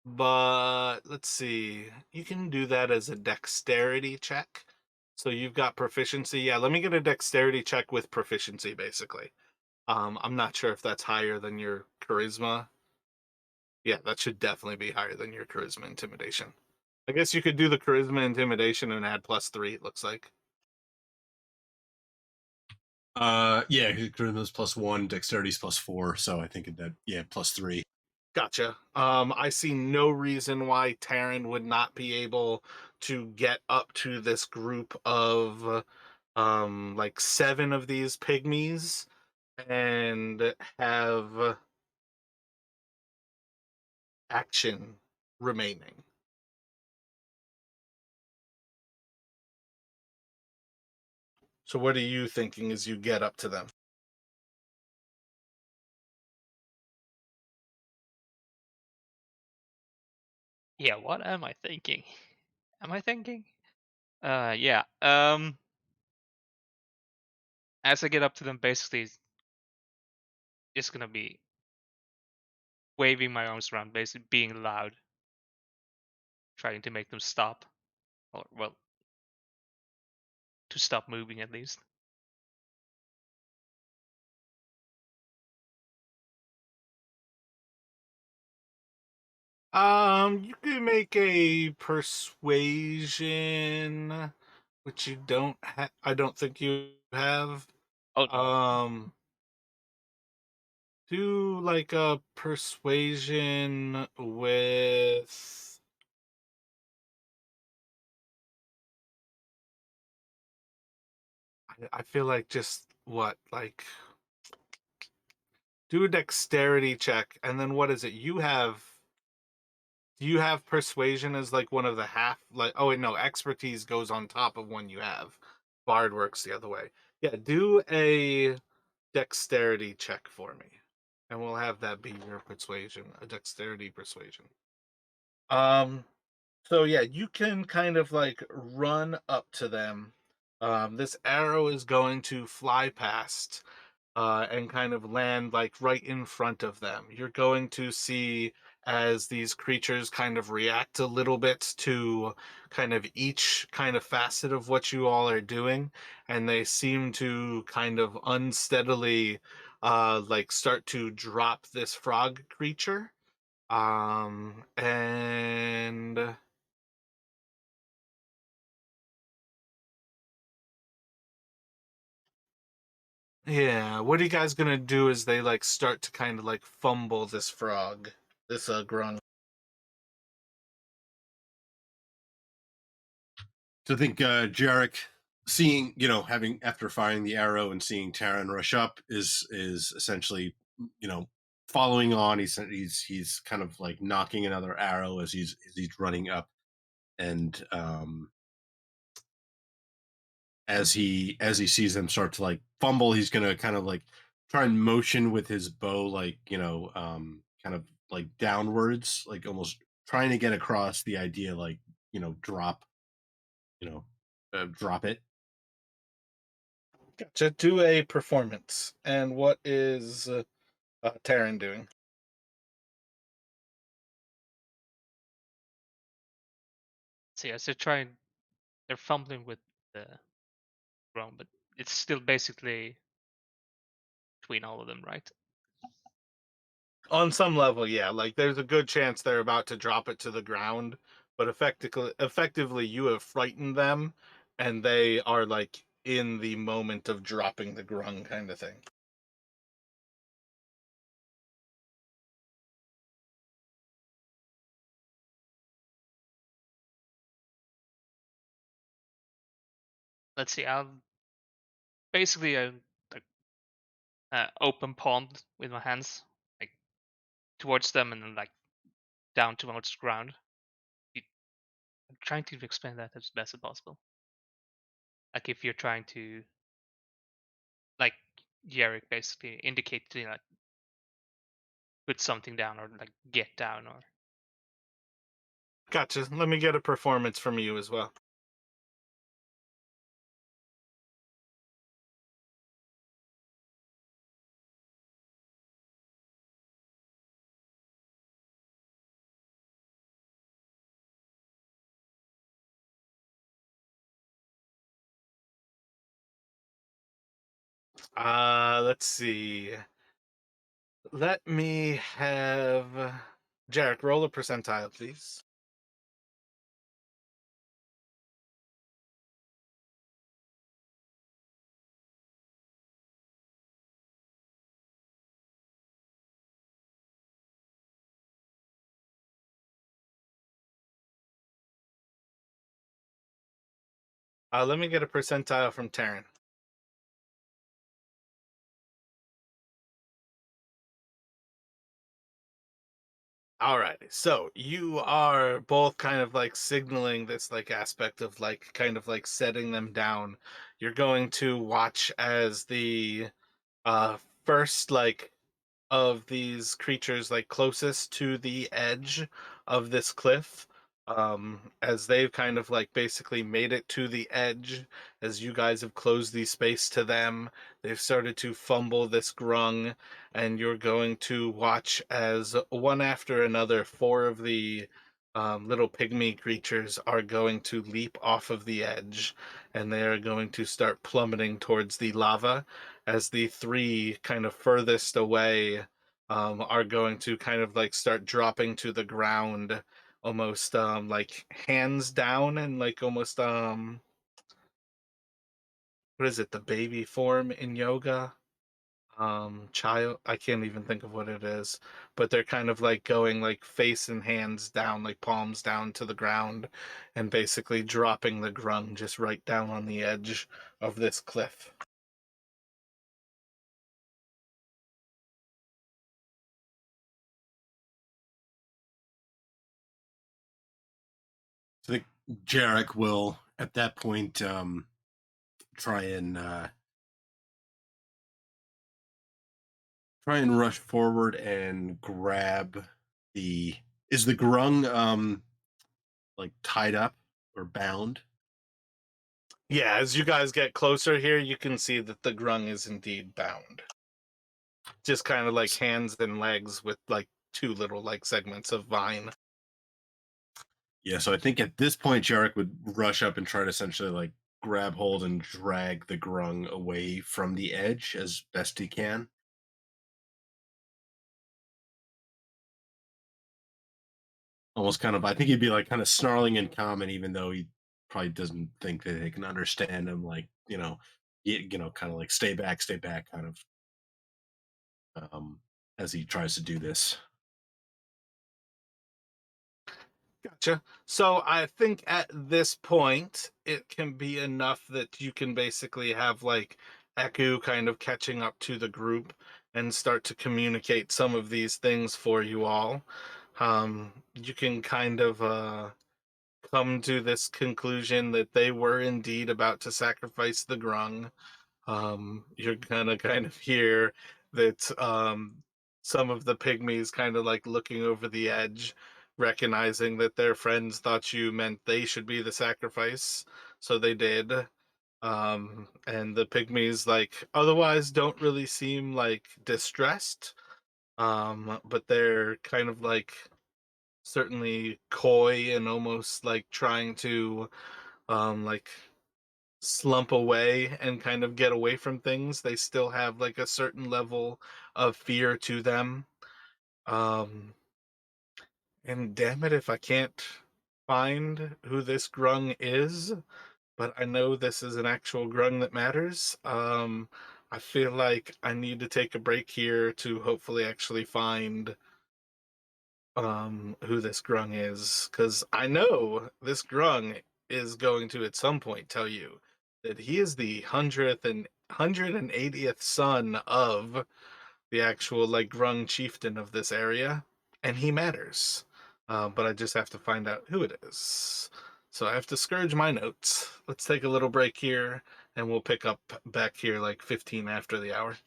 But let's see. You can do that as a dexterity check. So you've got proficiency. Yeah, let me get a dexterity check with proficiency, basically. I'm not sure if that's higher than your charisma. Yeah, that should definitely be higher than your charisma intimidation. I guess you could do the charisma intimidation and add +3, it looks like. Yeah, charisma's +1, dexterity's +4, so I think that yeah, +3. Gotcha. I see no reason why Taryn would not be able to get up to this group of like 7 of these pygmies and have action remaining. So what are you thinking as you get up to them? Yeah, what am I thinking? Am I thinking? Yeah. As I get up to them, basically, it's just gonna be waving my arms around, basically being loud, trying to make them stop, or well, to stop moving at least. You can make a persuasion, which you don't I don't think you have. Oh no. Um, do like a persuasion with. I feel like just what like do a dexterity check, and then what is it? You have. Do you have persuasion as like one of the half? Like, oh wait, no, expertise goes on top of one you have. Bard works the other way. Yeah, do a dexterity check for me, and we'll have that be your persuasion, a dexterity persuasion. Um, so yeah, you can kind of like run up to them. This arrow is going to fly past and kind of land like right in front of them. You're going to see as these creatures kind of react a little bit to kind of each kind of facet of what you all are doing, and they seem to kind of unsteadily like start to drop this frog creature. And yeah, what are you guys gonna do as they like start to kind of like fumble this frog, this grung? So I think Jarek, seeing having after firing the arrow and seeing Taryn rush up, is essentially following on. He's kind of like knocking another arrow as he's running up, and as he sees them start to like fumble, he's gonna kind of like try and motion with his bow, like kind of like downwards, like almost trying to get across the idea, like drop, you know, drop it. Gotcha. Do a performance. And what is Taryn doing? So yeah, so trying. They're fumbling with the ground, but it's still basically between all of them, right? On some level, yeah. Like there's a good chance they're about to drop it to the ground, but effectively you have frightened them, and they are like in the moment of dropping the grung kind of thing. Let's see. I'll basically like, open palm with my hands, like towards them, and then like down towards the ground. You- I'm trying to explain that as best as possible. Like if you're trying to, like Jarek basically indicate to like put something down or like get down or Gotcha. Let me get a performance from you as well. Let's see. Let me have Jarek roll a percentile, please. Let me get a percentile from Taryn. Alrighty, so you are both kind of like signaling this like aspect of like kind of like setting them down. You're going to watch as the uh first like of these creatures like closest to the edge of this cliff, as they've kind of like basically made it to the edge, as you guys have closed the space to them, they've started to fumble this grung, and you're going to watch as one after another four of the little pygmy creatures are going to leap off of the edge, and they are going to start plummeting towards the lava, as the three kind of furthest away are going to kind of like start dropping to the ground, almost like hands down, and like almost what is it, the baby form in yoga? Child, I can't even think of what it is, but they're kind of like going like face and hands down, like palms down to the ground, and basically dropping the grung just right down on the edge of this cliff. So I think Jarek will at that point try and rush forward and grab the is the grung like tied up or bound? Yeah, as you guys get closer here, you can see that the grung is indeed bound. Just kind of like hands and legs with like two little like segments of vine. Yeah, so I think at this point Jarek would rush up and try to essentially like grab hold and drag the grung away from the edge as best he can. Almost kind of, I think he'd be like kind of snarling in common, even though he probably doesn't think that they can understand him. Like, kind of like stay back, kind of, as he tries to do this. Gotcha. So I think at this point it can be enough that you can basically have like Eku kind of catching up to the group and start to communicate some of these things for you all. You can kind of come to this conclusion that they were indeed about to sacrifice the grung. You're gonna kind of hear that some of the pygmies kind of like looking over the edge, recognizing that their friends thought you meant they should be the sacrifice, so they did. And the pygmies like otherwise don't really seem like distressed, but they're kind of like certainly coy and almost like trying to like slump away and kind of get away from things. They still have like a certain level of fear to them. Um, and damn it if I can't find who this grung is, but I know this is an actual grung that matters. I feel like I need to take a break here to hopefully actually find who this grung is, because I know this grung is going to at some point tell you that he is the 180th son of the actual like grung chieftain of this area, and he matters. But I just have to find out who it is. So I have to scourge my notes. Let's take a little break here, and we'll pick up back here like 15 after the hour.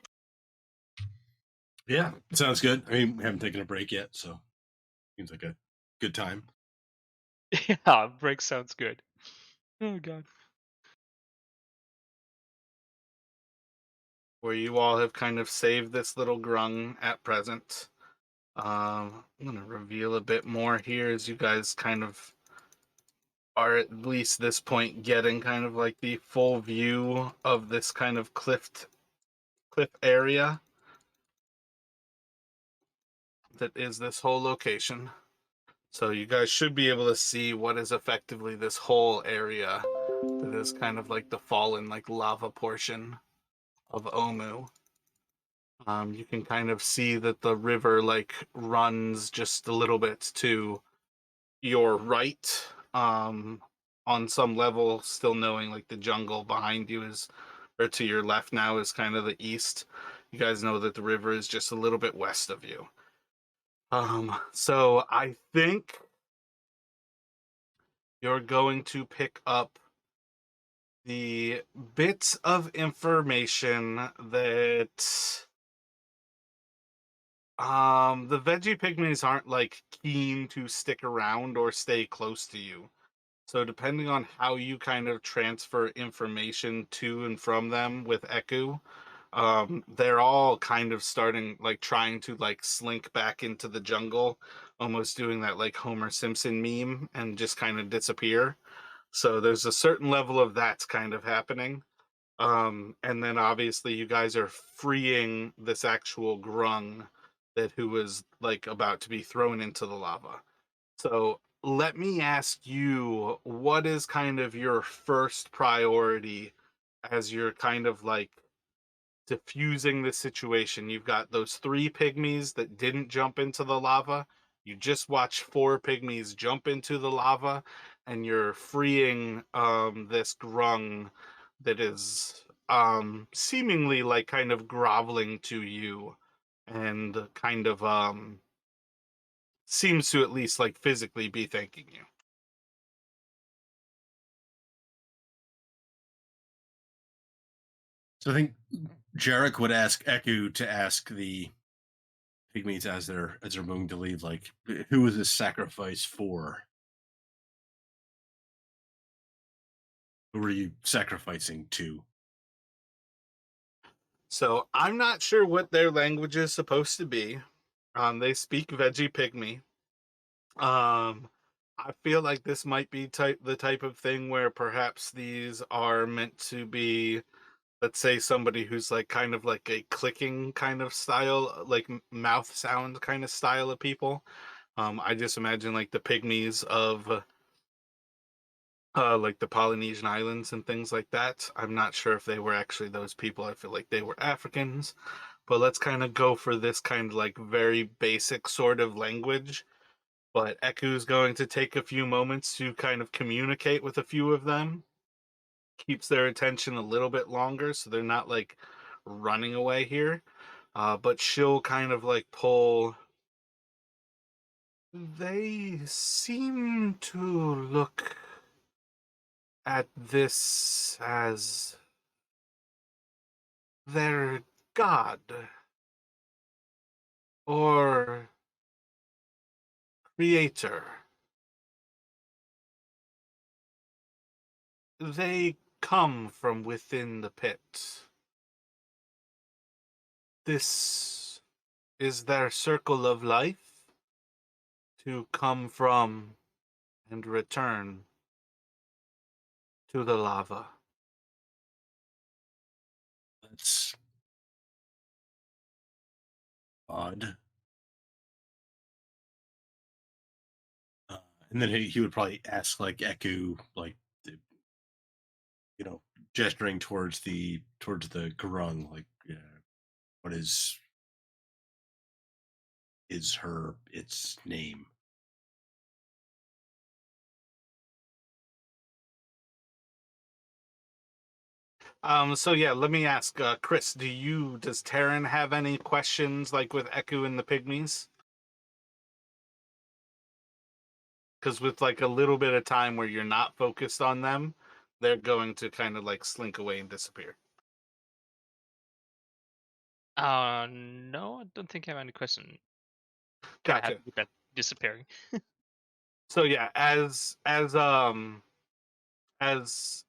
Yeah, sounds good. I mean, we haven't taken a break yet, so seems like a good time. Yeah, break sounds good. Oh god. Where you all have kind of saved this little grung at present. I'm going to reveal a bit more here as you guys kind of are at least this point getting kind of like the full view of this kind of cliff area that is this whole location. So you guys should be able to see what is effectively this whole area that is kind of like the fallen like lava portion of Omu. You can kind of see that the river like runs just a little bit to your right, on some level, still knowing like the jungle behind you is, or to your left now, is kind of the east. You guys know that the river is just a little bit west of you. So I think you're going to pick up the bits of information that the veggie pygmies aren't like keen to stick around or stay close to you. So depending on how you kind of transfer information to and from them with Eku, they're all kind of starting like trying to like slink back into the jungle, almost doing that like Homer Simpson meme and just kind of disappear. So there's a certain level of that's kind of happening. And then obviously you guys are freeing this actual grung that who was like about to be thrown into the lava. So let me ask you, what is kind of your first priority as you're kind of like diffusing the situation? You've got those 3 pygmies that didn't jump into the lava. You just watch 4 pygmies jump into the lava, and you're freeing this grung that is seemingly like kind of groveling to you and kind of seems to at least like physically be thanking you. So I think Jarek would ask Eku to ask the pygmies as they're moving to leave, like, who is this sacrifice for? Who are you sacrificing to? So I'm not sure what their language is supposed to be. They speak veggie pygmy. I feel like this might be the type of thing where perhaps these are meant to be, let's say, somebody who's like kind of like a clicking kind of style, like mouth sound kind of style of people. I just imagine like the pygmies of like the Polynesian islands and things like that. I'm not sure if they were actually those people. I feel like they were Africans, but let's kind of go for this kind of like very basic sort of language. But Eku's going to take a few moments to kind of communicate with a few of them, keeps their attention a little bit longer so they're not like running away here. But she'll kind of like pull. They seem to look at this as their god or creator. They come from within the pit. This is their circle of life, to come from and return to the lava. That's odd. Uh, and then he would probably ask like Eku, like, you know, gesturing towards the grung, like, what is her its name? So yeah, let me ask, Chris, does Taryn have any questions like with Eku and the pygmies? Because with like a little bit of time where you're not focused on them, they're going to kind of like slink away and disappear. No, I don't think I have any question. Kind of Gotcha. happy with that disappearing. So yeah, as uh, as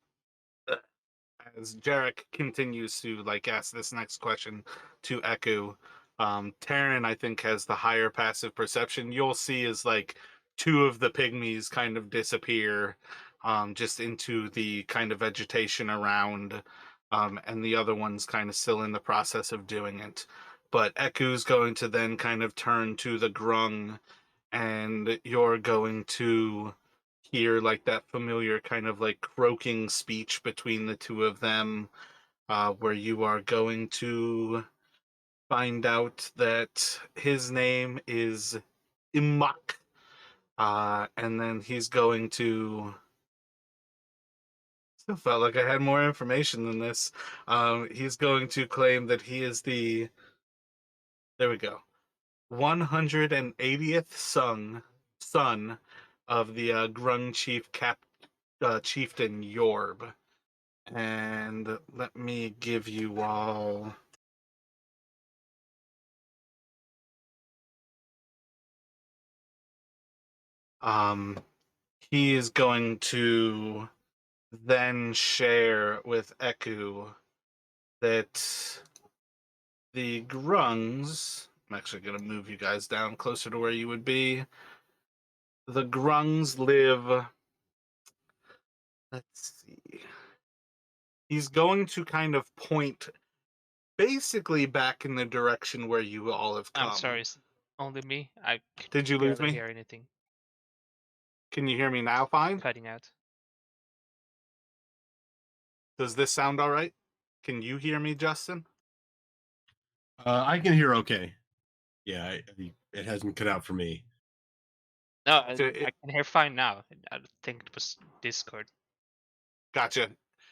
Jarek continues to like ask this next question to Eku, Taryn I think has the higher passive perception. You'll see is like 2 of the pygmies kind of disappear, just into the kind of vegetation around, and the other one's kind of still in the process of doing it. But Eku's going to then kind of turn to the grung, and you're going to hear like that familiar kind of like croaking speech between the 2 of them, where you are going to find out that his name is Imak, and then he's going to Still felt like I had more information than this. He's going to claim that he is the, there we go, 180th son of the Grung chieftain Yorb. And let me give you all. Um, he is going to then share with Eku that the Grungs. I'm actually going to move you guys down closer to where you would be. The Grungs live. Let's see. He's going to kind of point basically back in the direction where you all have I'm sorry, come. is it only me? I could Did you lose barely me? hear anything. Can you hear me now fine? Cutting out. Does this sound all right? Can you hear me, Justin? I can hear okay. Yeah, it hasn't cut out for me. No, So I can hear fine now. I think it was Discord. Gotcha.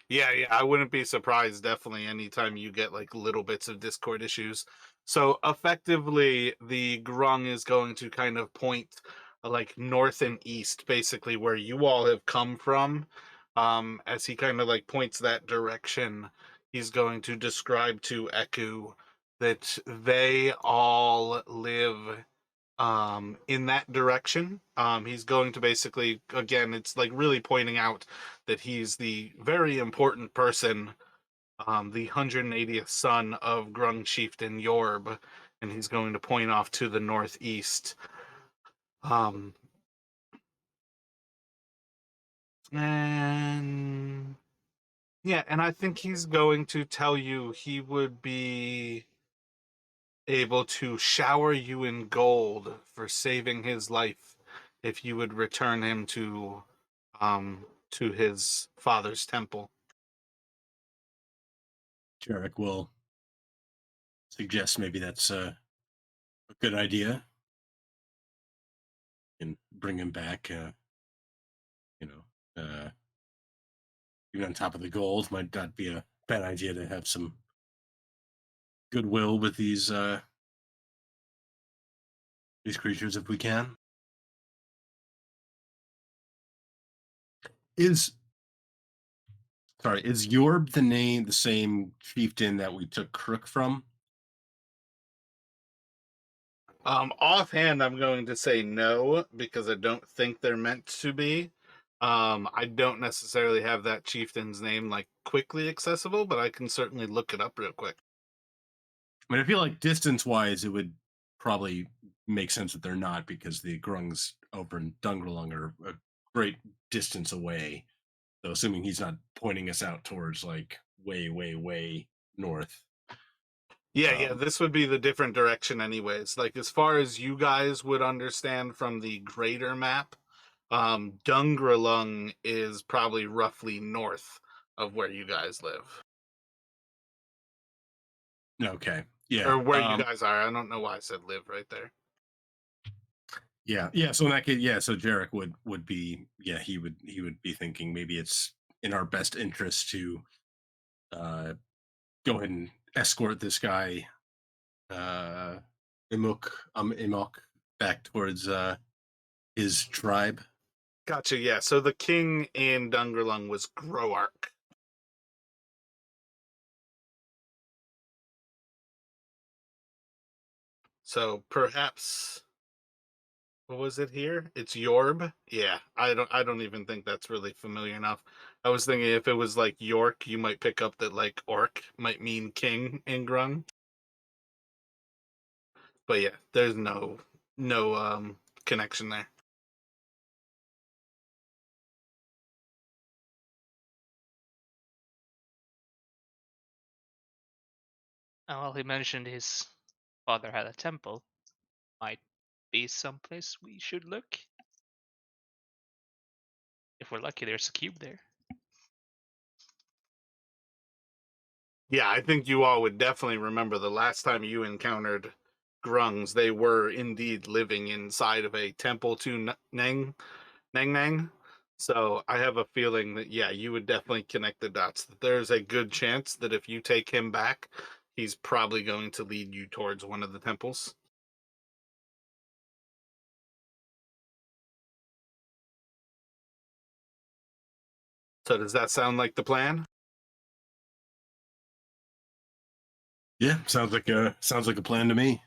Yeah, yeah, I wouldn't be surprised definitely anytime you get like little bits of Discord issues. So effectively the grung is going to kind of point like north and east basically where you all have come from. As he kind of like points that direction, he's going to describe to Eku that they all live in that direction. He's going to basically, again, it's like really pointing out that he's the very important person, the 180th son of Grung Chieftain Yorb, and he's going to point off to the northeast. Um, and yeah, and I think he's going to tell you he would be able to shower you in gold for saving his life if you would return him to his father's temple. Jarek will suggest maybe that's a good idea and bring him back. You know, even on top of the gold, might not be a bad idea to have some goodwill with these creatures if we can. Is sorry, is Yorb the same chieftain that we took Crook from? Offhand, I'm going to say no because I don't think they're meant to be. I don't necessarily have that chieftain's name like quickly accessible, but I can certainly look it up real quick. I mean, I feel like distance wise, it would probably make sense that they're not because the Grungs over in Dungrelung are a great distance away. So, assuming he's not pointing us out towards like way, way, way north. Yeah, yeah, Um, this would be the different direction anyways. Like as far as you guys would understand from the greater map, Dungrelung is probably roughly north of where you guys live. okay. Yeah. Or where you guys are. I don't know why I said live right there. Yeah. Yeah. So in that case, yeah. So Jarek would be, yeah, he would be thinking maybe it's in our best interest to uh go ahead and escort this guy uh Imok back towards his tribe. Gotcha, yeah. So the king in Dungerlung was Groark. So perhaps what was it here? It's Yorb. Yeah, I don't even think that's really familiar enough. I was thinking if it was like York, you might pick up that like orc might mean king in Grung. But yeah, there's no connection there. Well, he mentioned his father had a temple. Might be someplace we should look. If we're lucky, there's a cube there. Yeah, I think you all would definitely remember the last time you encountered Grungs. They were indeed living inside of a temple to Nang Nang. So I have a feeling that, yeah, you would definitely connect the dots. That there's a good chance that if you take him back, he's probably going to lead you towards one of the temples. So does that sound like the plan? Yeah, sounds like a plan to me.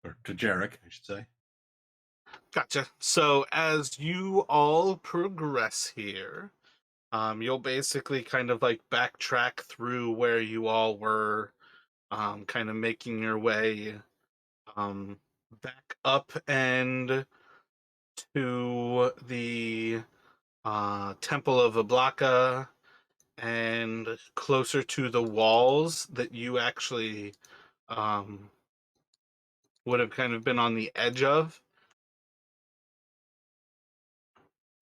Or to Jarek, I should say. Gotcha. So as you all progress here, you'll basically kind of like backtrack through where you all were, kind of making your way um, back up and to the Temple of Ablaka and closer to the walls that you actually um, would have kind of been on the edge of.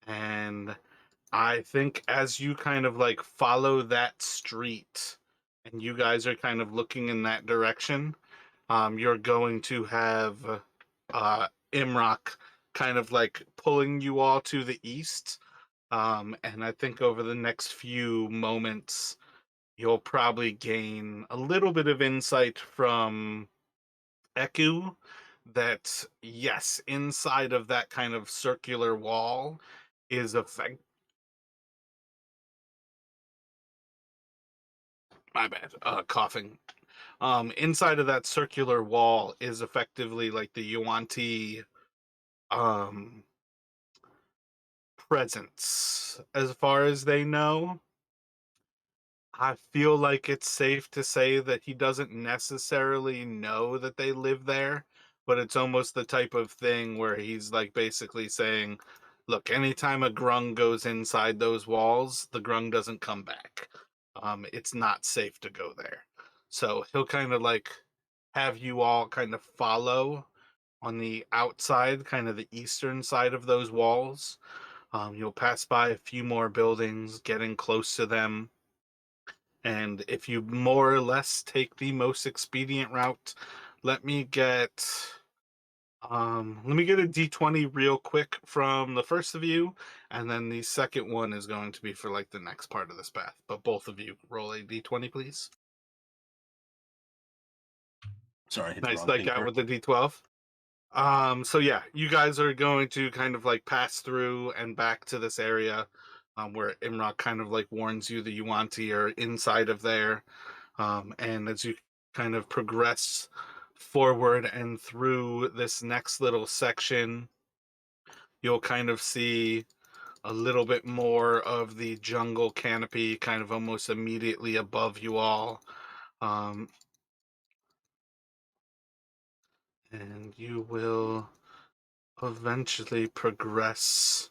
And I think as you kind of like follow that street and you guys are kind of looking in that direction, you're going to have Imrock kind of like pulling you all to the east. And I think over the next few moments, you'll probably gain a little bit of insight from Eku that, yes, inside of that kind of circular wall is effect. My bad, coughing. Inside of that circular wall is effectively like the Yuan-Ti um, presence, as far as they know. I feel like it's safe to say that he doesn't necessarily know that they live there, but it's almost the type of thing where he's like basically saying, look, anytime a grung goes inside those walls, the grung doesn't come back. It's not safe to go there. So he'll kind of like have you all kind of follow on the outside, kind of the eastern side of those walls. You'll pass by a few more buildings, getting close to them. And if you more or less take the most expedient route, let me get a d20 real quick from the first of you, and then the second one is going to be for like the next part of this path. But both of you roll a d20, please. Sorry, I hit the Nice, wrong like thing out with first. the d12. So yeah, you guys are going to kind of like pass through and back to this area where Imrock kind of like warns you that you want to, you're inside of there. And as you kind of progress forward and through this next little section, you'll kind of see a little bit more of the jungle canopy kind of almost immediately above you all. Um, and you will eventually progress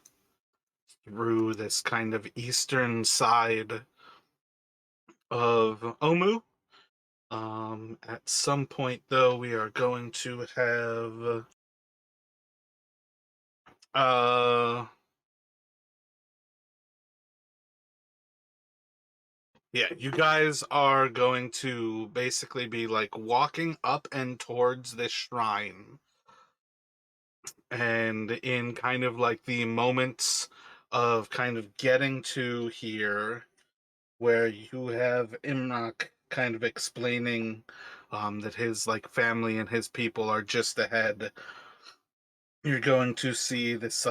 through this kind of eastern side of Omu. At some point, though, we are going to have uh yeah, you guys are going to basically be like walking up and towards this shrine. And in kind of like the moments of kind of getting to here, where you have Imrak kind of explaining that his like family and his people are just ahead, you're going to see this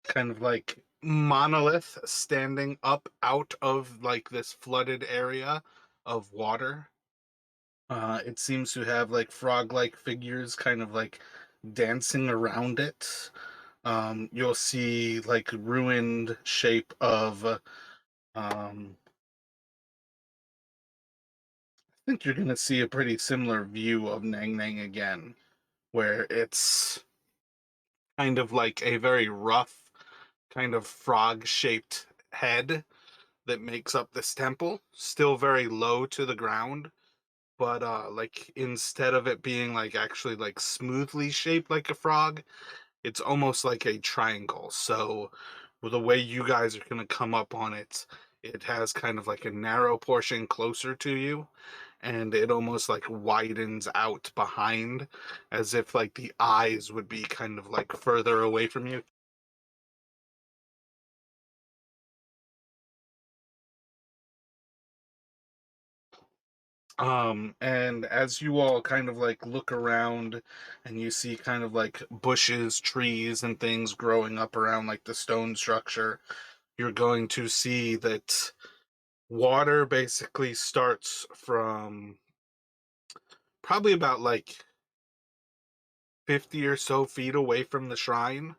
kind of like monolith standing up out of like this flooded area of water. It seems to have like frog-like figures kind of like dancing around it. You'll see like ruined shape of I think you're gonna see a pretty similar view of Nang Nang again, where it's kind of like a very rough, kind of frog-shaped head that makes up this temple, still very low to the ground, but like instead of it being like actually like smoothly shaped like a frog, it's almost like a triangle. So with the way you guys are going to come up on it, it has kind of like a narrow portion closer to you, and it almost like widens out behind as if like the eyes would be kind of like further away from you. And as you all kind of like look around and you see kind of like bushes, trees, and things growing up around like the stone structure, you're going to see that water basically starts from probably about like 50 or so feet away from the shrine.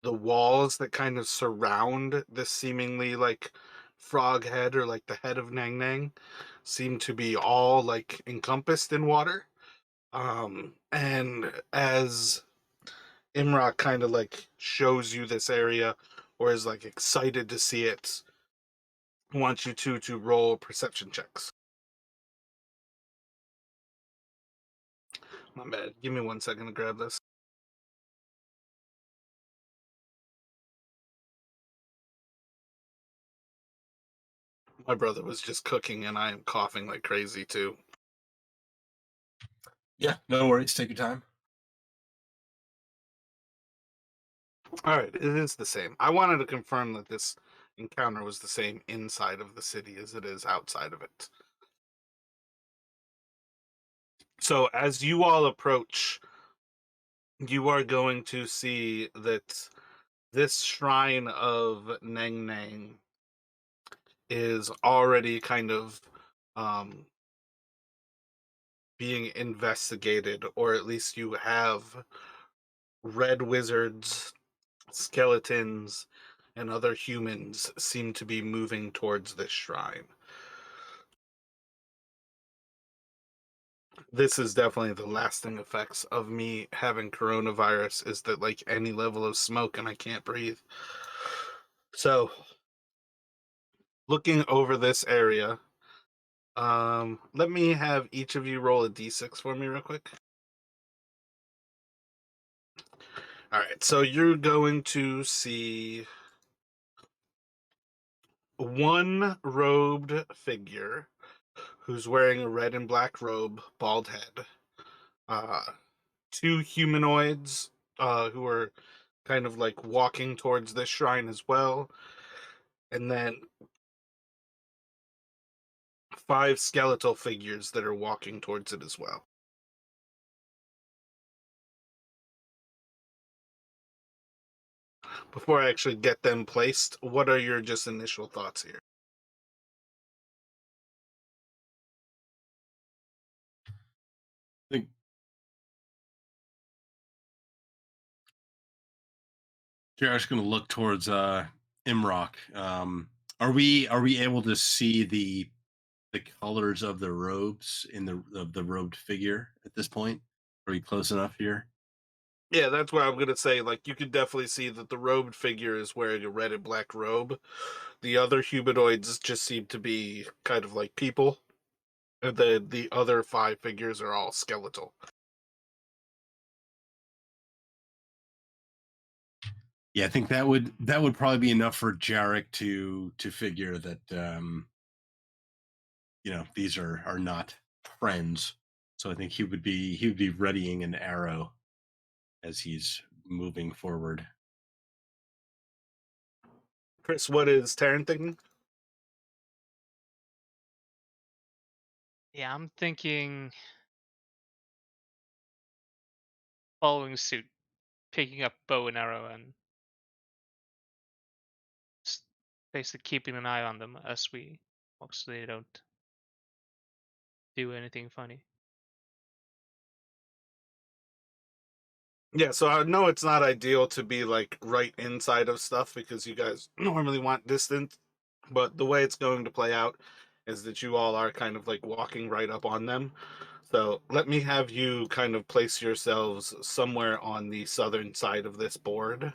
The walls that kind of surround this seemingly like frog head or like the head of Nang Nang seem to be all like encompassed in water. And as Imrock kind of like shows you this area or is like excited to see it, I want you to roll perception checks. My bad. Give me 1 second to grab this. My brother was just cooking and I am coughing like crazy too. Yeah, no worries. Take your time. All right, it is the same. I wanted to confirm that this encounter was the same inside of the city as it is outside of it. So as you all approach, you are going to see that this shrine of Neng Neng is already kind of um, being investigated, or at least you have red wizards, skeletons, and other humans seem to be moving towards this shrine. This is definitely the lasting effects of me having coronavirus is that like any level of smoke and I can't breathe. So looking over this area, let me have each of you roll a d6 for me real quick. All right, so you're going to see one robed figure who's wearing a red and black robe, bald head. Uh, two humanoids who are kind of like walking towards this shrine as well, and then five skeletal figures that are walking towards it as well. Before I actually get them placed, what are your just initial thoughts here? I think Jared's going to look towards Imrock. Are we able to see the colors of the robes in the robed figure at this point? Are we close enough here? Yeah, that's what I'm gonna say. Like, you can definitely see that the robed figure is wearing a red and black robe. The other humanoids just seem to be kind of like people. And the other five figures are all skeletal. Yeah, I think that would probably be enough for Jarek to figure that these are not friends. So I think he would be readying an arrow as he's moving forward. Chris, what is Taryn thinking? Yeah, I'm thinking following suit, picking up bow and arrow, and s- basically keeping an eye on them as we walk, so they don't do anything funny. Yeah, so I know it's not ideal to be like right inside of stuff because you guys normally want distance, but the way it's going to play out is that you all are kind of like walking right up on them. So let me have you kind of place yourselves somewhere on the southern side of this board.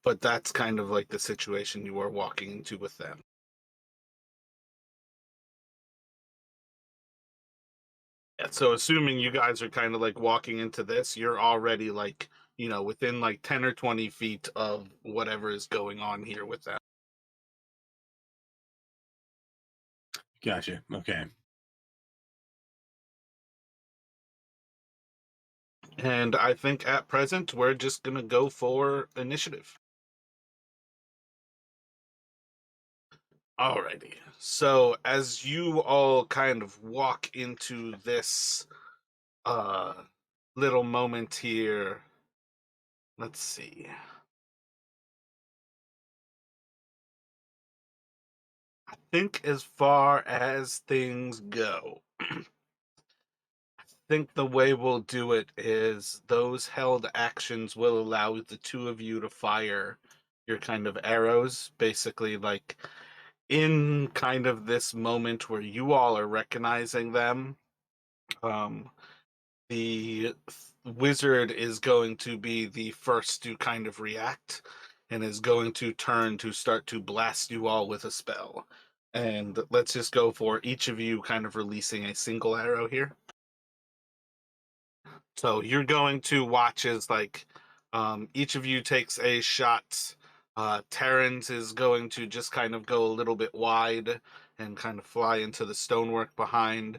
But that's kind of like the situation you are walking into with them. Yeah, so assuming you guys are kind of like walking into this, you're already like, within like 10 or 20 feet of whatever is going on here with them. Gotcha. Okay. And I think at present, we're just going to go for initiative. Alrighty. So as you all kind of walk into this uh little moment here, let's see. I think as far as things go, think the way we'll do it is those held actions will allow the two of you to fire your kind of arrows, basically like in kind of this moment where you all are recognizing them. Um, the wizard is going to be the first to kind of react and is going to turn to start to blast you all with a spell. And let's just go for each of you kind of releasing a single arrow here. So you're going to watch as like each of you takes a shot. Terrence is going to just kind of go a little bit wide and kind of fly into the stonework behind.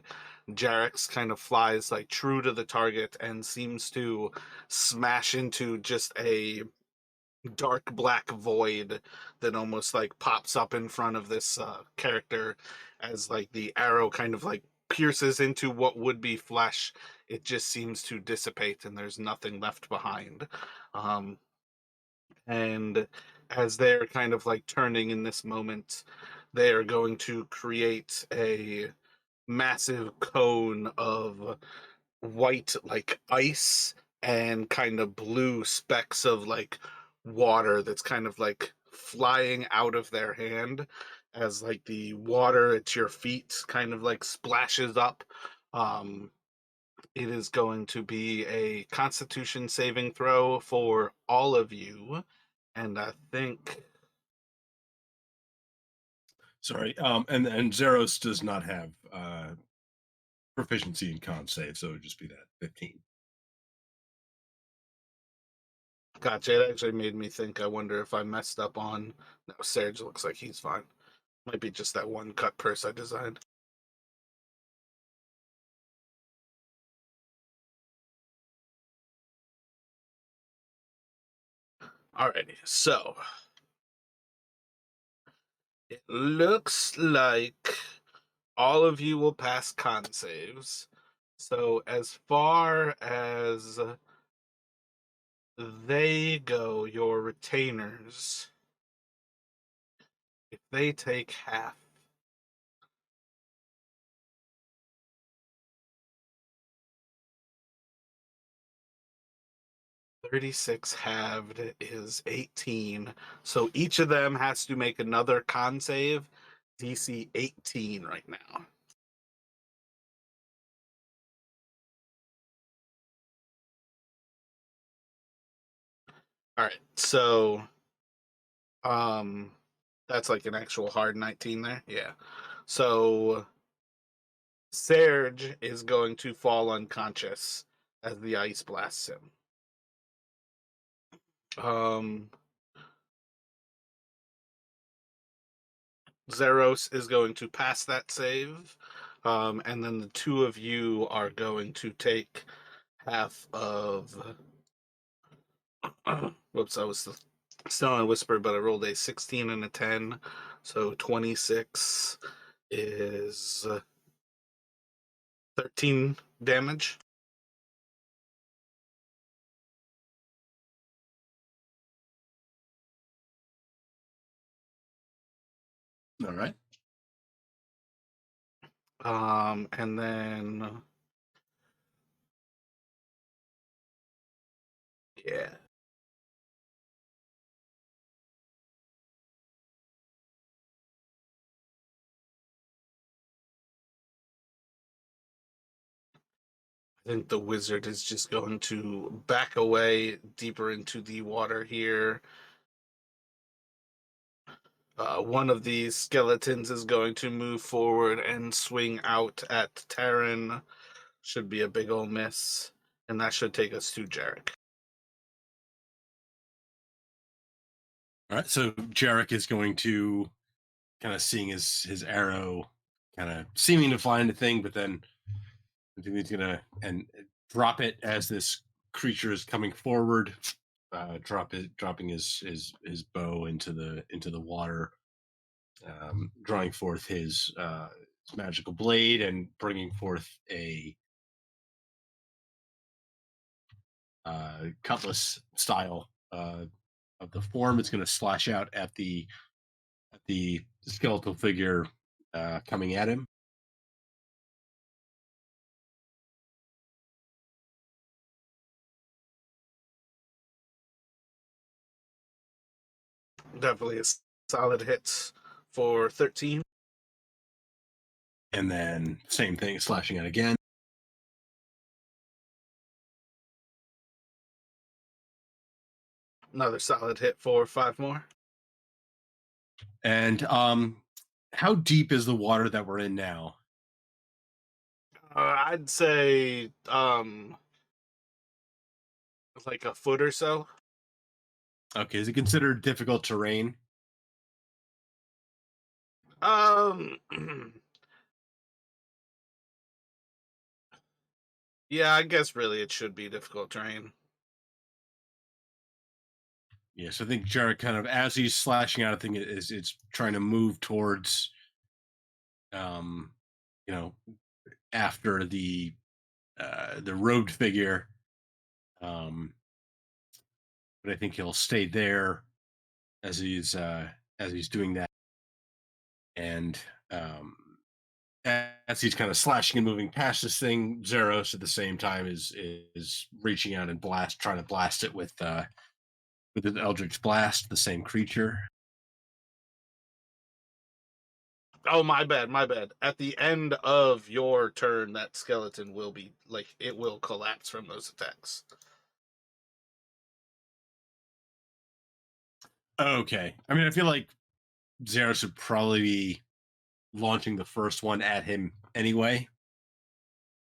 Jarek's kind of flies like true to the target and seems to smash into just a dark black void that almost like pops up in front of this character as like the arrow kind of like pierces into what would be flesh. It just seems to dissipate and there's nothing left behind. um and as they're kind of like turning in this moment, they are going to create a massive cone of white like ice and kind of blue specks of like water that's kind of like flying out of their hand as like the water at your feet kind of like splashes up. It is going to be a constitution saving throw for all of you, and I think Sorry. And Zeros does not have proficiency in con save, so it would just be that 15. gotcha. It actually made me think, I wonder if I messed up on. No, Serge looks like he's fine. Might be just that one cut purse I designed. Alrighty, so it looks like all of you will pass con saves. So as far as they go, your retainers, if they take half, 36 halved is 18. So each of them has to make another con save, DC 18 right now. All right, so that's like an actual hard 19 there. Yeah. So Serge is going to fall unconscious as the ice blasts him. Um, Zeros is going to pass that save. And then the two of you are going to take half of. Whoops, I was still on a whisper, but I rolled a 16 and a 10. So 26 is 13 damage. All right. And then yeah, I think the wizard is just going to back away deeper into the water here. One of these skeletons is going to move forward and swing out at Terran. Should be a big ol' miss. And that should take us to Jarek. All right. So Jarek is going to kind of seeing his arrow kind of seeming to find a thing, but then I think he's gonna and drop it as this creature is coming forward. Dropping his bow into the water, drawing forth his magical blade and bringing forth a cutlass style of the form. It's going to slash out at the skeletal figure coming at him. Definitely a solid hit for 13. And then same thing, slashing out again. Another solid hit for 5 more. And how deep is the water that we're in now? I'd say like a foot or so. Okay, is it considered difficult terrain? Um, yeah, I guess really it should be difficult terrain. Yes, I think Jarrett kind of as he's slashing out, I think it's trying to move towards um you know after the robed figure. Um but I think he'll stay there as he's doing that. And um as he's kind of slashing and moving past this thing, Zeros at the same time is reaching out and trying to blast it with an Eldritch Blast, the same creature. Oh, my bad, my bad. At the end of your turn, that skeleton will be like it will collapse from those attacks. Okay. I mean, I feel like Zeros should probably be launching the first one at him anyway.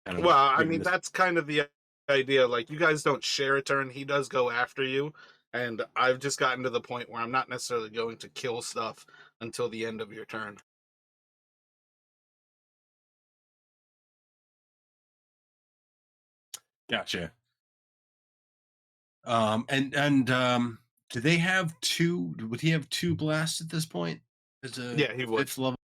Kind of Well, I giving mean this. that's kind of the idea. Like you guys don't share a turn; he does go after you, and I've just gotten to the point where I'm not necessarily going to kill stuff until the end of your turn. Gotcha. And do they have two? Would he have two blasts at this point? As a Yeah, he would. fifth level.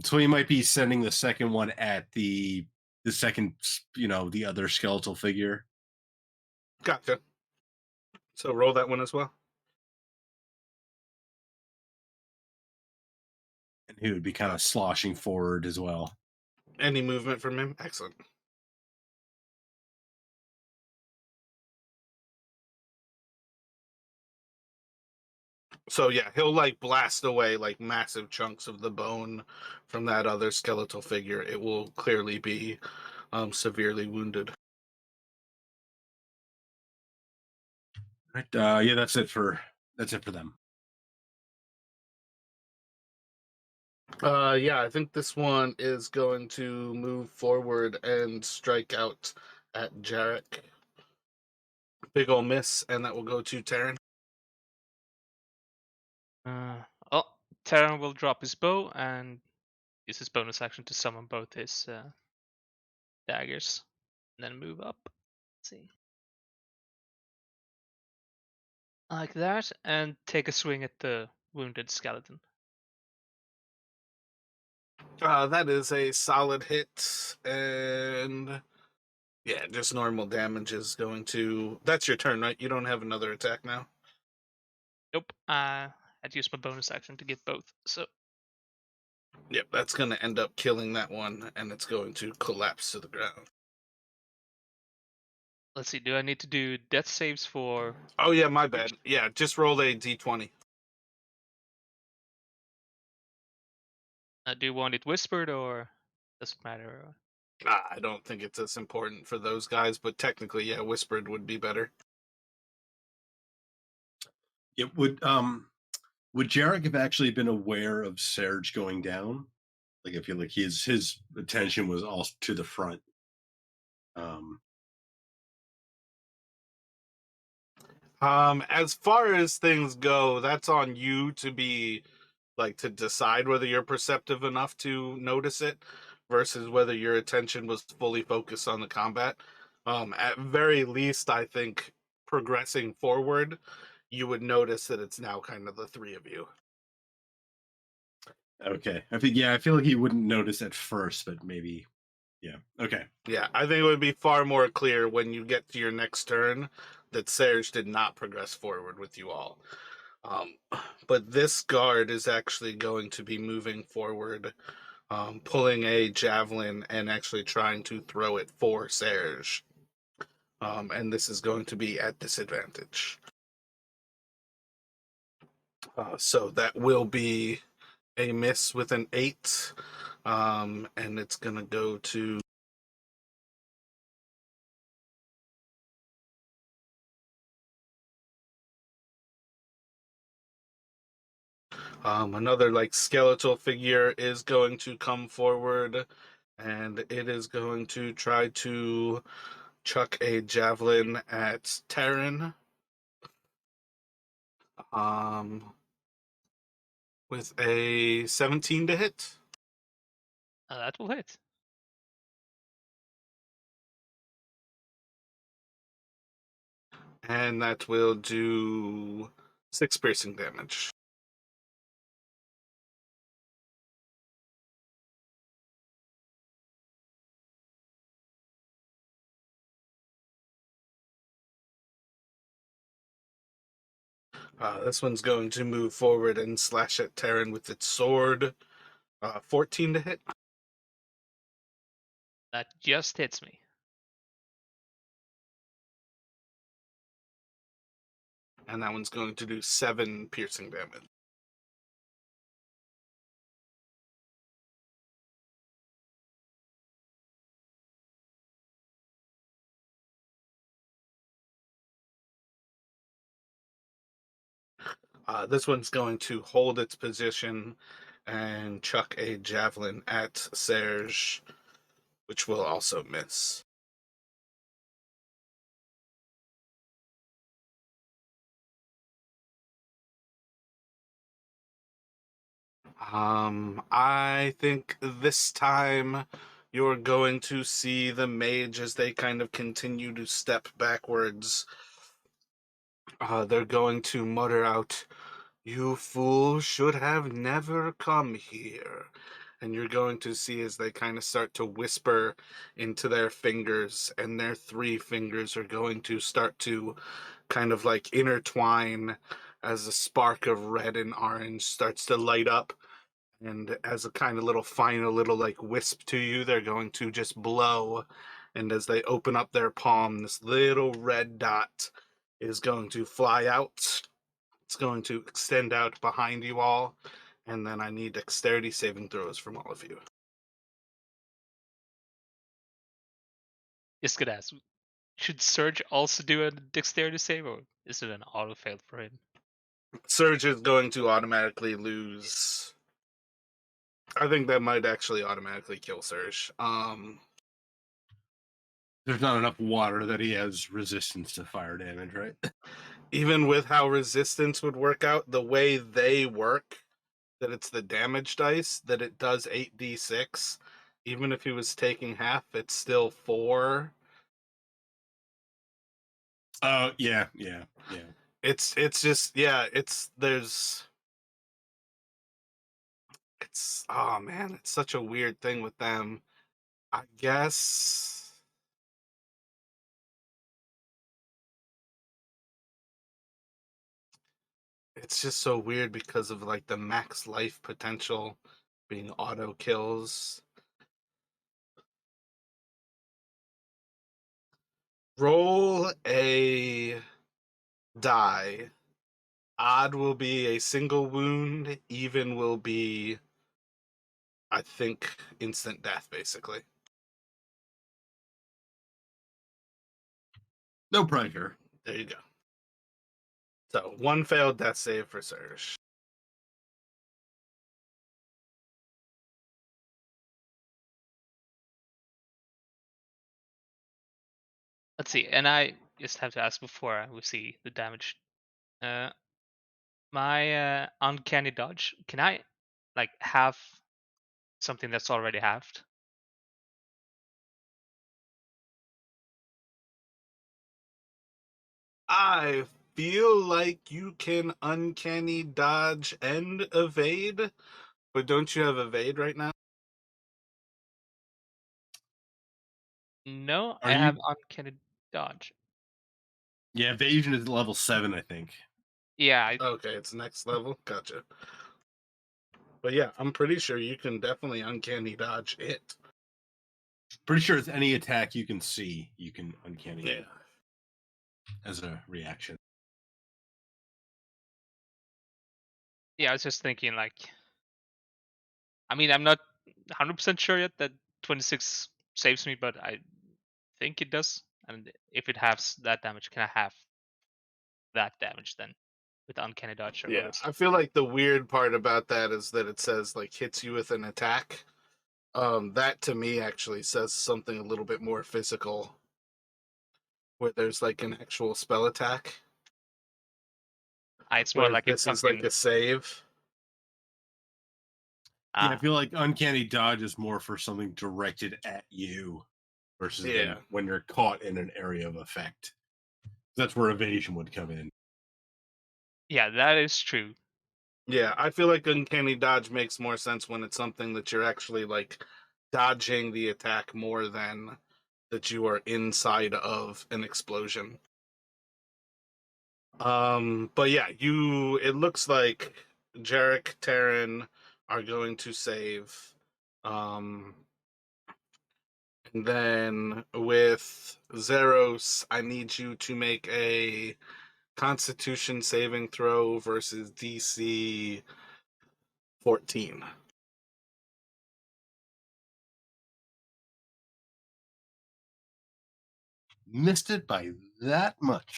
So he might be sending the second one at the second, the other skeletal figure. Gotcha. So roll that one as well. And he would be kind of sloshing forward as well. Any movement from him? Excellent. So yeah, he'll like blast away like massive chunks of the bone from that other skeletal figure. It will clearly be severely wounded. Right. Yeah, that's it for them. Yeah, I think this one is going to move forward and strike out at Jarek. Big ol' miss, and that will go to Terran. Uh, oh, Terran will drop his bow and use his bonus action to summon both his daggers, and then move up. Let's see, like that, and take a swing at the wounded skeleton. That is a solid hit, and yeah, just normal damage is going to. That's your turn, right? You don't have another attack now. Nope. I had to use my bonus action to get both. So Yep, that's going to end up killing that one, and it's going to collapse to the ground. let's see. Do I need to do death saves for? Oh yeah, my bad. Yeah, just roll a d20. Do you want it whispered or doesn't matter? I don't think it's as important for those guys, but technically, yeah, whispered would be better. It would Jarek have actually been aware of Serge going down? Like I feel like his attention was all to the front. Um As far as things go, that's on you to be like to decide whether you're perceptive enough to notice it versus whether your attention was fully focused on the combat. At very least, I think progressing forward, you would notice that it's now kind of the three of you. Okay. I feel like he wouldn't notice at first, but maybe yeah. Okay. Yeah, I think it would be far more clear when you get to your next turn that Serge did not progress forward with you all. Um, but this guard is actually going to be moving forward, pulling a javelin and actually trying to throw it for Serge. And this is going to be at disadvantage. So that will be a miss with an 8. And it's going to go to another like skeletal figure is going to come forward, and it is going to try to chuck a javelin at Terran. Um, with a 17 to hit. That will hit. And that will do 6 piercing damage. This one's going to move forward and slash at Terran with its sword. 14 to hit. That just hits me. And that one's going to do 7 piercing damage. This one's going to hold its position and chuck a javelin at Serge, which will also miss. I think this time you're going to see the mage as they kind of continue to step backwards. They're going to mutter out, "You fool should have never come here." And you're going to see as they kind of start to whisper into their fingers, and their 3 fingers are going to start to kind of like intertwine as a spark of red and orange starts to light up. And as a kind of little final little like wisp to you, they're going to just blow. And as they open up their palm, this little red dot is going to fly out. It's going to extend out behind you all. And then I need dexterity saving throws from all of you. Just gonna ask, should Surge also do a dexterity save, or is it an auto fail for him? Surge is going to automatically lose. I think that might actually automatically kill Surge. There's not enough water that he has resistance to fire damage, right? Even with how resistance would work out, the way they work, that it's the damage dice, that it does 8d6. Even if he was taking half, it's still 4. Oh, yeah. It's just, yeah, it's, oh man, it's such a weird thing with them. I guess it's just so weird because of like the max life potential being auto kills. Roll a die. Odd will be a single wound. Even will be, I think, instant death, basically. No pressure. There you go. So, 1 failed death save for Surge. Let's see, and I just have to ask before we see the damage. Uh, my uncanny dodge, can I like have something that's already halved? I feel like you can uncanny dodge and evade, But don't you have evade right now? No, Are I have you? uncanny dodge. Yeah, evasion is level 7, I think. Yeah, Okay, it's next level. Gotcha. But yeah, I'm pretty sure you can definitely uncanny dodge it. Pretty sure it's any attack you can see, you can uncanny Yeah. as a reaction. yeah. I was just thinking like, I mean, I'm not 100% sure yet that 26 saves me, but I think it does. And if it has that damage, can I have that damage then with uncanny dodge, or will Yeah. it? I feel like the weird part about that is that it says like hits you with an attack. That to me actually says something a little bit more physical where there's like an actual spell attack. It's more Whereas like it's this is like something. a save. Yeah, I Ah, feel like uncanny dodge is more for something directed at you versus Yeah. than when you're caught in an area of effect. That's where evasion would come in. yeah, that is true. Yeah, I feel like uncanny dodge makes more sense when it's something that you're actually like dodging the attack more than that you are inside of an explosion. But yeah, you it looks like Jarek, Terran are going to save. Um and then with Zeros, I need you to make a Constitution saving throw versus DC 14. Missed it by that much.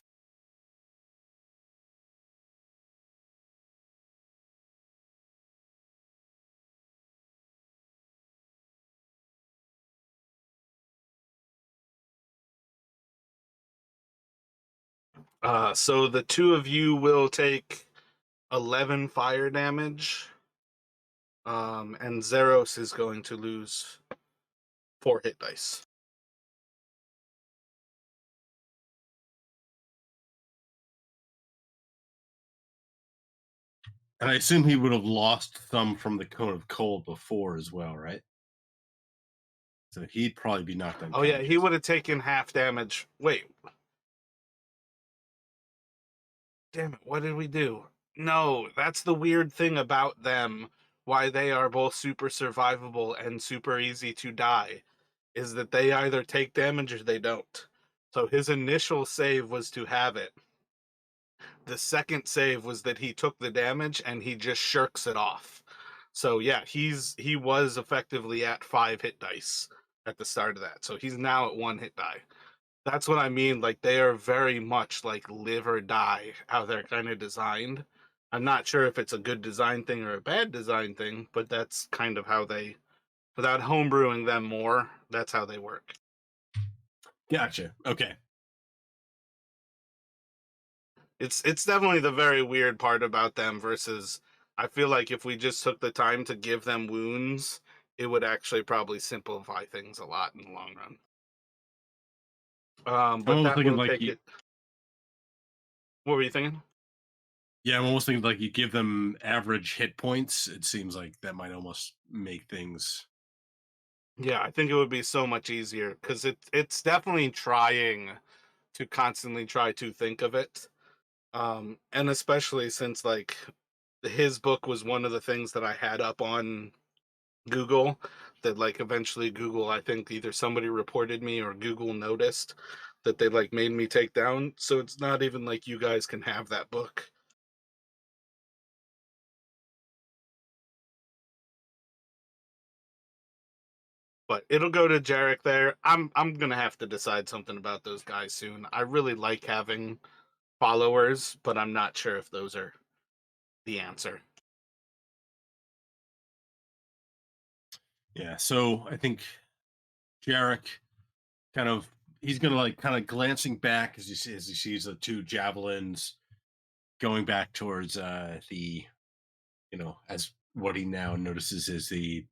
So the two of you will take 11 fire damage. And Zeros is going to lose 4 hit dice. And I assume he would have lost some from the cone of cold before as well, right? So he'd probably be knocked Oh yeah, he unconscious. would have taken half damage. Wait, damn it, what did we do? No, that's the weird thing about them. Why they are both super survivable and super easy to die is that they either take damage or they don't. So his initial save was to have it. The second save was that he took the damage and he just shirks it off. So yeah, he was effectively at 5 hit dice at the start of that. So he's now at 1 hit die. That's what I mean. Like they are very much like live or die how they're kind of designed. I'm not sure if it's a good design thing or a bad design thing, but that's kind of how they, without homebrewing them more, that's how they work. Gotcha. Okay. It's definitely the very weird part about them versus I feel like if we just took the time to give them wounds, it would actually probably simplify things a lot in the long run. I'm But almost that thinking will like take you, it. What were you thinking? yeah, I'm almost thinking like you give them average hit points. It seems like that might almost make things. Yeah, I think it would be so much easier because it's definitely trying to constantly try to think of it. And especially since like his book was one of the things that I had up on Google that like eventually Google, I think either somebody reported me or Google noticed that they like made me take down. So it's not even like you guys can have that book. But it'll go to Jarek there. I'm gonna have to decide something about those guys soon. I really like having followers, but I'm not sure if those are the answer. Yeah. So I think Jarek kind of he's gonna like kind of glancing back as he sees the two javelins going back towards the as what he now notices is the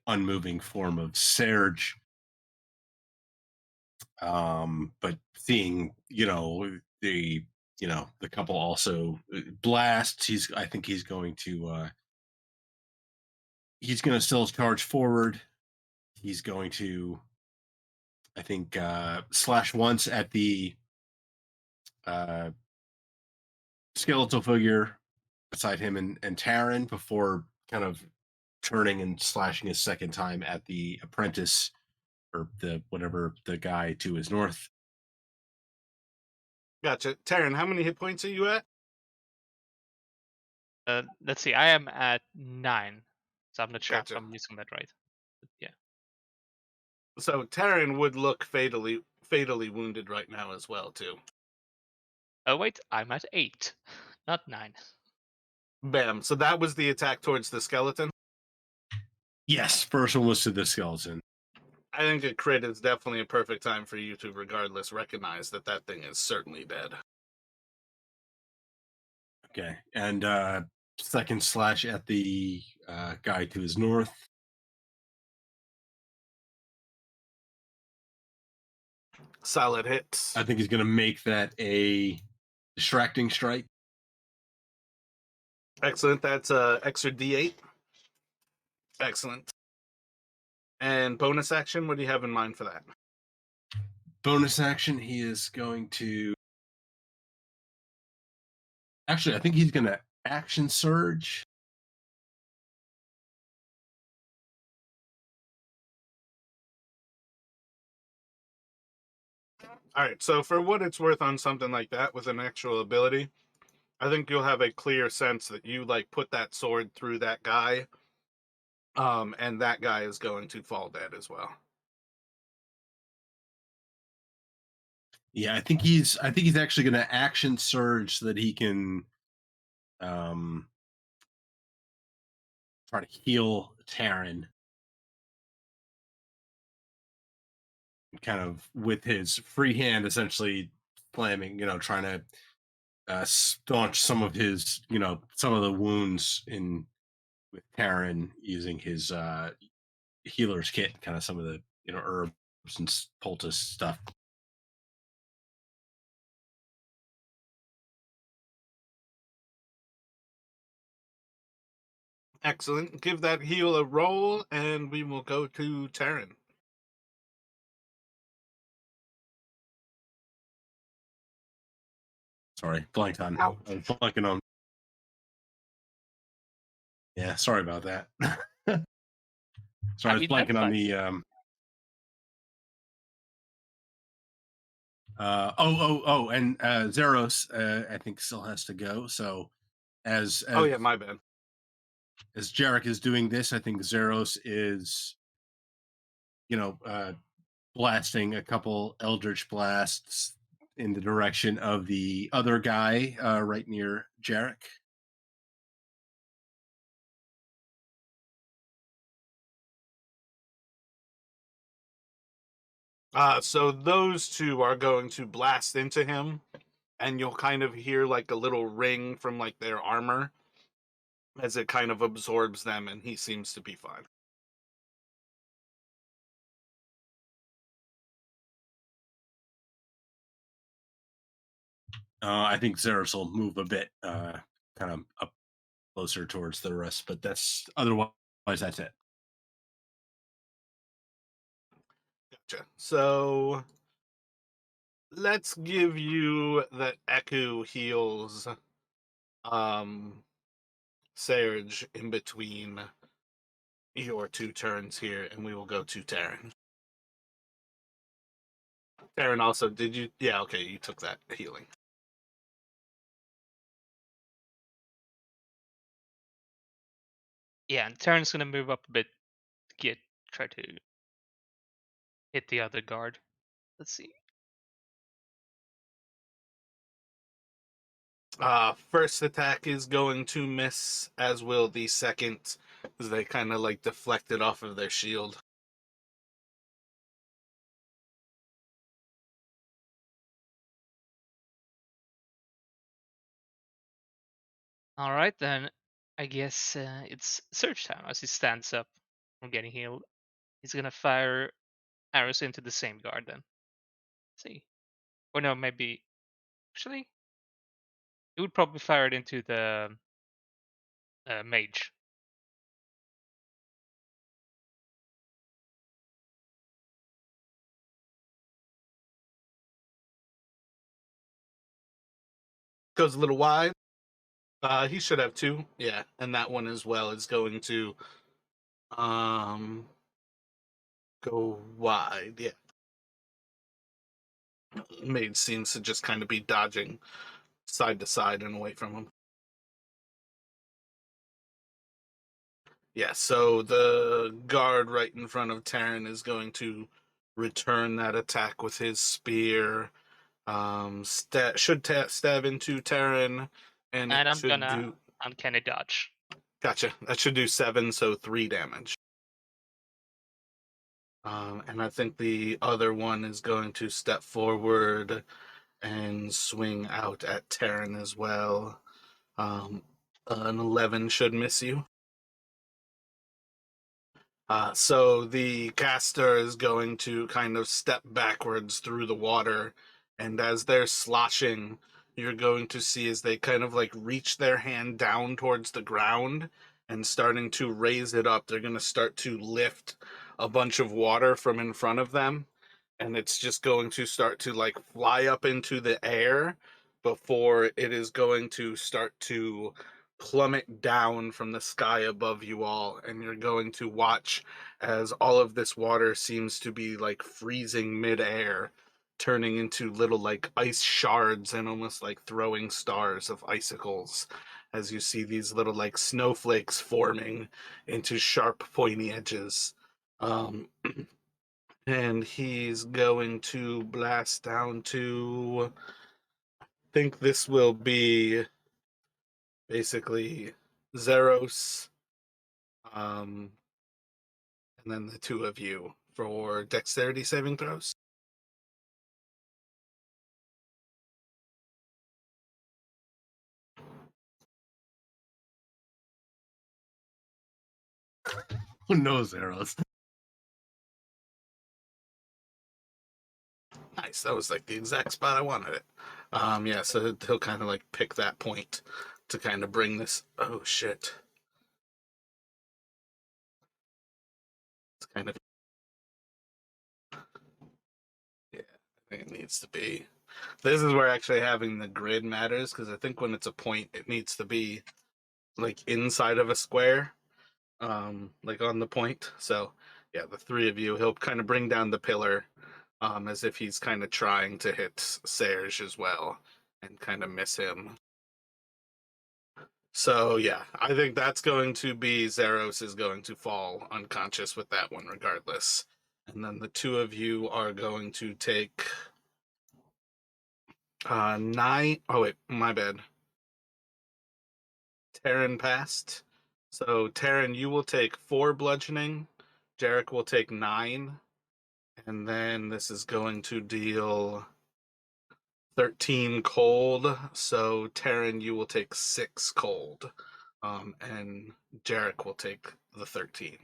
unmoving form of Serge. But seeing the the couple also blast, I think he's going to he's going to still charge forward. He's going to, I think, slash once at the uh, skeletal figure beside him and Taryn before kind of turning and slashing a second time at the apprentice or the whatever the guy to his north. Gotcha. Taryn, how many hit points are you at? Let's see. I am at 9, so I'm not sure if Gotcha. I'm using that right. But yeah. So Taryn would look fatally wounded right now as well, too. Oh wait, I'm at 8, not 9. Bam. So that was the attack towards the skeleton. Yes, first one was to the skeleton. I think a crit is definitely a perfect time for you to, regardless, recognize that that thing is certainly dead. Okay, and second slash at the guy to his north. Solid hits. I think he's going to make that a distracting strike. Excellent. That's extra D8. Excellent. And bonus action, what do you have in mind for that? Bonus action, he is going to. Actually, I think he's going to action surge. All right, so for what it's worth on something like that with an actual ability, I think you'll have a clear sense that you like put that sword through that guy, and that guy is going to fall dead as well. Yeah, I think he's actually going to action surge so that he can um try to heal Taryn kind of with his free hand, essentially slamming, trying to staunch some of his, some of the wounds in with Taryn using his healer's kit, kind of some of the, herbs and poultice stuff. Excellent. Give that heal a roll, and we will go to Taryn. Sorry, blanked on. Ouch. I was blanking on. Yeah, sorry about that. Sorry, I was That's blanking on fine. the and Zeros, I think still has to go. So Oh yeah, my bad. as Jarek is doing this, I think Zeros is, blasting a couple Eldritch blasts in the direction of the other guy right near Jarek. So those two are going to blast into him, and you'll kind of hear like a little ring from like their armor as it kind of absorbs them, and he seems to be fine. I think Zeros will move a bit, kind of up closer towards the rest, but otherwise that's it. Gotcha. So let's give you that Echo heals Serge in between your two turns here, and we will go to Taryn. Taryn also, did you? Yeah, okay, you took that healing. Yeah, and Terran's gonna move up a bit to try to hit the other guard. Let's see. First attack is going to miss, as will the second, as they kind of like deflected off of their shield. All right, then I guess it's search time as he stands up from getting healed. He's gonna fire arrows into the same guard then. Let's see. Or no, maybe actually he would probably fire it into the mage. Goes a little wide. He should have two. Yeah, and that one as well is going to um go wide. Yeah. Mage seems to just kind of be dodging side to side and away from him. Yeah, so the guard right in front of Terran is going to return that attack with his spear. Stab into Terran, and it And I'm should gonna do. uncanny dodge. Gotcha. That should do 7, so 3 damage. And I think the other one is going to step forward and swing out at Terran as well. An 11 should miss you. So the caster is going to kind of step backwards through the water, and as they're sloshing, you're going to see as they kind of like reach their hand down towards the ground and starting to raise it up, they're going to start to lift a bunch of water from in front of them, and it's just going to start to like fly up into the air before it is going to start to plummet down from the sky above you all, and you're going to watch as all of this water seems to be like freezing midair, turning into little like ice shards and almost like throwing stars of icicles as you see these little like snowflakes forming into sharp pointy edges. um and he's going to blast down to, I think this will be basically Zeros, um, and then the two of you for dexterity saving throws. Who knows, arrows? Nice, that was like the exact spot I wanted it. Yeah, so he'll kind of like pick that point to kind of bring this. Oh shit! It's kind of, yeah. I think it needs to be. This is where actually having the grid matters, because I think when it's a point, it needs to be like inside of a square, like on the point. So yeah, the three of you, he'll kind of bring down the pillar, as if he's kind of trying to hit Serge as well, and kind of miss him. So yeah, I think that's going to be Zeros is going to fall unconscious with that one regardless. And then the two of you are going to take 9. Oh wait, my bad. Terran passed. So Terran, you will take 4 bludgeoning. Jarek will take 9. And then this is going to deal 13 cold. So Terran, you will take 6 cold. And Jarek will take the 13.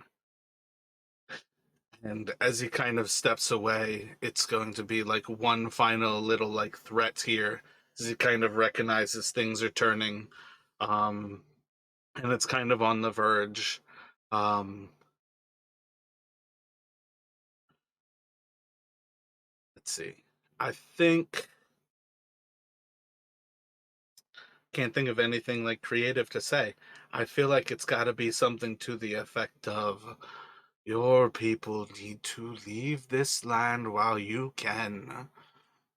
And as he kind of steps away, it's going to be like one final little like threat here as he kind of recognizes things are turning. Um, and it's kind of on the verge. Um, let's see. I think can't think of anything like creative to say. I feel like it's got to be something to the effect of your people need to leave this land while you can,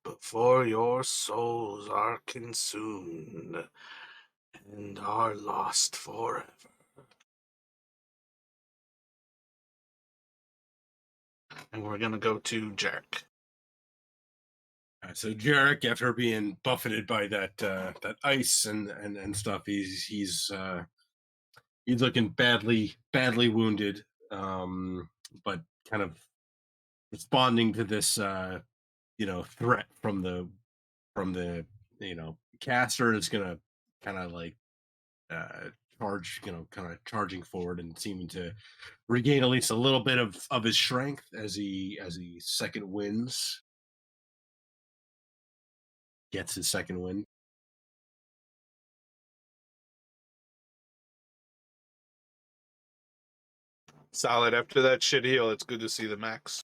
before your souls are consumed and are lost forever. And we're gonna go to Jerk. So Jarek, after being buffeted by that ice and stuff, he's looking badly wounded, but kind of responding to this threat from the caster is gonna kind of like uh charge, kind of charging forward and seeming to regain at least a little bit of his strength as he second wins, gets his second win. Solid. After that shit heal, it's good to see the max.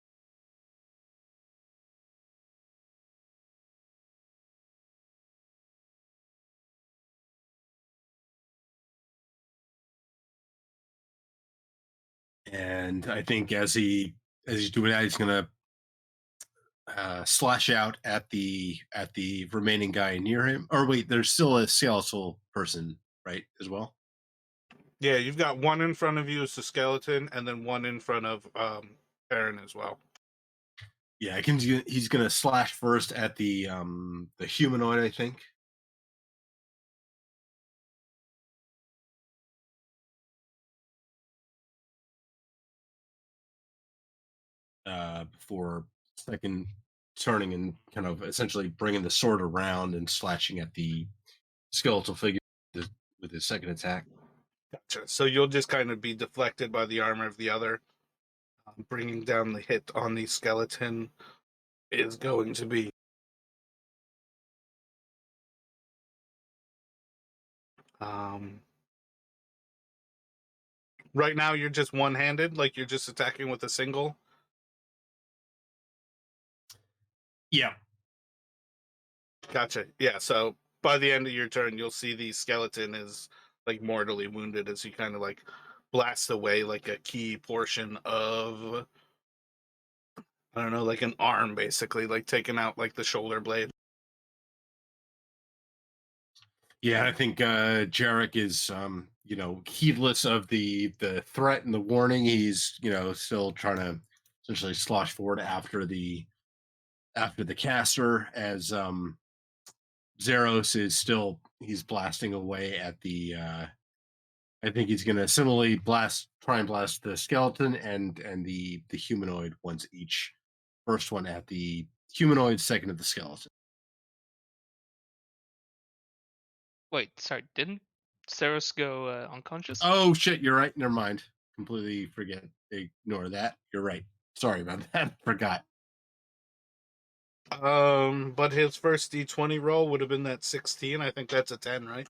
And I think as he's doing that, he's gonna slash out at the remaining guy near him. Or wait, there's still a skeletal person, right, as well. Yeah, you've got one in front of you as the skeleton, and then one in front of Aaron as well. Yeah, he's gonna slash first at the humanoid, I think. Before second turning and kind of essentially bringing the sword around and slashing at the skeletal figure with his second attack. Gotcha. So you'll just kind of be deflected by the armor of the other. Bringing down the hit on the skeleton is going to be um, right now you're just one-handed, like you're just attacking with a single. Yeah. Gotcha. Yeah, so by the end of your turn, you'll see the skeleton is like mortally wounded as you kind of like blast away like a key portion of, I don't know, like an arm basically, like taking out like the shoulder blade. Yeah, I think Jarek is heedless of the threat and the warning. He's, still trying to essentially slosh forward after the caster as Zeros is still he's blasting away at the I think he's gonna similarly try and blast the skeleton and the humanoid once each. First one at the humanoid, second at the skeleton. Wait, sorry, didn't Ceros go unconscious? Oh shit, you're right. Never mind. Completely ignore that. You're right. Sorry about that. Forgot. But his first D20 roll would have been that 16. I think that's a 10, right?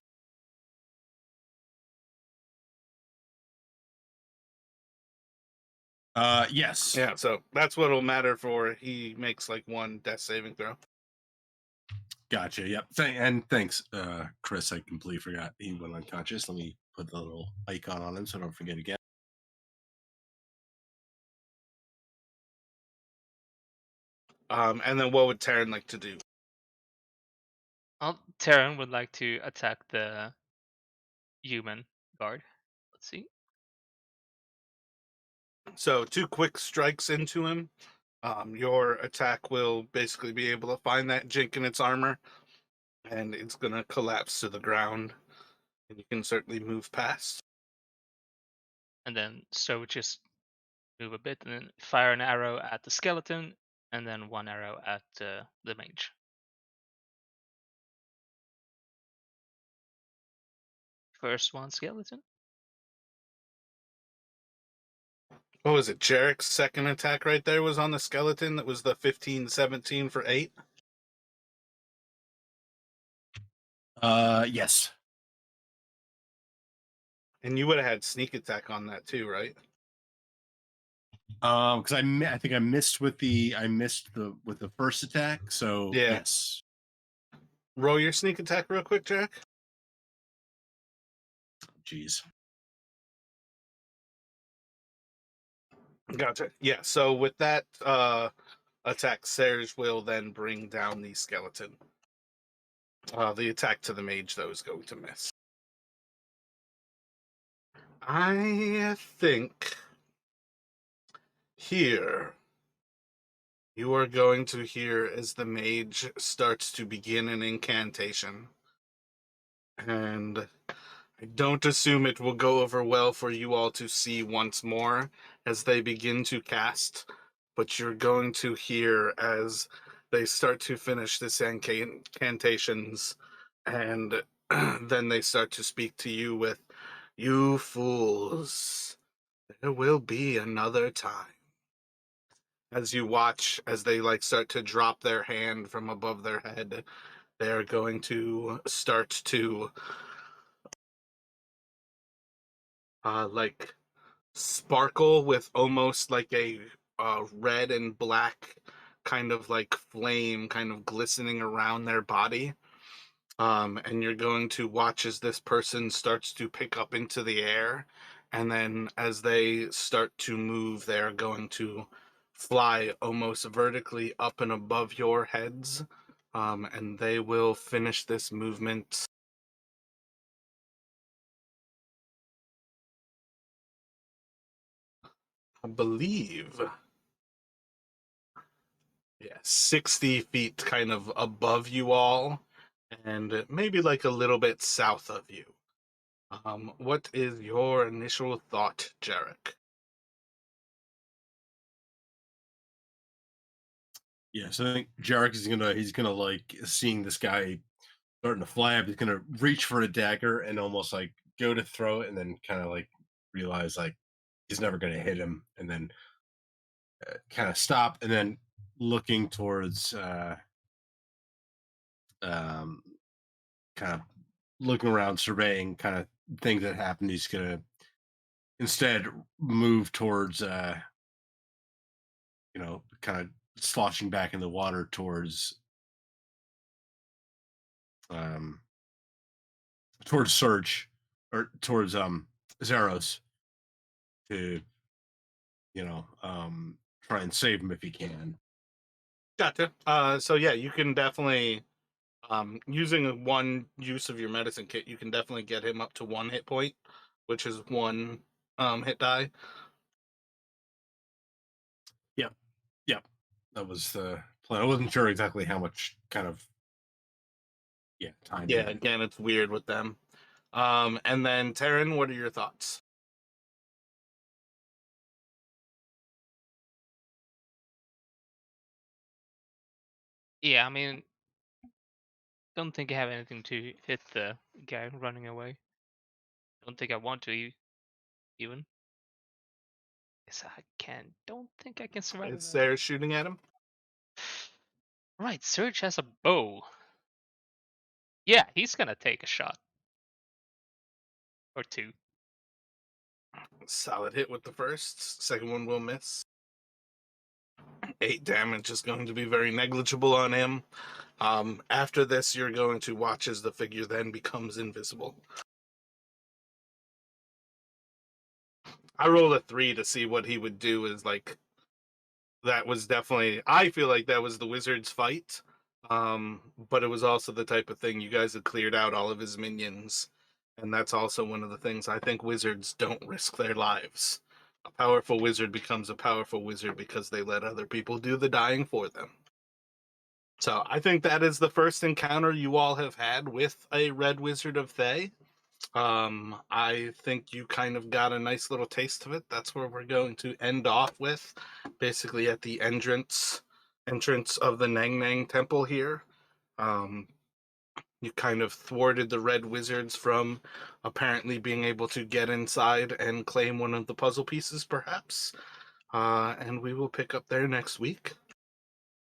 Yes. Yeah, so that's what'll matter for he makes like one death saving throw. Gotcha. Yep. And thanks, Chris. I completely forgot he went unconscious. Let me put the little icon on him so I don't forget again. And then what would Terran like to do? Terran would like to attack the human guard. Let's see. So 2 quick strikes into him. Your attack will basically be able to find that jink in its armor, and it's gonna collapse to the ground. And you can certainly move past. And then so just move a bit and then fire an arrow at the skeleton and then one arrow at the mage. First one skeleton. What was it? Jarek's second attack right there was on the skeleton. That was the 15-17 for 8. Yes. And you would have had sneak attack on that too, right? Because I think I missed with the first attack. So Yeah. yes. Roll your sneak attack real quick, Jarek. Jeez. Gotcha. Yeah, so with that attack, Serge will then bring down the skeleton. The attack to the mage, though, is going to miss. I think here you are going to hear as the mage starts to begin an incantation. And I don't assume it will go over well for you all to see once more as they begin to cast, but you're going to hear as they start to finish this incantations, and then they start to speak to you with, "You fools, there will be another time." As you watch, as they like start to drop their hand from above their head, they are going to start to like sparkle with almost like a red and black kind of like flame kind of glistening around their body. And you're going to watch as this person starts to pick up into the air And then as they start to move, they're going to fly almost vertically up and above your heads. And they will finish this movement. I believe, yeah, 60 feet kind of above you all, and maybe like a little bit south of you. What is your initial thought, Jarek? Yeah, so I think Jarek is he's gonna like seeing this guy starting to fly up, he's gonna reach for a dagger and almost like go to throw it and then kind of like realize like he's never gonna hit him and then kind of stop and then looking towards um kind of looking around surveying kind of things that happened. He's gonna instead move towards kind of sloshing back in the water um towards Surge or towards Zeros to try and save him if he can. Gotcha. So yeah, you can definitely, using one use of your medicine kit, you can definitely get him up to 1 hit point, which is one hit die. Yep, yep, that was the plan. I wasn't sure exactly how much kind of time. Yeah, again, it's weird with them. And then Taryn, what are your thoughts? Yeah, I mean, don't think I have anything to hit the guy running away. Don't think I want to even. Guess I can. Don't think I can survive Is that. Sarah shooting at him? Right, Surge has a bow. Yeah, he's gonna take a shot or two. Solid hit with the first. Second one will miss. 8 damage is going to be very negligible on him. After this, you're going to watch as the figure then becomes invisible. I rolled a 3 to see what he would do. Is like, that was definitely, I feel like that was the wizard's fight. But it was also the type of thing you guys had cleared out all of his minions. And that's also one of the things I think wizards don't risk their lives. A powerful wizard becomes a powerful wizard because they let other people do the dying for them. So I think that is the first encounter you all have had with a Red Wizard of Thay. I think you kind of got a nice little taste of it. That's where we're going to end off with, basically at the entrance of the Nang Nang Temple here. Um, you kind of thwarted the Red Wizards from apparently being able to get inside and claim one of the puzzle pieces, perhaps. And we will pick up there next week.